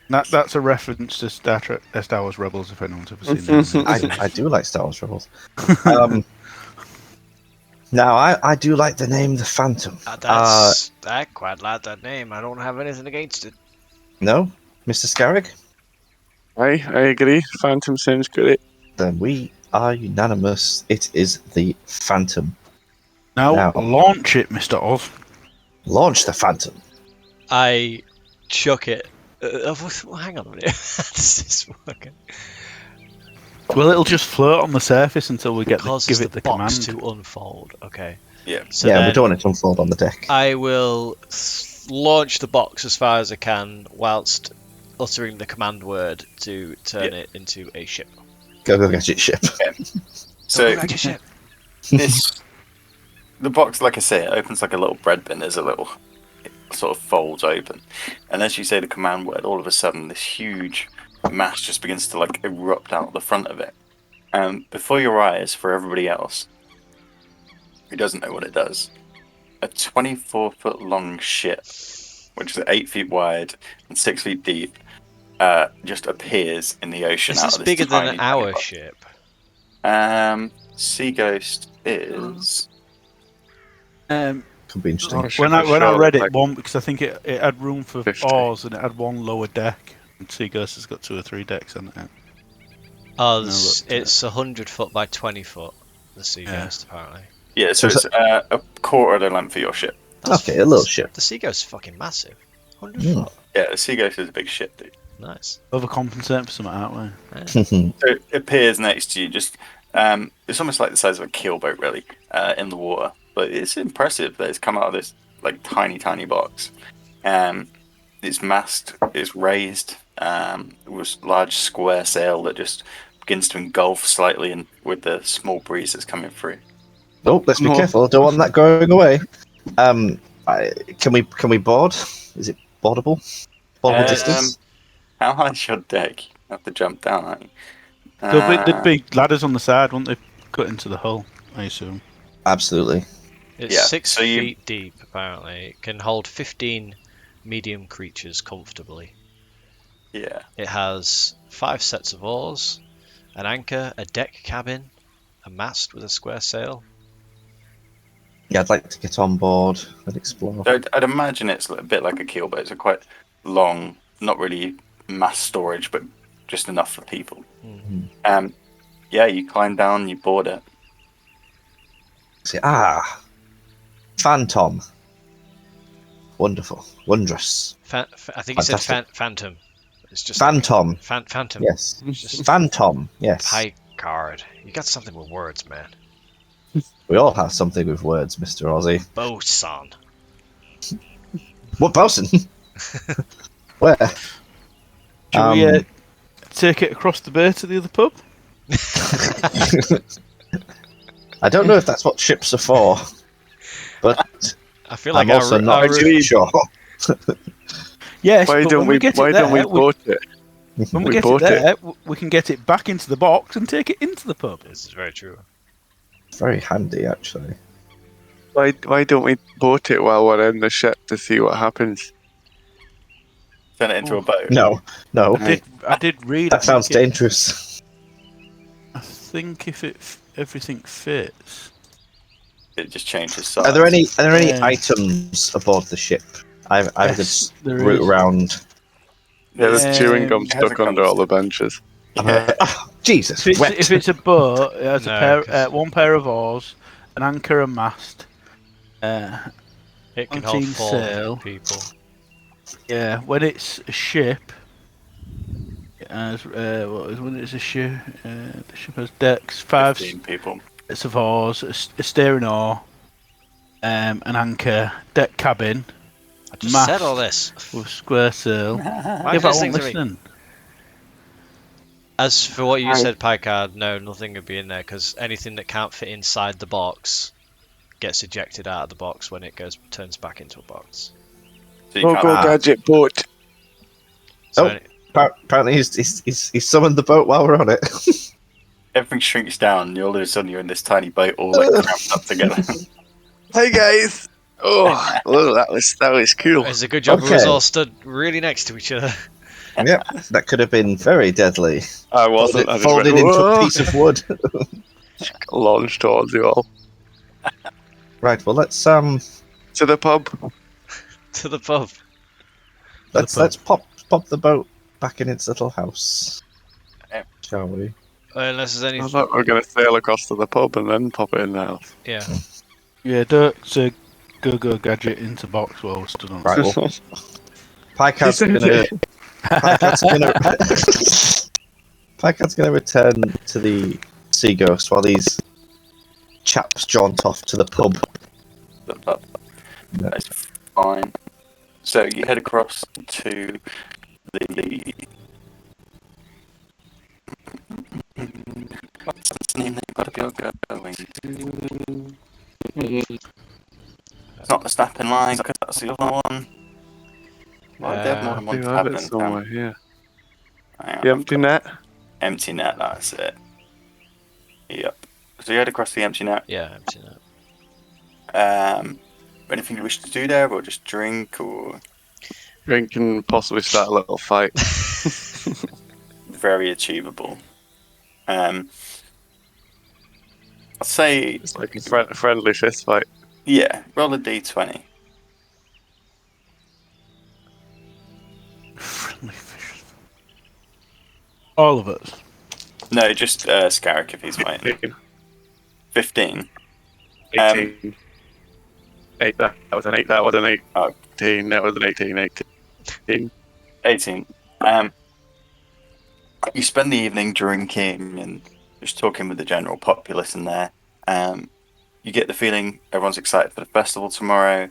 That's a reference to Star Wars Rebels, if anyone's ever seen that. I do like Star Wars Rebels. Now, I do like the name The Phantom. I quite like that name. I don't have anything against it. No? Mr. Scarrick? Aye, I agree. Phantom sounds great. Then we are unanimous. It is The Phantom. Now, launch it, Mr. Oz. Launch the Phantom. I chuck it. Hang on a minute. This is working. Well, it'll just float on the surface until we give it the box command. to unfold. Okay. Yeah. So Yeah, then we don't want it to unfold on the deck. I will launch the box as far as I can whilst uttering the command word to turn it into a ship. Go get your ship. So Go back to ship. the box, like I say, it opens like a little bread bin. There's a little, it sort of folds open, and as you say the command word, all of a sudden this huge mass just begins to like erupt out the front of it. Before your eyes, for everybody else who doesn't know what it does, a 24-foot long ship, which is 8 feet wide and 6 feet deep, just appears in the ocean. Is out this of this bigger than tiny, our tiny box. ship? Sea Ghost is. Could be interesting. When I read it, like one because I think it had room for 50. oars and it had one lower deck. And Sea Ghost has got 2 or 3 decks on it. Oh, No, it's 100 foot by 20 foot. The Sea Yeah. Ghost, apparently. Yeah, so it's a quarter of the length of your ship. Okay, a little ship. The Sea Ghost's fucking massive. 100 Mm. foot. Yeah, the Sea Ghost is a big ship, dude. Nice. Overcompensating for something, aren't we? Yeah. So it appears next to you, just it's almost like the size of a keelboat, really, in the water. But it's impressive that it's come out of this like tiny box. Its mast is raised with large square sail that just begins to engulf slightly, and with the small breeze that's coming through. Oh, let's be careful. Don't want that going away. Can we board? Is it boardable? Boardable distance? How high is your deck? You have to jump down, aren't you? There'd be ladders on the side, wouldn't they? Cut into the hull, I assume. Absolutely. It's Yeah, 6 so you- feet deep, apparently. It can hold 15 medium creatures comfortably. Yeah. It has 5 sets of oars, an anchor, a deck cabin, a mast with a square sail. Yeah, I'd like to get on board and explore. So I'd imagine it's a bit like a keelboat. It's a quite long, not really mass storage, but just enough for people. Mm. Yeah, you climb down, you board it. Say, Phantom. Wonderful. Wondrous. I think it said Fantastic. Phantom. It's just Phantom. Phantom. Yes. It's just Phantom. Yes. high card. You got something with words, man. We all have something with words, Mr. Aussie. Bosun. What bosun? Where? Shall we take it across the bay to the other pub? I don't know if that's what ships are for, but I feel like I'm also not Agreed. sure. Yes, Why but don't when we? we get Why it don't we there, boat it? when we we get it bought it? there, we can get it back into the box and take it into the pub. This is very true. Very handy, actually. Why don't we boat it while we're in the ship to see what happens? Turn it into a boat. No. I did read. That sounds dangerous. I think if everything fits. It just changes size. Are there any Yeah. items aboard the ship? I've a good Yes, there route is. around. Yeah, there's chewing gum It has stuck a under all the benches. Yeah. Jesus, If it's a boat, it has No, a pair, one pair of oars, an anchor, and mast. It can hold Unseen 4 sail. people. Yeah, when it's a ship, it has when it's a ship, the ship has decks, 5 15 people. sets of oars, a steering oar, an anchor, deck cabin, I just mast said all this. with square sail. Why Yeah, are but you I listening wasn't to me? listening. As for what you said, Picard, no, nothing would be in there because anything that can't fit inside the box gets ejected out of the box when it turns back into a box. So you can't Go gadget boat. So Oh. Apparently, he's summoned the boat while we're on it. everything shrinks down. And all of a sudden, you're in this tiny boat, all like cramped up together. Hey guys. Oh, well, that was cool. it's a good job we was Okay. all stood really next to each other. Yep, that could have been very deadly. I wasn't. I just Folded went, into a "Whoa," piece of wood. launched towards you all Right. Well, let's to the pub. To the pub. let's pop the boat back in its little house, Yeah. shall we? Unless there's any. I thought we were going to sail across to the pub and then pop it in the house. Yeah. Yeah, Dirk's a go gadget into box while we're stood on. Right. Well, Picard's He said gonna it. Picard's gonna return to the Sea Ghost while these chaps jaunt off to the pub. The pub. That's fine. So you head across to the. What's the name they've got to be going to? It's not the snapping line, because that's the other one. Well, they have more I than one do have tavern it in somewhere. town. Yeah. Hang on, The empty net. Empty net, that's it. Yep. So you head across the empty net. Yeah, I've seen that. Anything you wish to do there, or just drink, or Drink and possibly start a little fight. very achievable. I'd say, It's like a friendly fist fight. yeah, roll a d20. Friendly fish. All of us. No, just Scarrick if he's fighting. 15. 18. 8. That was an 8. That was an 18. Oh. That was an 18. 18. 18. You spend the evening drinking and just talking with the general populace in there. You get the feeling everyone's excited for the festival tomorrow.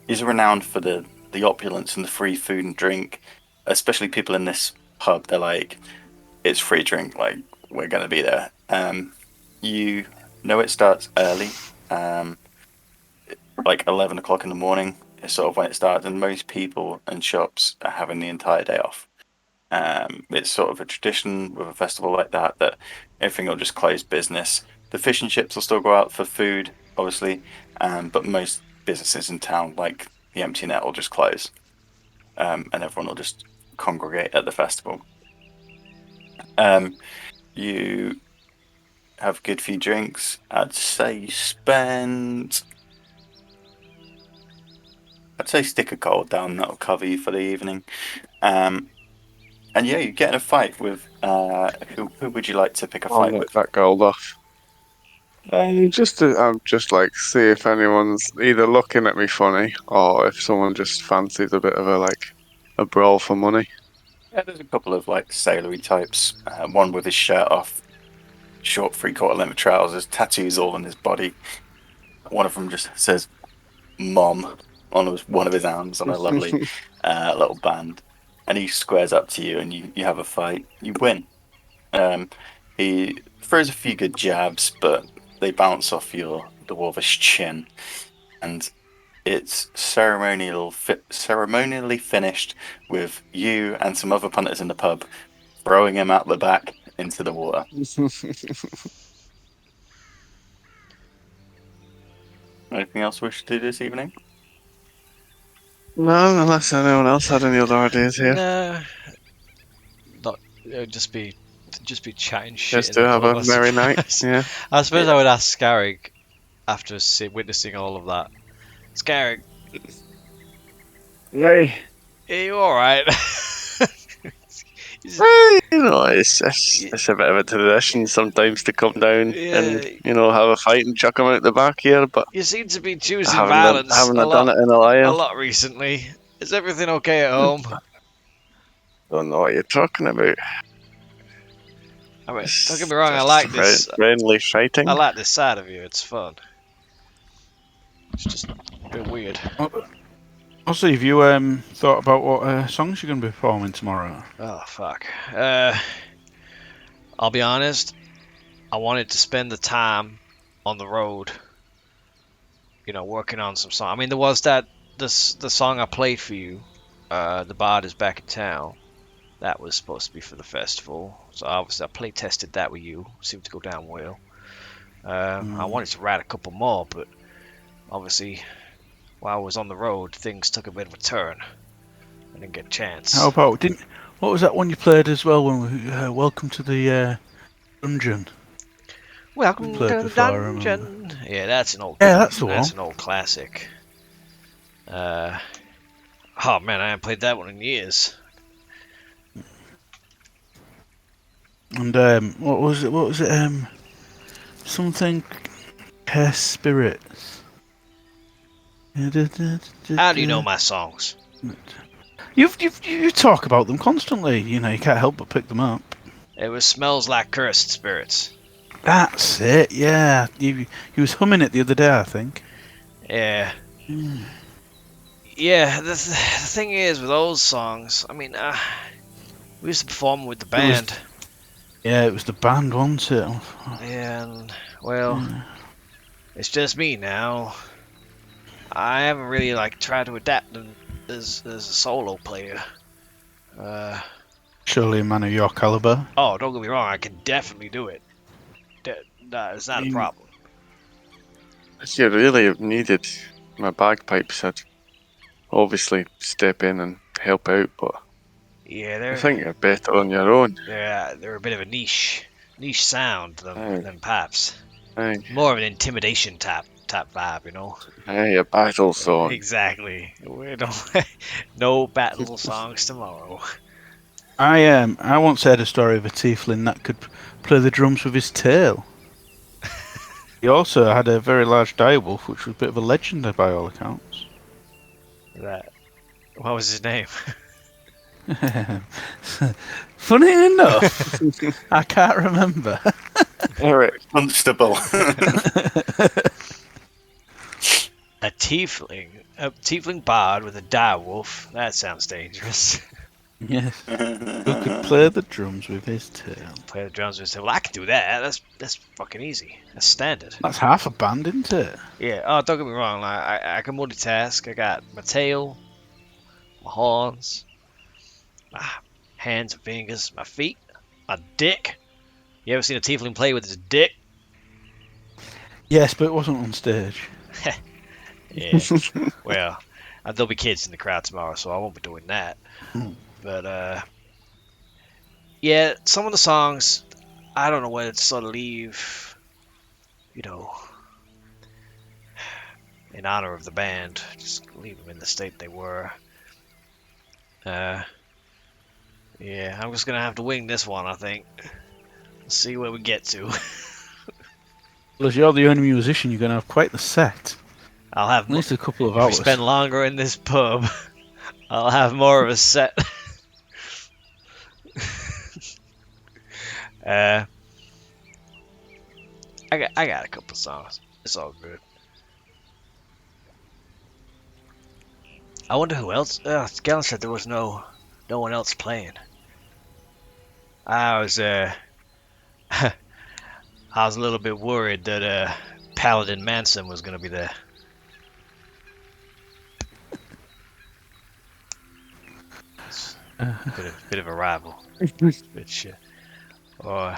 Is renowned for the opulence and the free food and drink, especially people in this pub. They're like, it's free drink, like, we're going to be there. You know it starts early, like 11 o'clock in the morning is sort of when it starts, and most people and shops are having the entire day off. It's sort of a tradition with a festival like that everything will just close business. The fish and chips will still go out for food, obviously, but most businesses in town, like the Empty Net, will just close, and everyone will just congregate at the festival. You have a good few drinks. I'd say you spend. I'd say stick a gold down, that'll cover you for the evening. And yeah, you get in a fight with. Who would you like to pick a I'll fight knock with? that gold off. Just like see if anyone's either looking at me funny or if someone just fancies a bit of a brawl for money. Yeah, there's a couple of like sailory types. One with his shirt off, short 3/4 length trousers, tattoos all on his body. One of them just says "Mom" on one of his arms on a lovely little band, and he squares up to you, and you have a fight. You win. He throws a few good jabs, but they bounce off your dwarvish chin, and it's ceremonially finished with you and some other punters in the pub throwing him out the back into the water. Anything else we should do this evening? No, unless anyone else had any other ideas here. No, not just be chatting shit. Just in to the have pub, a I merry night. suppose. Yeah. I suppose I would ask Scarrig after witnessing all of that. Scarrig, Hey. are you all right? You know, it's a bit of a tradition sometimes to come down and have a fight and chuck him out the back here, but You seem to be I choosing haven't violence done it in a a while. lot recently. Is everything okay at home? Don't know what you're talking about. I mean, It's don't get me wrong. I just like this. friendly fighting. I like this side of you. It's fun. It's just a bit weird. Also, have you thought about what songs you're going to be performing tomorrow? Oh fuck. I'll be honest. I wanted to spend the time on the road. Working on some song. I mean, there was the song I played for you. The Bard is back in town. That was supposed to be for the festival. So obviously I play tested that with you. Seemed to go down well. I wanted to write a couple more, but obviously while I was on the road, things took a bit of a turn. I didn't get a chance. How about what was that one you played as well when we Welcome to the Dungeon? Welcome played to the before, I remember. dungeon. Yeah, that's an old. Yeah, that's the That's one. an old classic. Oh man, I haven't played that one in years. And what was it? What was it? Something Curse Spirits. How do you know my songs? You talk about them constantly. You can't help but pick them up. It was Smells Like Cursed Spirits. That's it. Yeah, you was humming it the other day, I think. Yeah. Yeah, the thing is with those songs, I mean, we used to perform with the band. It was the band, wasn't it? And, well, it's just me now. I haven't really, tried to adapt them as a solo player. Surely a man of your caliber. Oh, don't get me wrong, I can definitely do it. It's not a problem. If you really have needed my bagpipes, I'd obviously step in and help out, but Yeah, I think you're better on your own. they're a bit of a niche sound than pipes. Aye. More of an intimidation type vibe, Aye, a battle song. Exactly. We don't no battle songs tomorrow. I once heard a story of a tiefling that could play the drums with his tail. He also had a very large direwolf, which was a bit of a legend by all accounts. What was his name? Funny enough, I can't remember. Eric. Constable. A tiefling bard with a direwolf. That sounds dangerous. Yes, who could play the drums with his tail. Play the drums with his tail. Well, I can do that. That's fucking easy. That's standard. That's half a band, isn't it? Yeah. Oh, don't get me wrong. I can multitask. I got my tail, my horns, my hands and fingers, my feet, my dick. You ever seen a tiefling play with his dick? Yes, but it wasn't on stage. Yeah. Well, there'll be kids in the crowd tomorrow, so I won't be doing that. But yeah, some of the songs, I don't know whether to sort of leave, in honor of the band, just leave them in the state they were. Yeah, I'm just gonna have to wing this one, I think. See where we get to. Well, as you're the only musician, you're going to have quite the set. I'll have At least a couple of if we hours. spend longer in this pub, I'll have more of a set. I got a couple songs. It's all good. I wonder who else. Galen said there was no one else playing. I was I was a little bit worried that Paladin Manson was going to be there. It's bit of a rival. Which, or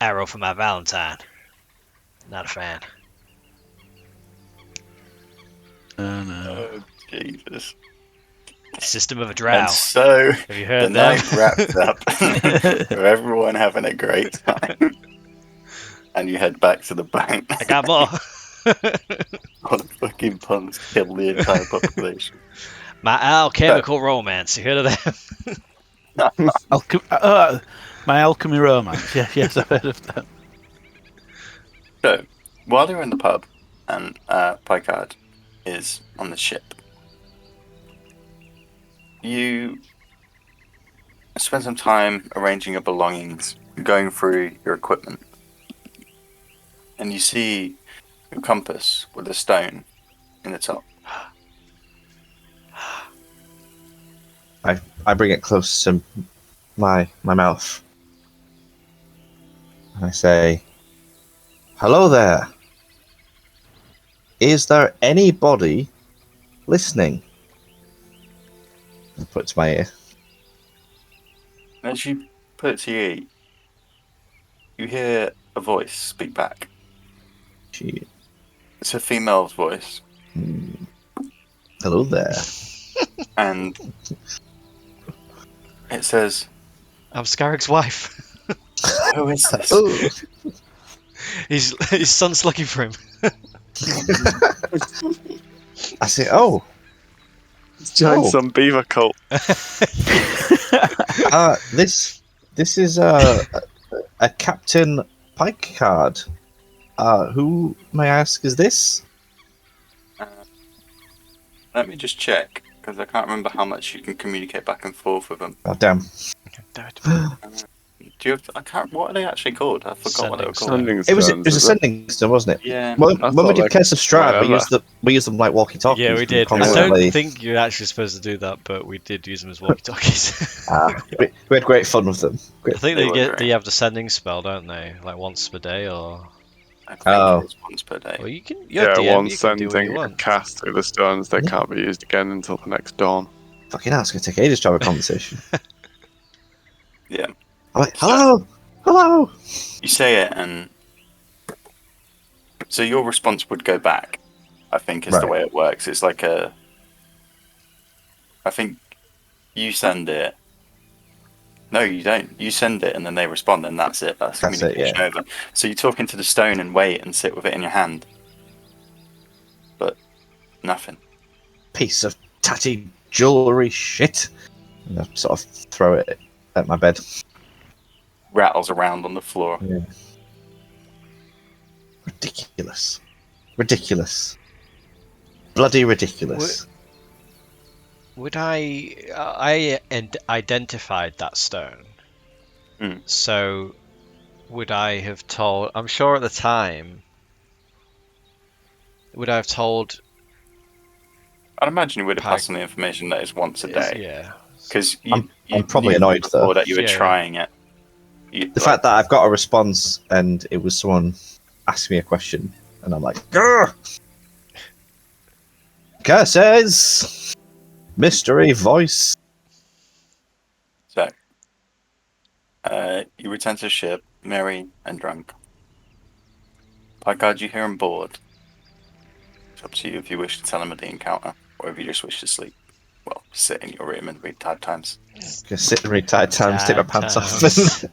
arrow for my Valentine. Not a fan. Oh, Jesus. System of a And Drow. so Have you the heard them? night wraps up with everyone having a great time. And you head back to the bank. I got more. What a fucking puns kill the entire population. My alchemical romance. You heard of them? My alchemy romance. Yes, I've heard of that. So, while they're in the pub and Picard is on the ship, you spend some time arranging your belongings, going through your equipment, and you see your compass with a stone in the top. I bring it close to my mouth. And I say, "Hello there. Is there anybody listening?" I put it to my ear. As you put it to your ear, you hear a voice speak back. She, It's a female's voice, Hello there. and it says, I'm Scarrick's wife. "Who is this?" Oh, His son's looking for him. I say, "Oh, Join Oh. some beaver cult. this is a Captain Picard. Who may I ask is this?" Let me just check, because I can't remember how much you can communicate back and forth with them. Oh, damn. Do you have? I can't. What are they actually called? I forgot what they were called. Sending It was stones, a is it? sending stone, wasn't it? Yeah. Well, I when we thought did like Curse of Strahd, whatever. we used them like walkie-talkies. Yeah, we did. I constantly. don't think you're actually supposed to do that, but we did use them as walkie-talkies. We had great fun with them. I think They were great. they have the sending spell, don't they? Like once per day, or I think Oh. it's once per day. well, you can. Yeah, DM, once you can do what you sending a want. cast through the stones, they Yeah. can't be used again until the next dawn. Fucking hell, it's going to take ages to have a conversation. Yeah. I'm like, hello! Hello! You say it, and so your response would go back. I think is the Right. way it works. It's like a. I think you send it. No, you don't. You send it, and then they respond, and that's it. That's That's it, communication over. So you talk into the stone and wait and sit with it in your hand, but nothing. Piece of tatty jewellery shit. And I sort of throw it at my bed. Rattles around on the floor. Yeah. Ridiculous. Ridiculous. Bloody ridiculous. Would I identified that stone. Hmm. So would I have told? I'm sure at the time. Would I have told? I'd imagine you would have Pike- passed on the information that it's once a day. Yeah. Because I'm probably annoyed, before though. that you were Yeah. trying it. The fact that I've got a response and it was someone asking me a question, and I'm like, grr! Curses! Mystery voice. So, you return to the ship, merry and drunk. Picard, you hear him bored. It's up to you if you wish to tell him of the encounter, or if you just wish to sleep. Well, sit in your room and read Tired Times. Just sit and read Tired Times, take my Tired pants off. Times.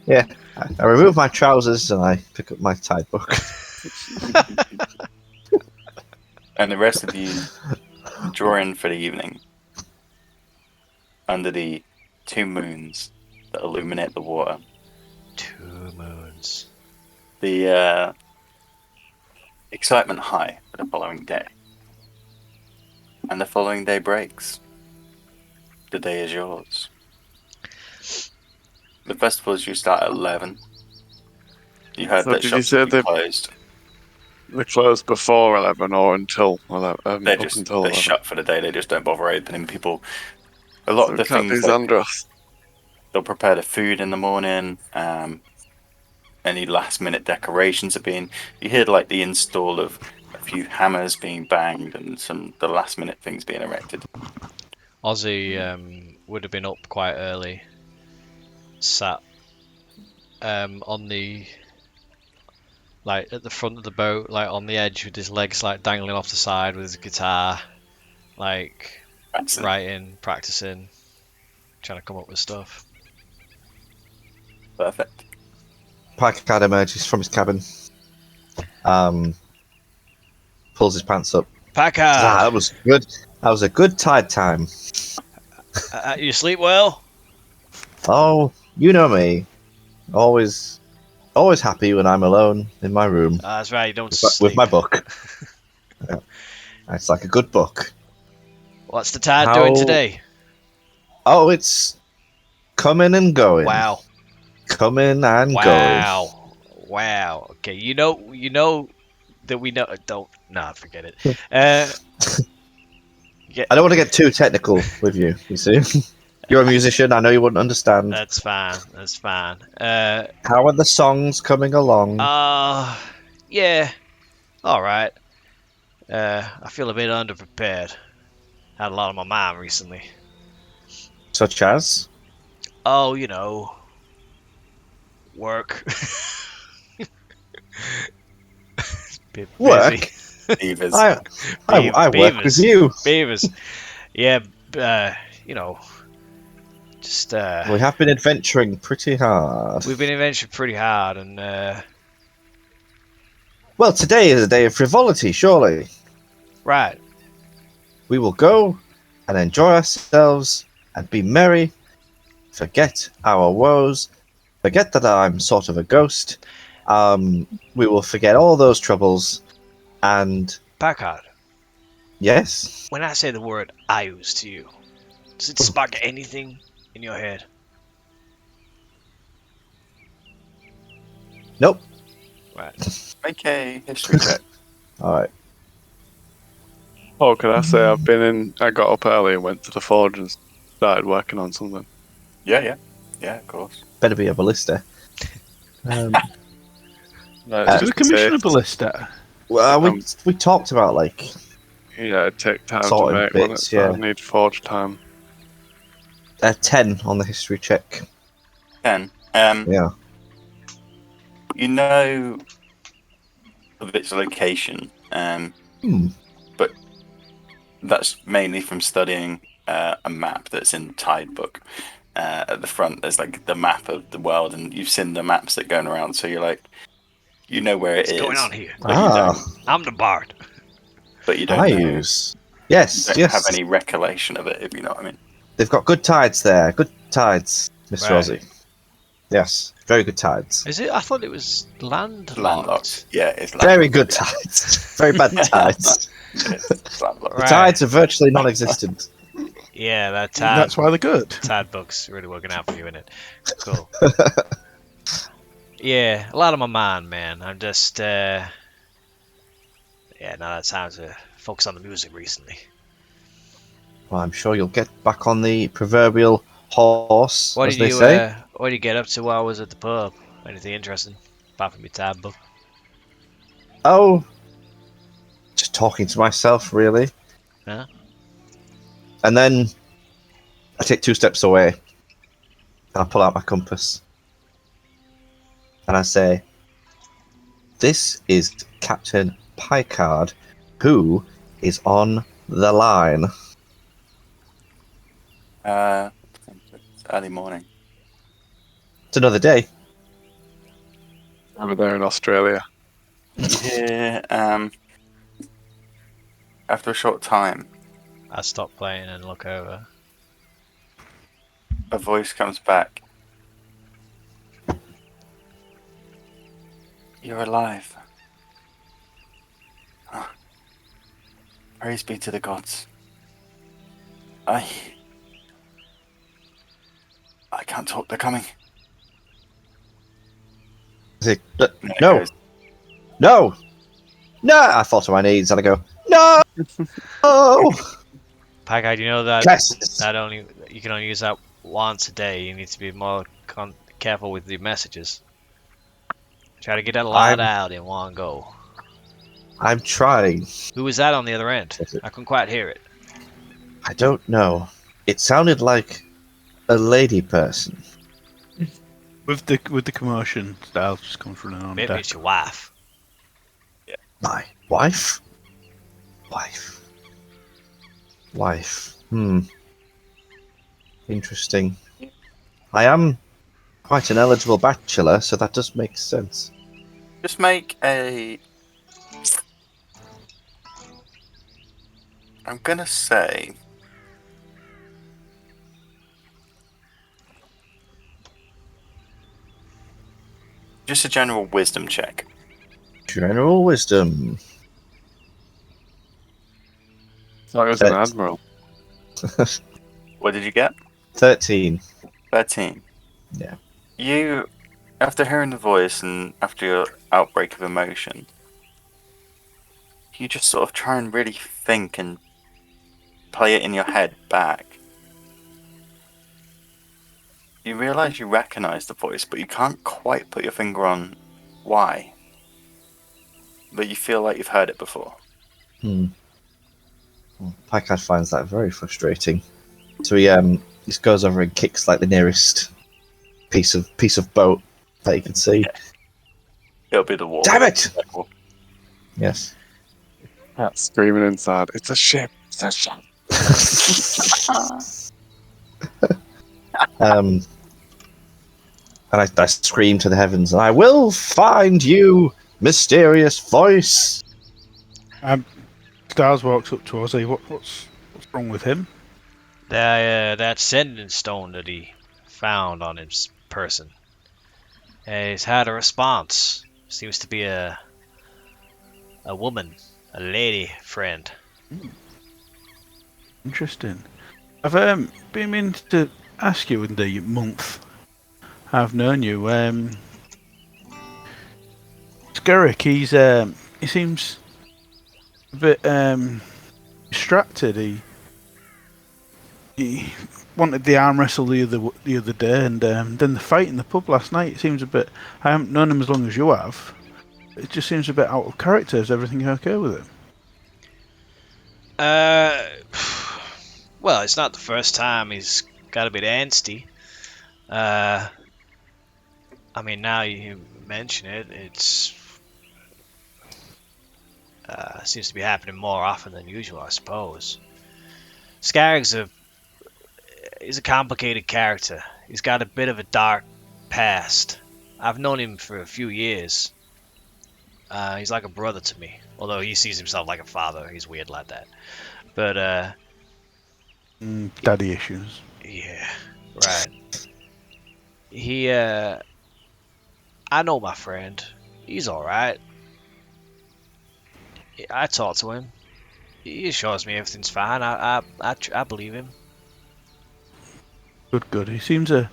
Yeah, I remove my trousers and I pick up my Tide book. And the rest of you draw in for the evening under the two moons that illuminate the water. 2 moons. The excitement high for the following day. And the following day breaks. The day is yours. The festivals you start at 11. You heard So that did you shops say would be the- closed. they close before 11 or until 11? They're Up just until they're 11. shut for the day. They just don't bother opening. People, a lot So of we the can't do things like Xandros. they'll prepare the food in the morning. Any last minute decorations are being. You hear like the install of a few hammers being banged and some the last minute things being erected. Ozzy would have been up quite early, sat on the like at the front of the boat, like on the edge with his legs like dangling off the side with his guitar, like Excellent. writing, practicing, trying to come up with stuff. Perfect. Picard emerges from his cabin. Pulls his pants up. Packard, That was good. That was a good tide time. You sleep well? Oh, you know me. Always happy when I'm alone in my room That's right. You don't with sleep. my book. Yeah. It's like a good book. What's the tide How- doing today? Oh, it's coming and going. Wow. Coming and going. Wow. Wow. Okay, you know that we know. Don't. Nah, forget it. Yeah, I don't want to get too technical with you. You see, you're a musician. I know you wouldn't understand. that's fine. That's fine. How are the songs coming along? Yeah. All right. I feel a bit underprepared. Had a lot on my mind recently. Such as? Oh, work. Bit Work? busy. Beavers. I work with Beavers. you. Beavers. Yeah, just We have been adventuring pretty hard. we've been adventuring pretty hard, and Well, today is a day of frivolity, surely. right. We will go and enjoy ourselves and be merry, forget our woes, forget that I'm sort of a ghost. We will forget all those troubles, and Packard, yes, when I say the word "ayus" to you, does it spark anything in your head? nope. Right. Okay, history check. All right. Oh, can I say I got up early and went to the forge and started working on something. Yeah, of course. Better be a ballista. No, Did it's we just commission a takes- ballista? Well, we talked about like Yeah, it takes time to Sorting make one. bits, It's yeah. I need forge time. 10 on the history check. 10. Yeah. You know of its location, but that's mainly from studying a map that's in the Tide book. At the front, there's like the map of the world, and you've seen the maps that are going around, so you're like, you know where it What's is. going on here? But you don't. I'm the bard. But you don't know. Ayus. Yes, Don't yes. have any recollection of it, if you know what I mean. They've got good tides there. Good tides, Mr. Right. Ozzy. Yes, very good tides. Is it? I thought it was landlocked. Landlocked. Yeah, it's landlocked. Very good tides. Very bad tides. It's landlocked. The tides are virtually non-existent. Yeah, that That's why they're good. Tide book's really working out for you, isn't it? Cool. Yeah, a lot on my mind, man. I'm just, yeah, now it's time to focus on the music recently. Well, I'm sure you'll get back on the proverbial horse, What as did they you, say. what did you get up to while I was at the pub? Anything interesting? Apart from your tab book? Oh, just talking to myself, really. Huh? And then I take 2 steps away, and I pull out my compass, and I say, "This is Captain Picard, who is on the line." It's early morning. It's another day. Over there in Australia. Yeah, after a short time, I stop playing and look over. a voice comes back. You're alive. Ah. Praise be to the gods. I can't talk, they're coming. I say, And it no, goes, no, No, I fall to my knees and I go, no! Pie guy, do you know that Yes. you can only use that once a day? You need to be more careful with the messages. Try to get a lot out in one go. I'm trying. Who was that on the other end? I couldn't quite hear it. I don't know. It sounded like a lady person. With the commotion, Styles just comes running on Maybe deck. it's your wife. My wife? Wife. Interesting. I am quite an eligible bachelor, so that does make sense. Just make a. I'm gonna say. Just a general wisdom check. General wisdom. Thought it was an admiral. What did you get? 13. 13. Yeah. You, after hearing the voice and after your outbreak of emotion, you just sort of try and really think and play it in your head back. You realise you recognise the voice, but you can't quite put your finger on why. But you feel like you've heard it before. Well, Packard finds that very frustrating. So he just goes over and kicks like the nearest piece of boat that he can see. It'll be the wall. Damn it! Yes. Cat screaming inside. It's a ship. It's a ship. And I scream to the heavens, I will find you, mysterious voice. Styles walks up to Ozzy. What's wrong with him? That sending stone that he found on his person. He's had a response. Seems to be a woman, a lady friend. Interesting. I've been meaning to ask you in the month I've known you. Skerrick, he seems a bit distracted. He wanted the arm wrestle the other day, and then the fight in the pub last night. It seems a bit. I haven't known him as long as you have. It just seems a bit out of character. Is everything okay with him? Well, it's not the first time he's got a bit angsty. I mean, now you mention it, it's seems to be happening more often than usual, I suppose. Scarrick's he's a complicated character. He's got a bit of a dark past. I've known him for a few years. He's like a brother to me, although he sees himself like a father. He's weird like that. But Daddy issues. yeah, right. I know my friend. He's all right. I talk to him. He assures me everything's fine. I believe him. Good. He seems a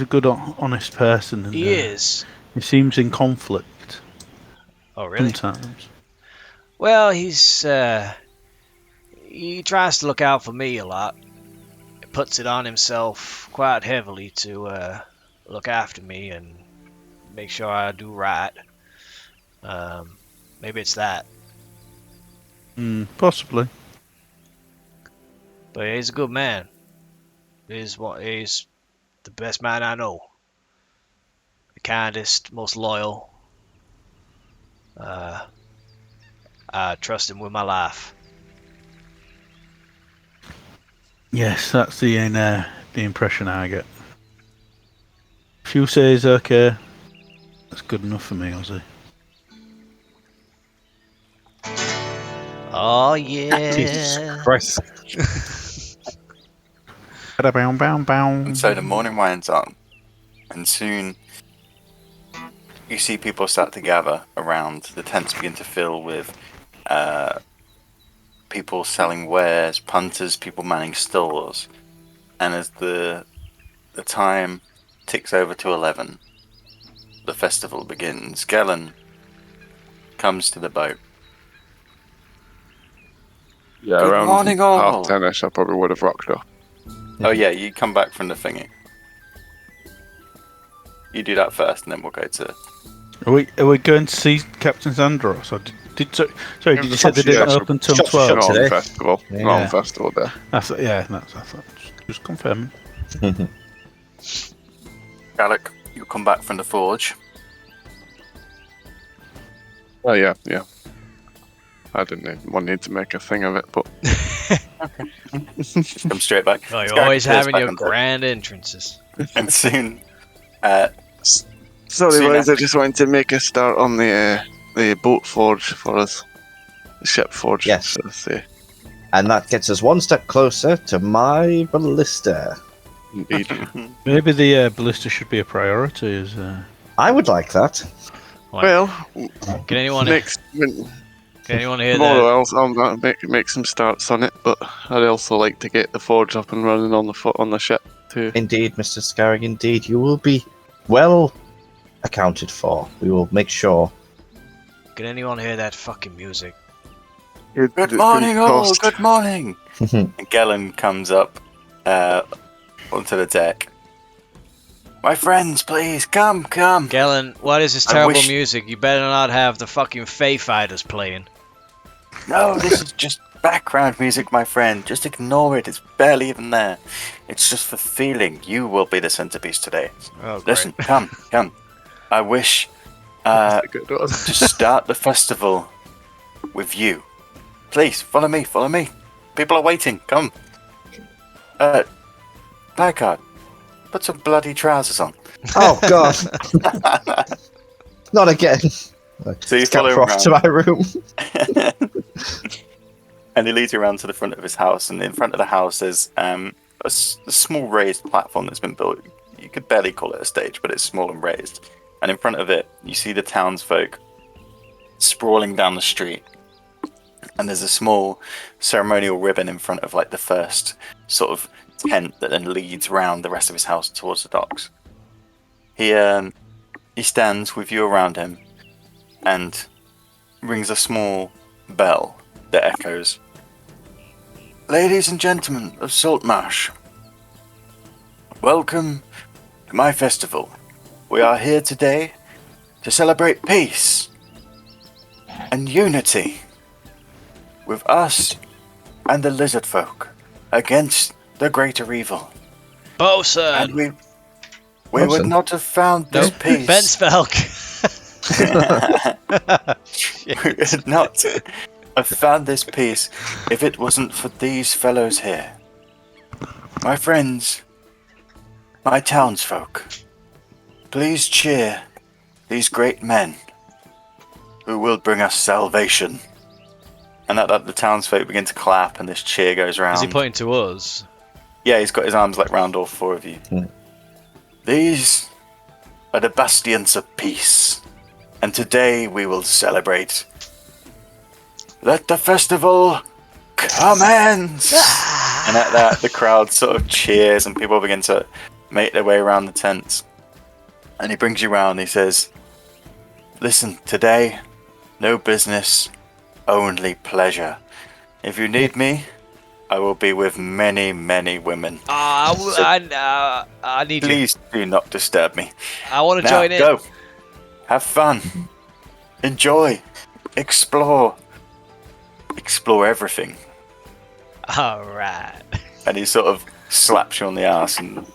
good, honest person. And, He is. He seems in conflict. Oh, really? Sometimes. Well, he tries to look out for me a lot. He puts it on himself quite heavily to look after me and make sure I do right. Maybe it's that. Possibly. But he's a good man. He's the best man I know. The kindest, most loyal. I trust him with my life. Yes, that's the impression I get. If you say he's okay, that's good enough for me, Ozzy. Oh yeah. Jesus Christ. And so the morning winds on, and soon you see people start to gather around. The tents begin to fill with people selling wares, punters, people manning stores. And as the time ticks over to 11, the festival begins. Gellin comes to the boat Yeah, Good around morning, all. 10:30, I probably would have rocked up. Oh yeah, you come back from the thingy. You do that first, and then we'll go to. Are we going to see Captain Zandros? Or did you say they didn't Yeah, open till shops are 12? shut Not on today. festival. Yeah. Not on festival there. That's just confirming. Alec, you come back from the forge. Oh yeah. I didn't need to make a thing of it, but Come straight back. Oh, you're Scarrick always appears having back your on deck, grand entrances. and soon, sorry Soon boys, after- I just wanted to make a start on the boat forge for us. The ship forge, Yes. should I say. And that gets us one step closer to my ballista. Indeed. Maybe the ballista should be a priority. I would like that. What? Well, Can anyone next can anyone hear tomorrow that? I'll make some starts on it, but I'd also like to get the forge up and running on the ship too. Indeed, Mr. Scarrig, indeed. You will be well accounted for. We will make sure. Can anyone hear that fucking music? good morning, all. Good morning. And Gellin comes up onto the deck. My friends, please come. Galen, what is this I terrible wish- music? You better not have the fucking Fey Fighters playing. No, this is just background music, my friend. Just ignore it. It's barely even there. It's just for feeling. You will be the centerpiece today. Oh, great. Listen, come. I wish That's a good one. to start the festival with you. Please, follow me. People are waiting. Come. Blackguard, put some bloody trousers on. Oh, God. Not again. So you follow Scamper him off to my room. And he leads you around to the front of his house. And in front of the house there's a small raised platform that's been built. You could barely call it a stage, but it's small and raised. And in front of it, you see the townsfolk sprawling down the street. And there's a small ceremonial ribbon in front of like the first sort of tent that then leads round the rest of his house towards the docks. He stands with you around him and rings a small bell that echoes. Ladies and gentlemen of Saltmarsh, welcome to my festival. We are here today to celebrate peace and unity with us and the lizard folk against the greater evil. Bosun! And we would Bosun? not have found this Nope, peace. Bensfelk! We would not have found this peace if it wasn't for these fellows here. My friends, my townsfolk, please cheer these great men who will bring us salvation. And that the townsfolk begin to clap and this cheer goes round. Is he pointing to us? Yeah, he's got his arms like round all four of you. These are the bastions of peace, and today we will celebrate. Let the festival commence! And at that, the crowd sort of cheers and people begin to make their way around the tents. And he brings you round and he says, listen, today, no business, only pleasure. If you need me, I will be with many, many women. I need you. Please do not disturb me. I want to Now, join in. go. Have fun. Enjoy. Explore. Explore everything. Alright. And he sort of slaps you on the ass, and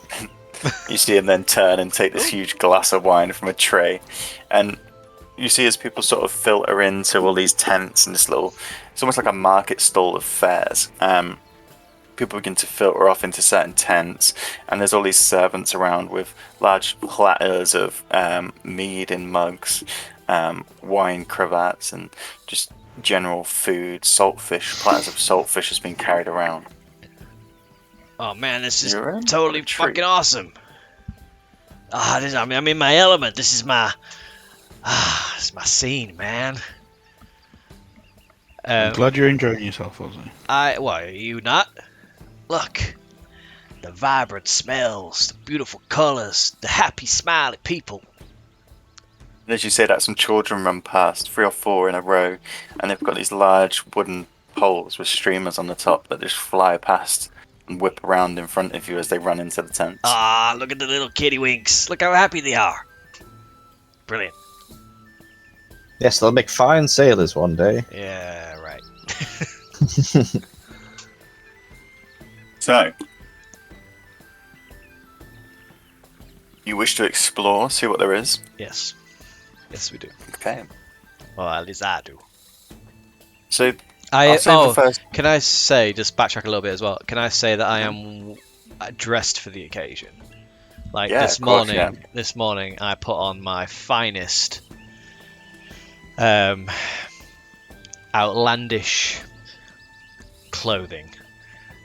you see him then turn and take this huge glass of wine from a tray. And you see as people sort of filter into all these tents and this little, it's almost like a market stall of fairs. People begin to filter off into certain tents, and there's all these servants around with large platters of mead in mugs, wine cravats, and just general food, saltfish, platters of saltfish has been carried around. Oh man, this is You're in totally for a treat. fucking awesome. I'm in my element. This is my scene, man. I'm glad you're enjoying yourself, Ozzy. Why are you not? Look, the vibrant smells, the beautiful colors, the happy, smiley people. And as you say that, some children run past, 3 or 4 in a row, and they've got these large wooden poles with streamers on the top that just fly past and whip around in front of you as they run into the tents. Ah, look at the little kitty winks. Look how happy they are. Brilliant. Yes, they'll make fine sailors one day. Yeah, right. So, you wish to explore, see what there is? Yes. Yes, we do. Okay. Well, at least I do. So, I'll say the first. Can I say, just backtrack a little bit as well, can I say that I am dressed for the occasion? Like Yeah, this of course, morning, this morning I put on my finest outlandish clothing.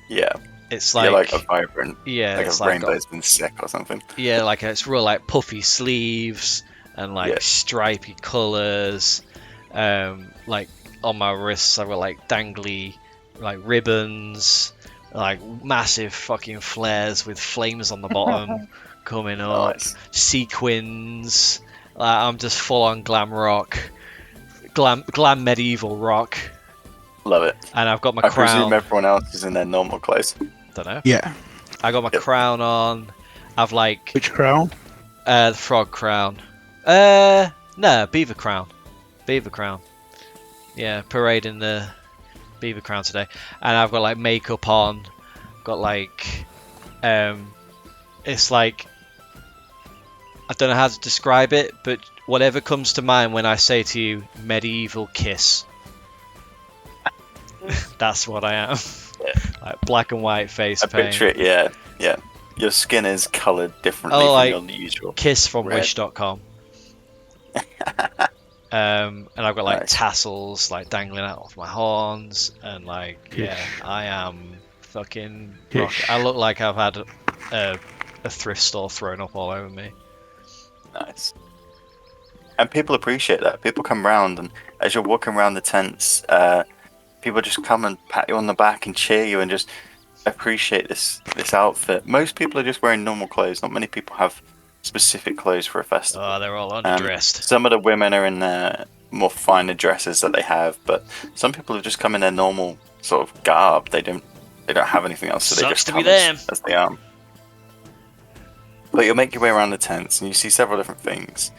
Yeah. It's You're like like a vibrant, yeah, like it's a like rainbow's been sick or something. yeah, like it's real like puffy sleeves and like Yeah. stripy colours. Like on my wrists I've got like dangly like ribbons, like massive fucking flares with flames on the bottom coming up, Nice. sequins. I'm just full on glam rock, glam medieval rock, Love it. and I've got my I crown. presume everyone else is in their normal clothes. Don't know. Yeah. I got my Yep. crown on. I've like Which crown? the frog crown. No, beaver crown. Beaver crown. Yeah, parading the beaver crown today. And I've got like makeup on. Got like, it's like, I don't know how to describe it, but whatever comes to mind when I say to you, medieval kiss. That's what I am. Yeah. Like black and white face I paint. picture it, yeah. Your skin is coloured differently Oh, like from your usual. Kiss from Red. Wish.com. And I've got like Nice. tassels like dangling out of my horns, and like yeah, Kish. I am fucking Kish. rock. I look like I've had a thrift store thrown up all over me. Nice. And people appreciate that. People come round, and as you're walking around the tents, people just come and pat you on the back and cheer you and just appreciate this outfit. Most people are just wearing normal clothes. Not many people have specific clothes for a festival. Oh, they're all underdressed. Some of the women are in their more finer dresses that they have, but some people have just come in their normal sort of garb. They don't have anything else, so they Sucks just to be come them. as they are. But you'll make your way around the tents, and you see several different things.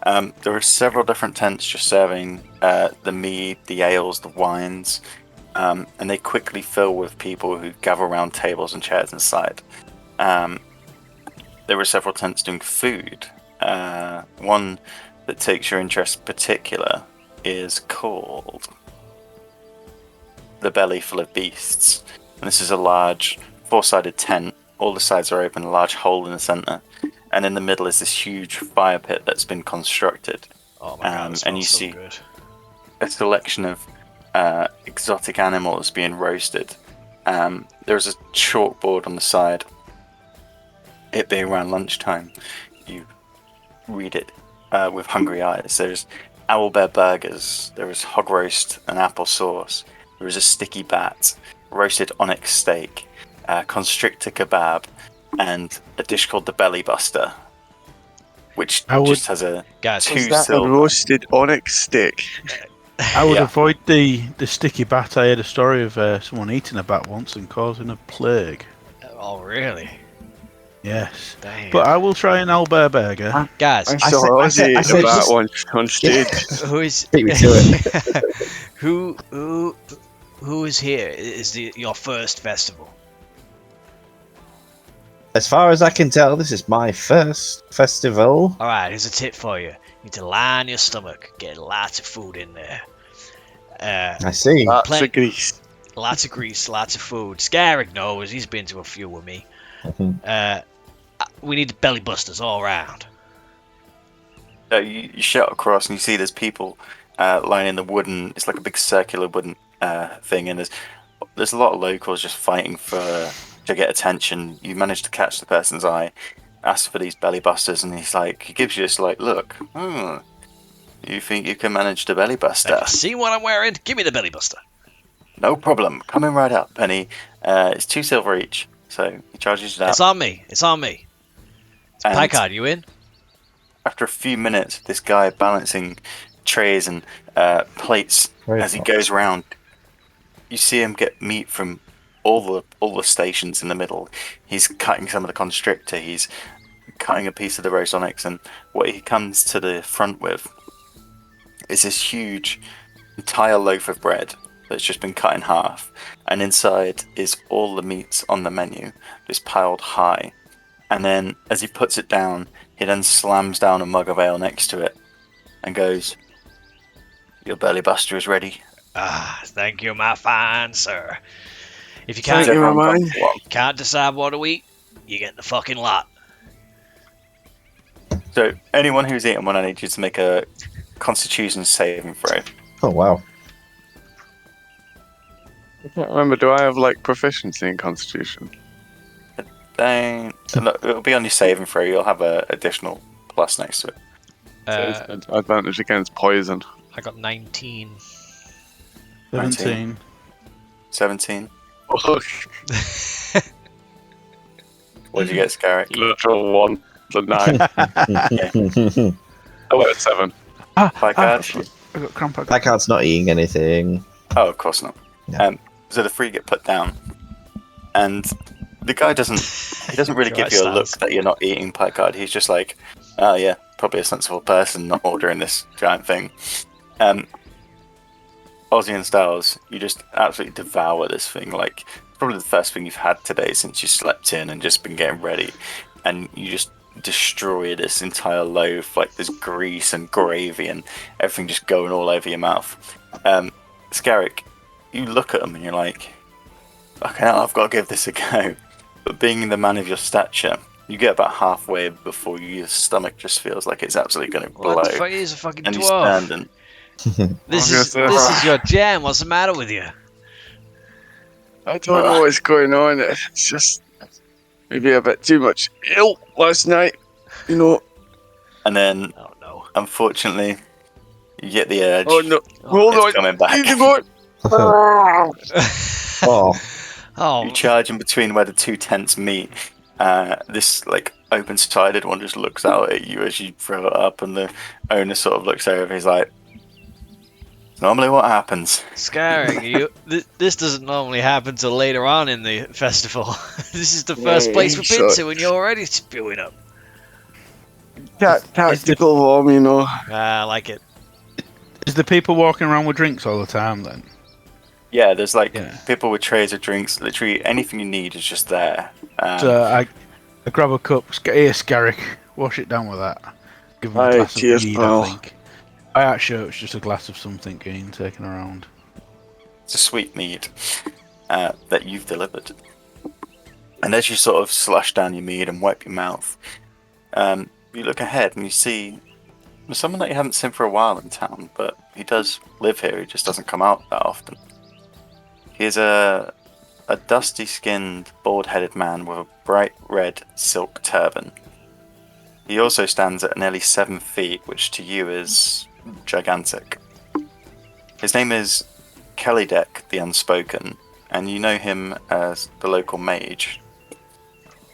There are several different tents just serving the mead, the ales, the wines, and they quickly fill with people who gather around tables and chairs inside. There are several tents doing food. One that takes your interest in particular is called The Belly Full of Beasts. And this is a large four-sided tent. All the sides are open, a large hole in the centre. And in the middle is this huge fire pit that's been constructed. Oh my god, it and smells you so see- good. A selection of exotic animals being roasted. There's a chalkboard on the side. It being around lunchtime, you read it with hungry eyes. There's owlbear burgers, there is hog roast and apple sauce, there is a sticky bat, roasted onyx steak, constrictor kebab, and a dish called the belly buster, which I would- just has a Guys, two Is that a silver. roasted onyx steak? I would Yeah. avoid the sticky bat. I heard a story of someone eating a bat once and causing a plague. oh really? Yes. Damn. But I will try an owlbear burger. Guys, I I saw said- Ozzy I eat said a bat just- once on stage. who is Beat me to it. who is here? Is your first festival? As far as I can tell, this is my first festival. All right, here's a tip for you. You need to line your stomach. Get lots of food in there. I see. Lots Plenty- of grease. Lots of grease, lots of food. Scarrick knows. He's been to a few with me. Mhm. We need belly busters all around. You shout across and you see there's people lining the wooden. It's like a big circular wooden thing, and there's a lot of locals just fighting to get attention. You manage to catch the person's eye, ask for these belly busters, and he gives you this like look. You think you can manage the belly buster? See what I'm wearing? Give me the belly buster. No problem. Coming right up, Penny. It's 2 silver each, so he charges you that. It's on me. It's on me. And Packard, you in? after a few minutes, this guy balancing trays and plates Very as he fast. goes around, you see him get meat from all the stations in the middle. He's cutting some of the constrictor. He's cutting a piece of the roast onyx, and what he comes to the front with is this huge entire loaf of bread that's just been cut in half, and inside is all the meats on the menu, just piled high. And then as he puts it down, he then slams down a mug of ale next to it and goes, "Your belly buster is ready." Ah, thank you, my fine sir. If you Thank can't, you, my Everyone man. come along. can't decide what to eat, you get the fucking lot. So anyone who's eaten one, I need you to make a Constitution saving throw. Oh wow. I can't remember. Do I have like proficiency in Constitution? It'll be on your saving throw. You'll have an additional plus next to it. So it's advantage against poison. I got 19. 17. 17. Oh, What did you get, Scarrick? literal 1 to 9. I went at 7. By card? I got cramp. That card's not eating anything. Oh, of course not. Yeah. So the three get put down, and the guy doesn't really give you a look that you're not eating Placard. He's just like, oh yeah, probably a sensible person not ordering this giant thing. Ozzy and Styles, you just absolutely devour this thing. Like, probably the first thing you've had today since you slept in and just been getting ready, and you just destroy this entire loaf. Like, there's grease and gravy and everything just going all over your mouth. Scarrick, you look at them and you're like, okay, I've got to give this a go. But being the man of your stature, you get about halfway before your stomach just feels like it's absolutely going to blow. What the fuck is a fucking And you dwarf? stand and This I'm is gonna this say- is your jam. What's the matter with you? I don't know what's going on. It's just maybe a bit too much ill last night. You know. and then Oh no. unfortunately you get the urge. Oh no! Hold It's on. coming back. Keep going. Oh, Oh, You charge in between where the two tents meet. This like open-sided one just looks out at you as you throw it up, and the owner sort of looks over. He's like, "Normally, what happens?" Scarring, this doesn't normally happen till later on in the festival. This is the first place we've been to, and you're already spewing up. Tactical warm, you know. I like it. Is the people walking around with drinks all the time then? Yeah, there's like Yeah. people with trays of drinks. Literally anything you need is just there. So I grab a cup. Here, Scarrick, wash it down with that. Give him a Aye, glass cheers, of mead, pal. I think. I actually, it's just a glass of something being taken around. It's a sweet mead that you've delivered. And as you sort of slush down your mead and wipe your mouth, you look ahead and you see someone that you haven't seen for a while in town, but he does live here. He just doesn't come out that often. He is a dusty-skinned, bald-headed man with a bright red silk turban. He also stands at nearly 7 feet, which to you is gigantic. His name is Kellydeck the Unspoken, and you know him as the local mage.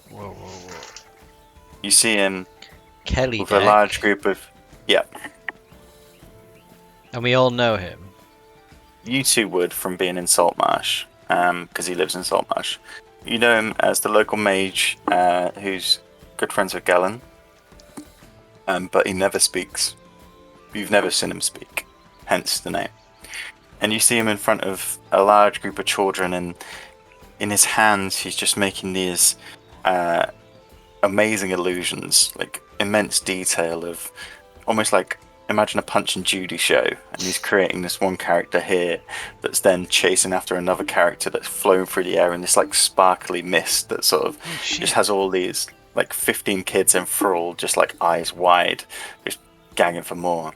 Whoa, whoa, whoa. You see him Kelly with a Deck, large group of... Yeah, and we all know him. you two would from being in Saltmarsh, because he lives in Saltmarsh. You know him as the local mage who's good friends with Galen, but he never speaks. You've never seen him speak, hence the name. And you see him in front of a large group of children, and in his hands he's just making these amazing illusions, like immense detail of almost like, imagine a Punch and Judy show, and he's creating this one character here that's then chasing after another character that's flown through the air in this like sparkly mist that sort of just has all these like 15 kids enthralled, just like eyes wide, just gagging for more.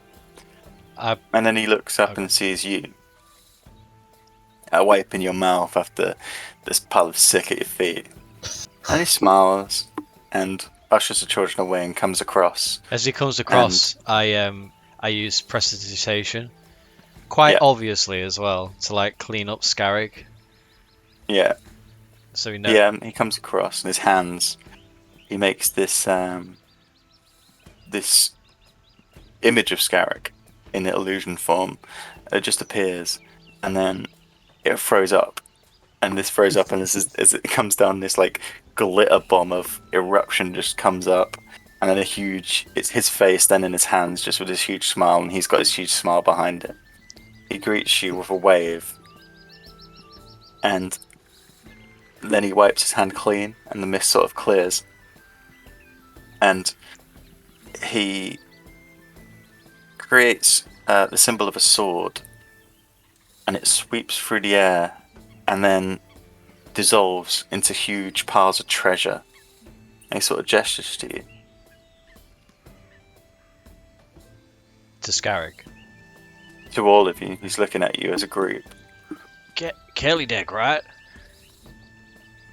And then he looks up and sees you, wiping your mouth after this pile of sick at your feet, and he smiles and ushers the children away and comes across. As he comes across, I use prestidigitation, quite obviously as well, to like clean up Scarrick. Yeah. So we know. Yeah, he comes across in his hands. He makes this this image of Scarrick in illusion form. It just appears, and then it froze up, and this froze up, and as it comes down, this like glitter bomb of eruption just comes up, and then it's his face then in his hands, just with this huge smile, and he's got his huge smile behind it. He greets you with a wave, and then he wipes his hand clean, and the mist sort of clears, and he creates the symbol of a sword, and it sweeps through the air and then dissolves into huge piles of treasure. And he sort of gestures to you. To Scarrick. To all of you, he's looking at you as a group. Kelly Deck, right?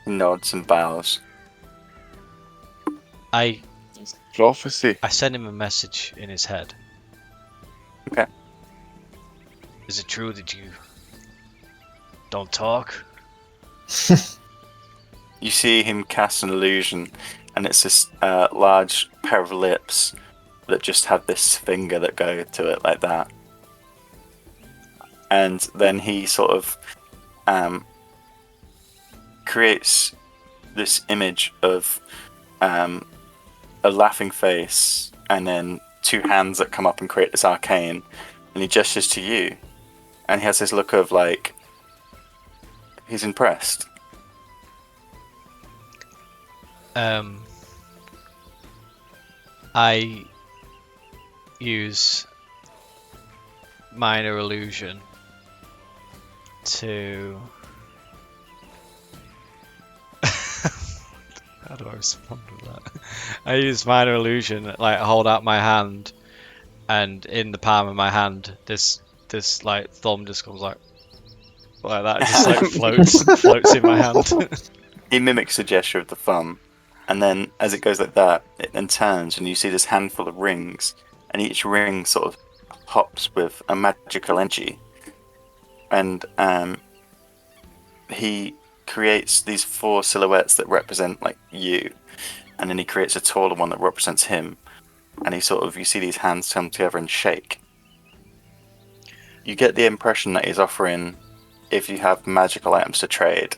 He nods and bows. I Prophecy. send him a message in his head. Okay. Is it true that you don't talk? You see him cast an illusion, and it's this large pair of lips that just have this finger that go to it like that. And then he sort of creates this image of a laughing face, and then two hands that come up and create this arcane, and he gestures to you, and he has this look of like he's impressed. I use minor illusion to how do I respond to that? I use minor illusion, like hold out my hand, and in the palm of my hand, this like thumb just comes like that. It just like floats in my hand. He mimics the gesture of the thumb, and then as it goes like that, it then turns, and you see this handful of rings, and each ring sort of hops with a magical energy, and he creates these 4 silhouettes that represent like you, and then he creates a taller one that represents him, and you see these hands come together and shake. You get the impression that he's offering, if you have magical items to trade,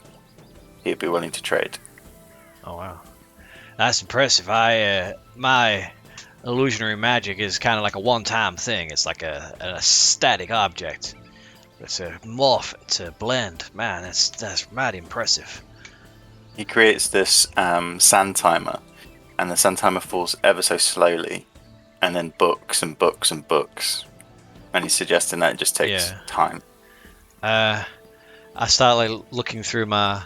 he'd be willing to trade. Oh wow, that's impressive. My illusionary magic is kind of like a one-time thing. It's like a static object. It's a morph, it's a blend. Man, that's mighty impressive. He creates this sand timer, and the sand timer falls ever so slowly, and then books and books and books, and he's suggesting that it just takes time. I start like looking through my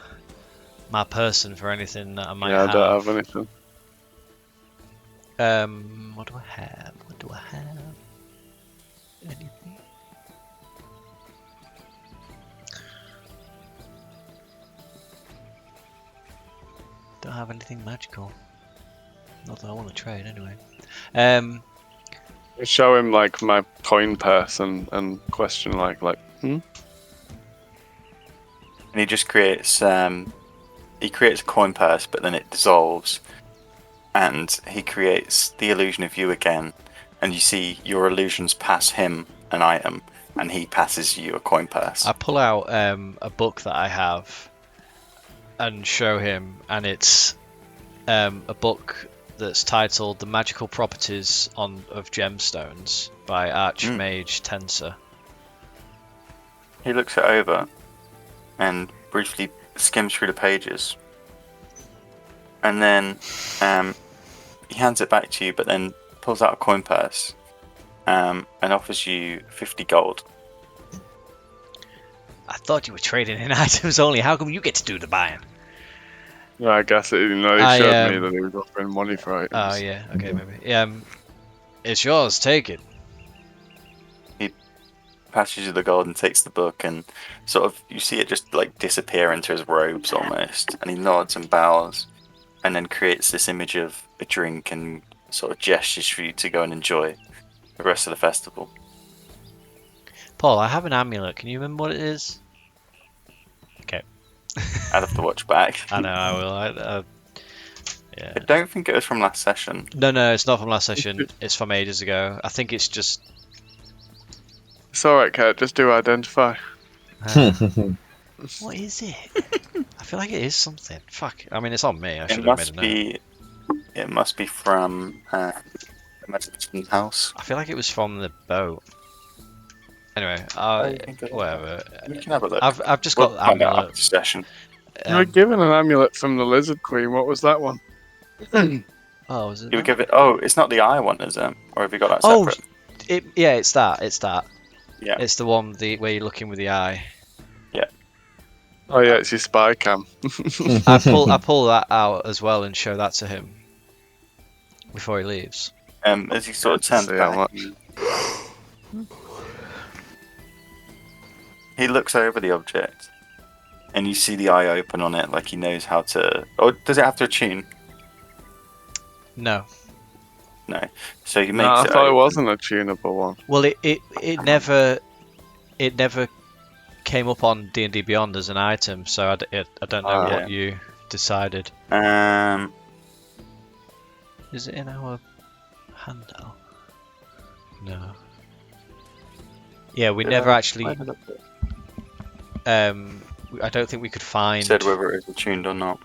person for anything that I might have. I don't have anything. What do I have? Anything? Don't have anything magical. Not that I want to trade anyway. I show him like my coin purse and question like And he just creates a coin purse, but then it dissolves, and he creates the illusion of you again, and you see your illusions pass him an item, and he passes you a coin purse. I pull out a book that I have and show him, and it's a book that's titled "The Magical Properties of Gemstones" by Archmage Tensor. He looks it over and briefly skims through the pages, and then he hands it back to you, but then pulls out a coin purse and offers you 50 gold. I thought you were trading in items only. How come you get to do the buying? Yeah, I guess he showed me that he was offering money for items. Oh yeah, okay, maybe. It's yours. Take it. He passes you the gold and takes the book, and sort of you see it just like disappear into his robes almost, and he nods and bows, and then creates this image of a drink and sort of gestures for you to go and enjoy the rest of the festival. Paul, I have an amulet. Can you remember what it is? Okay. I'd have to watch back. I know, I will. Yeah. I don't think it was from last session. No, it's not from last session. It's from ages ago. I think it's just... It's alright, Kurt. Just do identify. What is it? I feel like it is something. Fuck. I mean, it's on me. I It should have made a must note. be. It must be from the medicine house. I feel like it was from the boat. Anyway, you can go- whatever. We can have a look. I've just We'll got the find out amulet. after session. You were given an amulet from the Lizard Queen. What was that one? Oh, was it? You would that? give it. Oh, it's not the eye one, is it? Or have you got that Oh, separate? yeah, it's that. It's that. Yeah. It's the one where you're looking with the eye. Oh yeah, it's your spy cam. I pull that out as well and show that to him before he leaves. As he sort of turns See how back, much. he looks over the object, and you see the eye open on it, like he knows how to. Oh, does it have to attune? No. No. So he makes No, I it. thought it open. wasn't a tunable one. Well, it never came up on D&D Beyond as an item, so I don't know Ah. what you decided. Is it in our handout? No. Yeah, we never actually. I don't I don't think we could find. said whether it was attuned or not.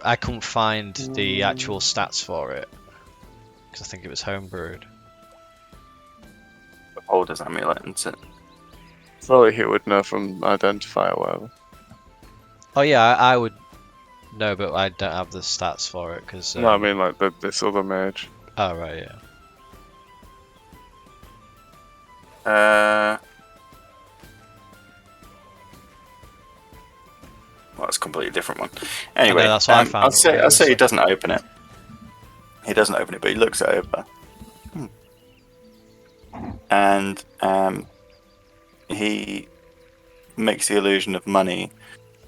I couldn't find the actual stats for it because I think it was homebrewed. Beholder's amulet, isn't it? Probably he would know from identifier or whatever. Oh yeah, I would know, but I don't have the stats for it because. No, I mean like this other mage. Oh right, yeah. Well, it's a completely different one. Anyway, that's what I found. I'll say he doesn't open it. He doesn't open it, but he looks it over. And he makes the illusion of money,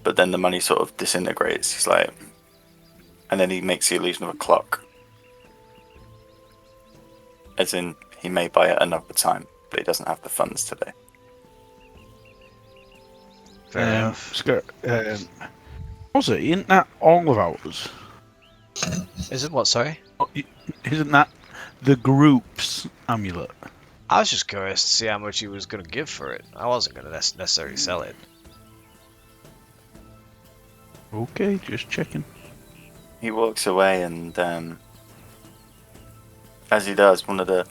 but then the money sort of disintegrates. He's like, and then he makes the illusion of a clock, as in he may buy it another time, but he doesn't have the funds today. Fair enough. Was it? Isn't that all of ours? Is it what? Sorry. Isn't that the group's amulet? I was just curious to see how much he was going to give for it. I wasn't going to necessarily sell it. Okay, just checking. He walks away, and as he does, one of the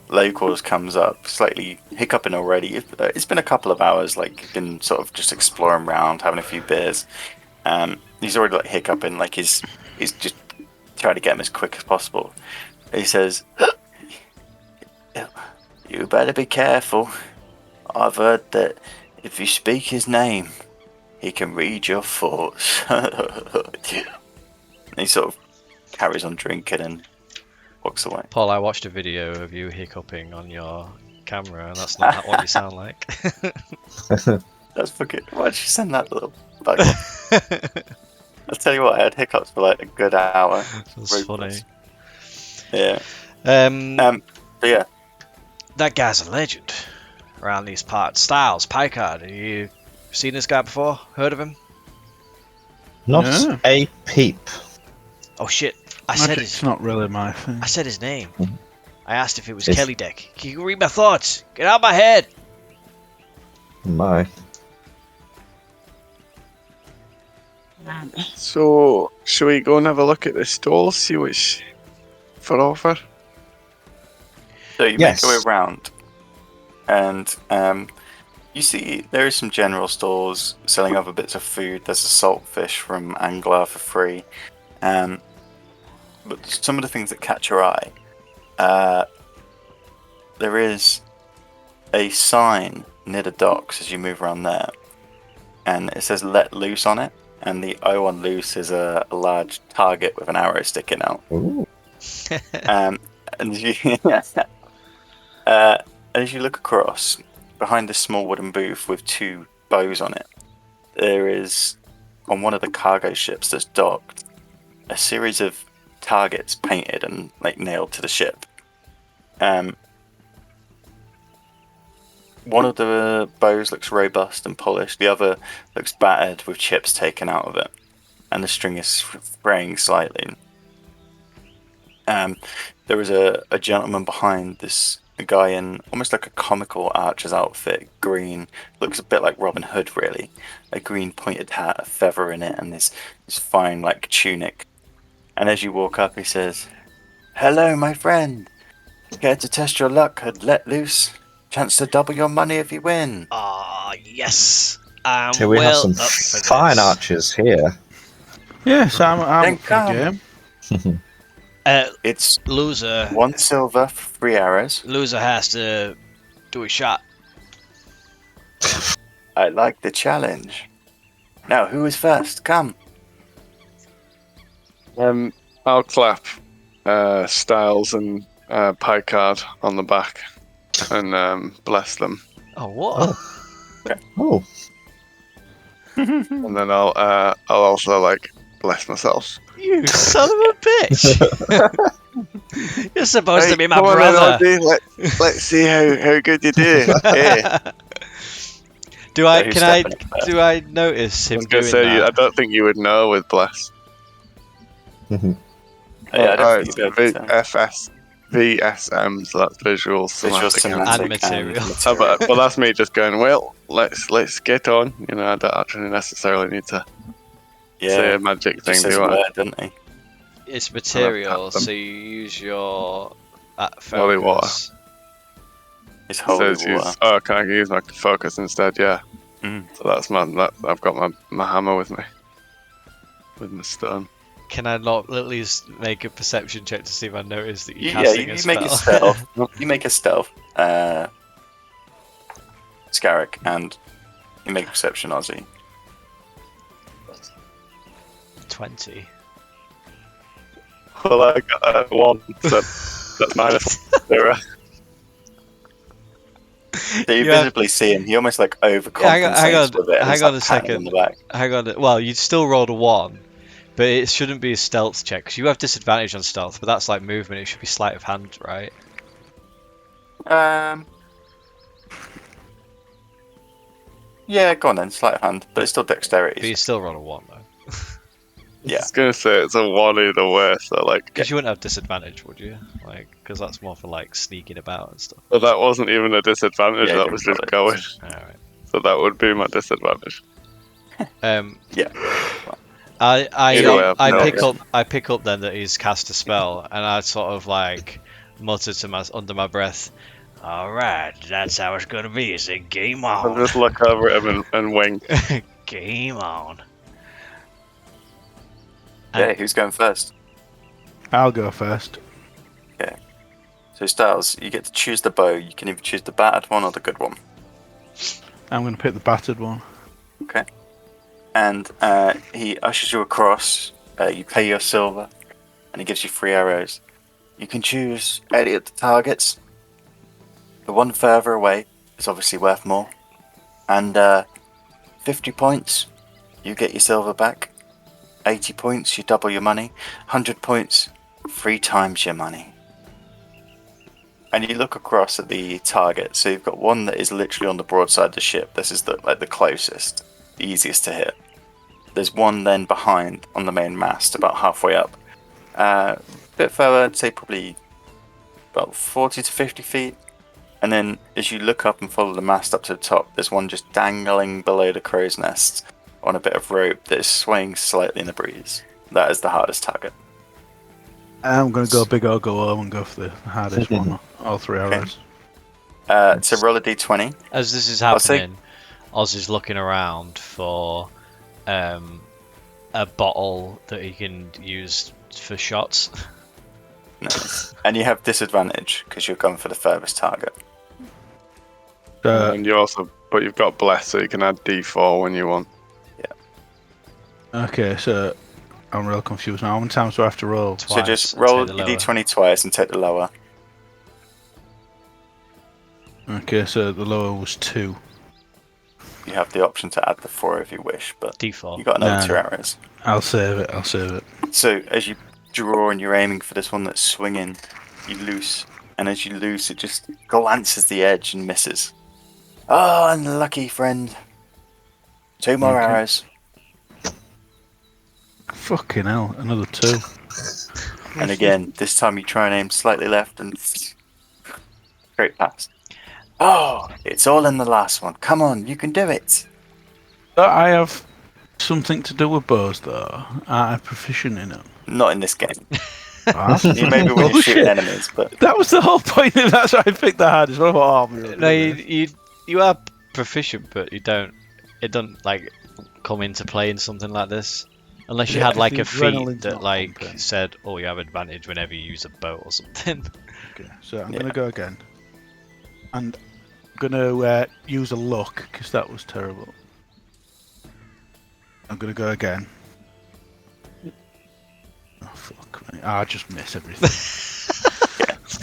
locals comes up, slightly hiccuping already. It's been a couple of hours, like been sort of just exploring around, having a few beers. He's already like hiccuping, like he's just trying to get him as quick as possible. He says, "You better be careful. I've heard that if you speak his name, he can read your thoughts." And he sort of carries on drinking and walks away. Paul, I watched a video of you hiccuping on your camera, and that's not what you sound like. That's fucking. Why'd you send that little bug? I'll tell you what, I had hiccups for like a good hour. That's funny. Yeah. But yeah, That guy's a legend around these parts. Styles, Picard. Have you seen this guy before? Heard of him? Not Yeah. a peep. Oh shit! I said Magic's not really my thing. I said his name. I asked if it was It's- Kelly Deck. Can you read my thoughts? Get out of my head! My. So, shall we go and have a look at the stall, see what's for offer? so you Yes. make your way around, and you see there is some general stores selling other bits of food. There's a saltfish from Angler for free, but some of the things that catch your eye, there is a sign near the docks as you move around there, and it says "Let Loose" on it, and the O on loose is a large target with an arrow sticking out. Ooh. And you, as you look across, behind this small wooden booth with two bows on it, there is, on one of the cargo ships that's docked, a series of targets painted and like nailed to the ship. One of the bows looks robust and polished, the other looks battered with chips taken out of it, and the string is fraying slightly. There is a gentleman behind this a guy in almost like a comical archer's outfit, green, looks a bit like Robin Hood, really. A green pointed hat, a feather in it, and this fine like tunic. And as you walk up, he says, "Hello, my friend. Care to test your luck and let loose? Chance to double your money if you win." Ah, yes. I'm Here we have well some up for fine this. archers here. Yes, I'm Then up for the come. game. It's Loser 1 silver for 3 arrows. has to do a shot. I like the challenge. Now, who is first? Come. I'll clap Styles and Picard on the back and bless them, Oh, what? Oh, and then I'll also like bless myself. You son of a bitch! You're supposed to be my come on brother. then, Audie, let's see how good you do. Hey. Do I? Who's Can I? stepping up Do I notice I him was gonna doing say, I that? don't think you would know with bless. Yeah, I don't think it's you'd be able to. VSM, so that's visual Visual, somatic somatic, And material. but that's me just going, well, let's get on. You know, I don't actually necessarily need to say Yeah, a magic just thing, says do a I? word, doesn't he? It's material, them. so you use your Holy water. focus. It's holy Says water. use, oh, can I use my focus instead? Yeah. Mm. So that's I've got my hammer with me. With my stone. Can I not at least make a perception check to see if I notice that you're Yeah, casting you a make a spell? stealth. You make a stealth. Scarrick, and you make a perception, Ozzy. 20. Well, I got 1, so that's minus 0. So you You have- visibly see him. He almost like overcompensates hang on, with it. And hang he's, on like, a patting you second. on the back. Hang on. Well, you'd still rolled a 1, but it shouldn't be a stealth check because you have disadvantage on stealth. But that's like movement. It should be sleight of hand, right? Yeah, go on then. Sleight of hand, but it's still dexterity. But you still roll a 1 though, Yeah. I was gonna say it's a 1 either way, so like. because you wouldn't have disadvantage, would you? Like, because that's more for like sneaking about and stuff. But that wasn't even a disadvantage. Yeah, that you was roll just it. going. All right. So that would be my disadvantage. Yeah. Either way, I pick up then that he's cast a spell, and I sort of like mutter to under my breath, "All right, that's how it's gonna be. It's a game I'll on, just look over at him and wink. game on." Yeah, who's going first? I'll go first. So Styles, you get to choose the bow. You can either choose the battered one or the good one. I'm going to pick the battered one. Okay. And he ushers you across. You pay your silver, and he gives you 3 arrows. You can choose any of the targets. The one further away is obviously worth more. And 50 points, you get your silver back. 80 points, you double your money. 100 points, 3 times your money. And you look across at the target. So you've got one that is literally on the broadside of the ship. This is the closest, the easiest to hit. There's one then behind on the main mast, about halfway up. A bit further, I'd say probably about 40 to 50 feet. And then as you look up and follow the mast up to the top, there's one just dangling below the crow's nest on a bit of rope that is swaying slightly in the breeze. That is the hardest target. I'm going to go big or go home and go for the hardest one. All 3 arrows. So roll a d20. As this is I'll say- happening, Oz is looking around for a bottle that he can use for shots. Nice. And you have disadvantage because you're going for the furthest target. And you also, but you've got bless, so you can add D4 when you want. Okay, so I'm real confused now. How many times do I have to roll? So just and roll take your the lower. d20 twice and take the lower. Okay, so the lower was 2. You have the option to add the 4 if you wish, but D4. you got another No. 2 arrows. I'll save it. So as you draw and you're aiming for this one that's swinging, you loose, and as you loose, it just glances the edge and misses. Oh, unlucky friend. 2 more Okay. arrows. Fucking hell, another 2. And again, this time you try and aim slightly left, and Straight past. Oh, it's all in the last one. Come on, you can do it. I have something to do with bows, though. I'm proficient in them. Not in this game. Ah, You maybe when you're shooting bullshit. enemies, but That was the whole point. That's why I picked the hardest one. I thought, oh, No, you are proficient, but you don't. It doesn't like come into play in something like this, unless you Yeah, had like the a feat adrenaline's that not like pumping. said, "Oh, you have advantage whenever you use a boat or something." Okay, so I'm Yeah. gonna go again, and I'm gonna use a luck because that was terrible. I'm gonna go again. Oh fuck me! I just miss everything.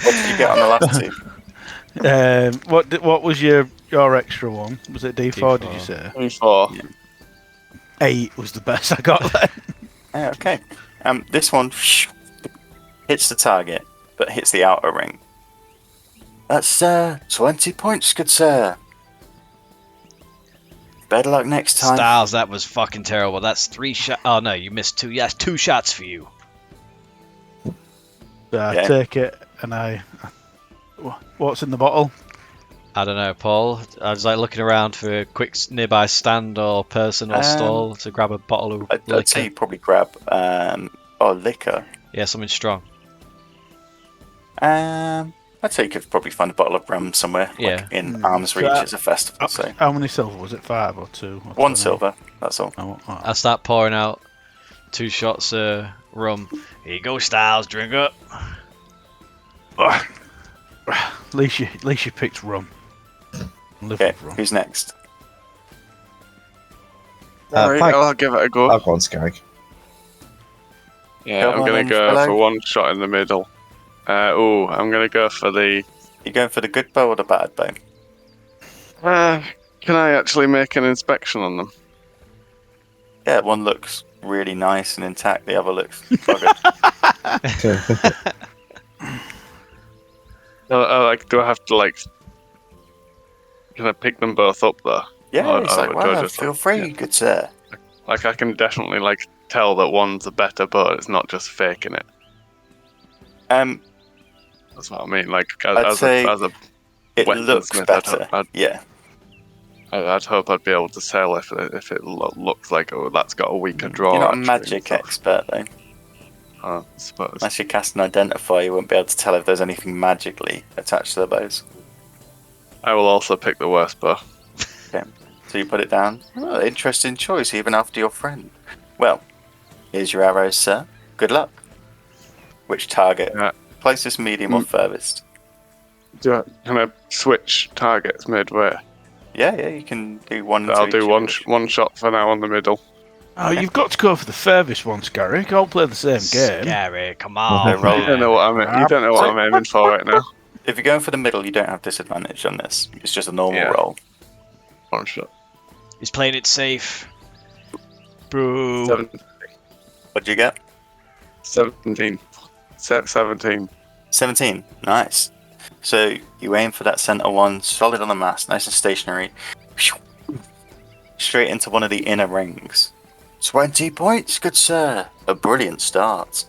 what did you get on the last two? What was your extra one? Was it D4? Did you D4. say 24. 8 was the best I got then? Yeah, okay. This one hits the target, but hits the outer ring. That's 20 points, good sir. Better luck next time. Styles, that was fucking terrible. That's 3 shots. Oh no, you missed 2. Yes, 2 shots for you. So I Yeah. take it and what's in the bottle? I don't know, Paul. I was like looking around for a quick nearby stand or person or stall to grab a bottle of liquor. I'd say you probably grab liquor. Yeah, something strong. I'd say you could probably find a bottle of rum somewhere, Yeah. like in arm's So reach that- as a festival. So How many silver was it? 5 or 2? Or 1 20? silver. That's all. Oh, oh. I start pouring out 2 shots of rum. Here you go, Styles. Drink up. At least you picked rum. Live Okay, with rum. who's next? Alright, Pike. I'll give it a go. I'll go on, Scarrick. Yeah, Come I'm on gonna then, go fellow. for one shot in the middle. I'm gonna go for the. You going for the good bow or the bad bow? Can I actually make an inspection on them? Yeah, one looks really nice and intact. The other looks buggered. Do I have to like? Can I pick them both up though? Yeah, Or- it's or like, do I wow, just- feel free, good sir. Like I can definitely like tell that one's a better boat. It's not just faking it. That's what I mean. Like I'd as say a it weaponsmith, looks better. Yeah, I'd hope I'd be able to sell if it looks like that's got a weaker draw. you're not a actually, magic and stuff. expert though. I suppose. Unless you cast an identify, you won't be able to tell if there's anything magically attached to the bows. I will also pick the worst bow. So you put it down. Oh, interesting choice, even after your friend. Well, here's your arrows, sir. Good luck. Which target? Yeah. Closest, medium, or furthest? Can I switch targets midway? Yeah, you can do one. I'll to do each one of each. one shot for now on the middle. Oh, you've got to go for the furthest one, Scarrick. I'll play the same game. Scary, come They on. roll. You don't know what you don't know what I'm aiming for right now. If you're going for the middle, you don't have disadvantage on this. It's just a normal Yeah. roll. One shot. He's playing it safe. Boo. 'What'd you get? 17. 17. 17. Nice. So you aim for that center one, solid on the mast, nice and stationary. Straight into one of the inner rings. 20 points, good sir. A brilliant start.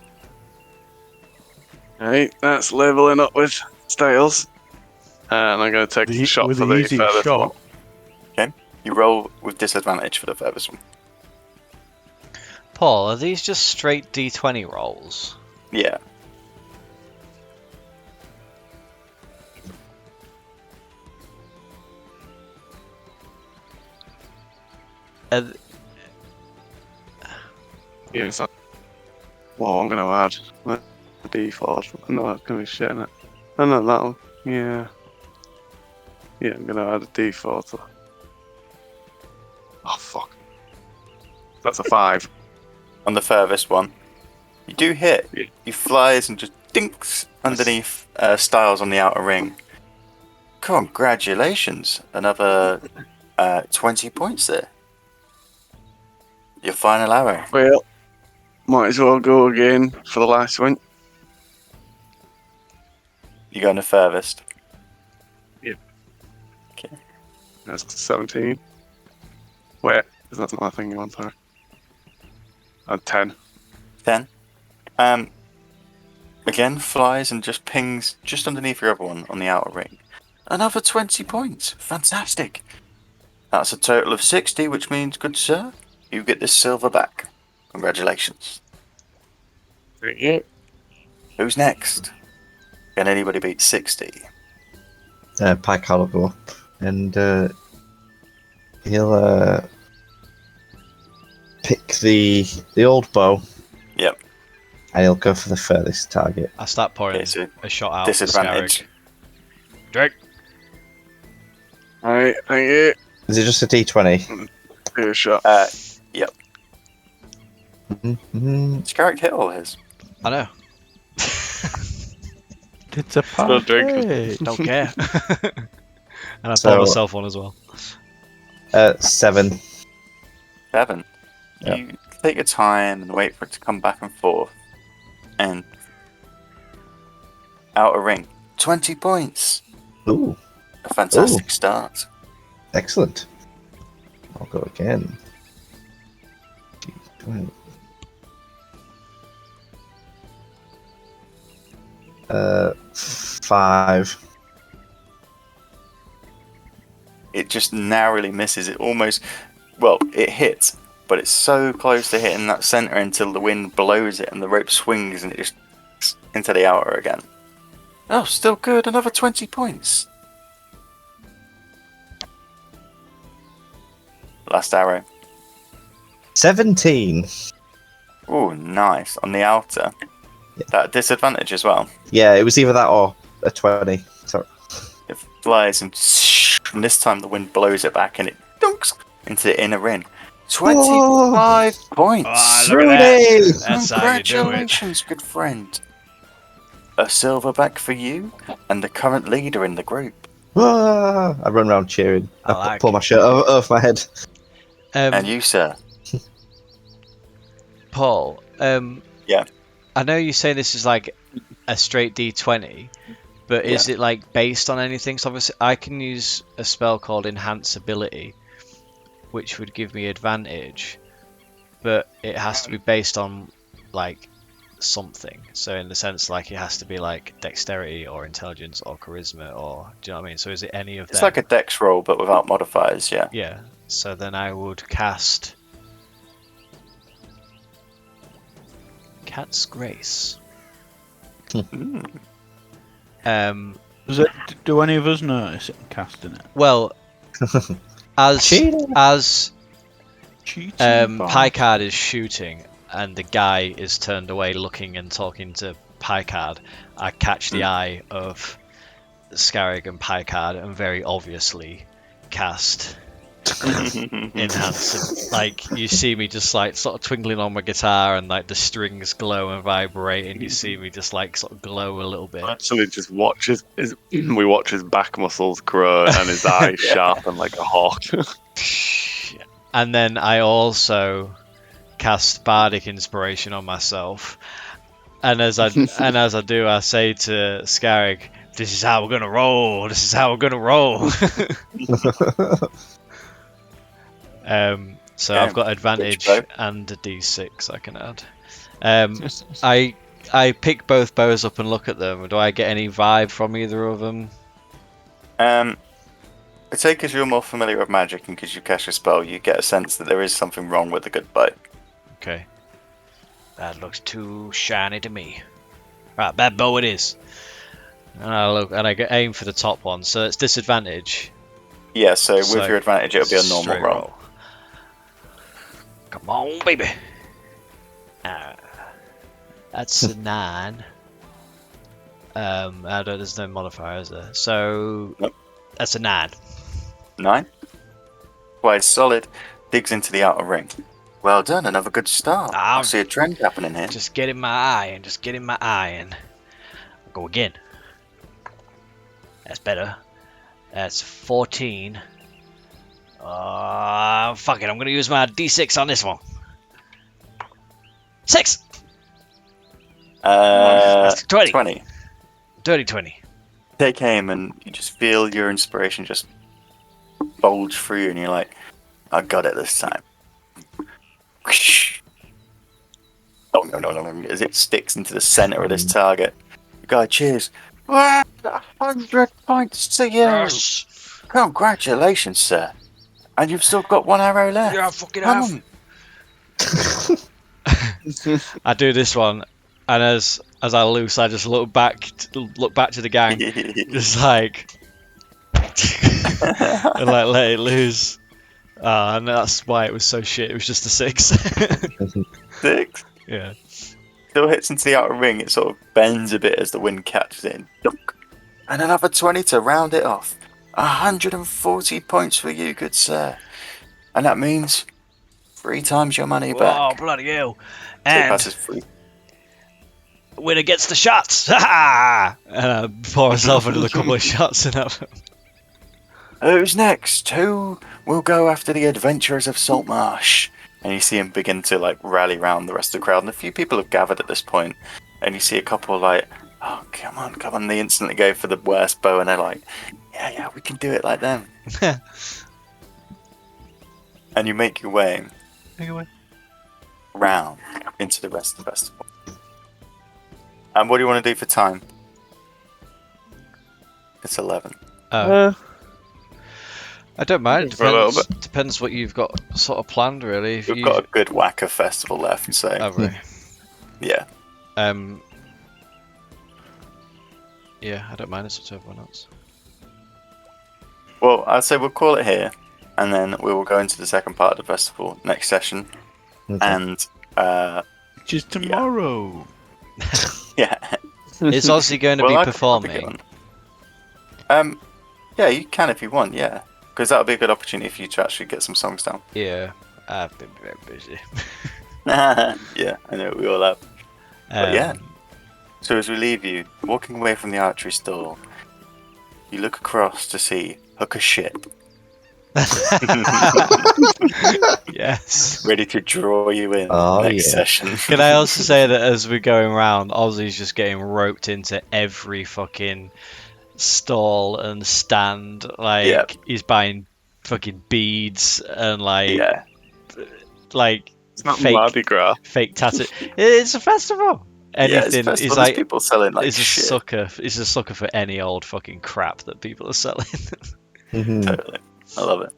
Right, that's leveling up with Styles. And I'm going to take the shot with for the the easiest furthest shot. one. You roll with disadvantage for the furthest one. Paul, are these just straight D20 rolls? Yeah. Yeah, so, well, I'm going to add a D4. No, that's going to be shit, isn't it? Oh, no, that'll. Yeah. Yeah, I'm going to add a D4 to. Oh, fuck. That's a 5. On the furthest one. You do hit. Yeah. You flies and just dinks underneath Styles on the outer ring. Congratulations. Another 20 points there. Your final arrow. Well, might as well go again for the last one. You're going the furthest. That's 17. Wait, that's not a thing you want, sorry. 10. 10. Again, flies and just pings just underneath your other one on the outer ring. Another 20 points. Fantastic. That's a total of 60, which means, good sir, you get this silver back. Congratulations. Yeah. Who's next? Can anybody beat 60? Pike will go up and he'll pick the old bow. Yep. And he'll go for the furthest target. I start pouring Okay, so a shot out. disadvantage. For Drake. Alright, thank you. Is it just a D20? Give it a shot. Yep. Mm-hmm. Scarrick hit all his. I know. It's a not Drake. party. Don't care. And I So- poured myself one as well. 7. 7. Yep. You take your time and wait for it to come back and forth. And out a ring. 20 points. Ooh, A fantastic start. excellent. I'll go again. D20. 5. It just narrowly misses. It almost, well, it hits, but it's so close to hitting that center until the wind blows it and the rope swings and it just into the outer again. Oh, still good. Another 20 points. Last arrow. 17. Oh, nice. On the outer. Yeah. That disadvantage as well. Yeah, it was either that or a 20. Sorry. It flies and this time the wind blows it back and it dunks into the inner ring. 25 points. Ah, look at that. Rudy! That's how you do it. Congratulations, good friend. A silverback for you and the current leader in the group. Ah, I run around cheering. I I like pull my shirt off my head. And you, sir. Paul. Yeah. I know you say this is like a straight D20, but is it like based on anything? So obviously, I can use a spell called Enhance Ability, which would give me advantage, but it has to be based on like something. So in the sense, like it has to be like dexterity or intelligence or charisma, or do you know what I mean? So is it any of It's them? like a dex roll, but without modifiers, yeah. Yeah. So then I would cast Cat's Grace. Mm. Do any of us notice it casting it? Well, as Cheating. Cheating. Picard is shooting and the guy is turned away looking and talking to Picard, I catch the eye of Scarrig and Picard and very obviously cast Enhance. Like you see me just like sort of twinkling on my guitar and like the strings glow and vibrate and you see me just like sort of glow a little bit. Actually, just watches. We watch his back muscles grow and his eyes sharpen like a hawk. And then I also cast Bardic Inspiration on myself. And as I do, I say to Scarrig, "This is how we're gonna roll. This is how we're gonna roll." So Okay. I've got advantage Which bow? and a D6 I can add. I pick both bows up and look at them. Do I get any vibe from either of them? I take as you're more familiar with magic and because you cast a spell, you get a sense that there is something wrong with the good bow. Okay. That looks too shiny to me. Right, bad bow it is. And I look and I aim for the top one, so it's disadvantage. Yeah, so with So, your advantage, it'll be a normal straight roll. Come on, baby. That's a 9. There's no modifier, is there? So Nope. that's a 9. 9. Quite solid. Digs into the outer ring. Well done, another good start. I see a trend happening here. Just get in my eye and just get in my eye and go again. That's better. That's 14. Fuck it, I'm gonna use my D6 on this one. 6! That's 20. 20. Dirty 20. Take aim and you just feel your inspiration just bulge through you and you're like, I got it this time. Oh no, as it sticks into the center of this target. The guy cheers. Well, 100 points to you. Yes. Congratulations, sir. And you've still got 1 arrow left. Yeah, I fucking Come have. on. I do this one, and as I lose, I just look back to the gang, just like, and like let it loose. And that's why it was so shit. It was just a 6. 6. Yeah. Still hits into the outer ring. It sort of bends a bit as the wind catches it. Dunk. And another 20 to round it off. 140 points for you, good sir. And that means 3 times your money Oh back. bloody hell! So And passes free. winner gets the shots. Ha ha! And I pour myself another couple of shots and have. Who's next? Who will go after the adventurers of Saltmarsh? And you see him begin to like rally round the rest of the crowd, and a few people have gathered at this point. And you see a couple like, "Oh, come on!" They instantly go for the worst bow, and they're like, "Yeah, we can do it like them." And you make your way round into the rest of the festival. And what do you want to do for time? It's 11. I don't mind. For a little Depends what you've got sort of planned, really. If We've got a good whack of festival left, so Have we? yeah. Yeah, I don't mind. It's up to everyone else. Well, I'd say we'll call it here, and then we will go into the second part of the festival next session. Okay. And Which is tomorrow. yeah, It's obviously going to Well, be I could probably get performing. on. Yeah, you can if you want. Yeah, because that'll be a good opportunity for you to actually get some songs down. Yeah, I've been very busy. Yeah, I know we all have. But yeah. Um, So as we leave you, walking away from the archery stall, you look across to see Hooker Ship, Yes. ready to draw you in Oh, next yeah. session. Can I also say that as we're going around, Ozzy's just getting roped into every fucking stall and stand. Like Yep. he's buying fucking beads and Yeah, like It's not fake Mardi Gras. fake tattoo. It's a festival. yeah, it's a Anything. festival. He's There's like people selling like he's a shit. sucker. He's a sucker for any old fucking crap that people are selling. Mhm. Totally, I love it.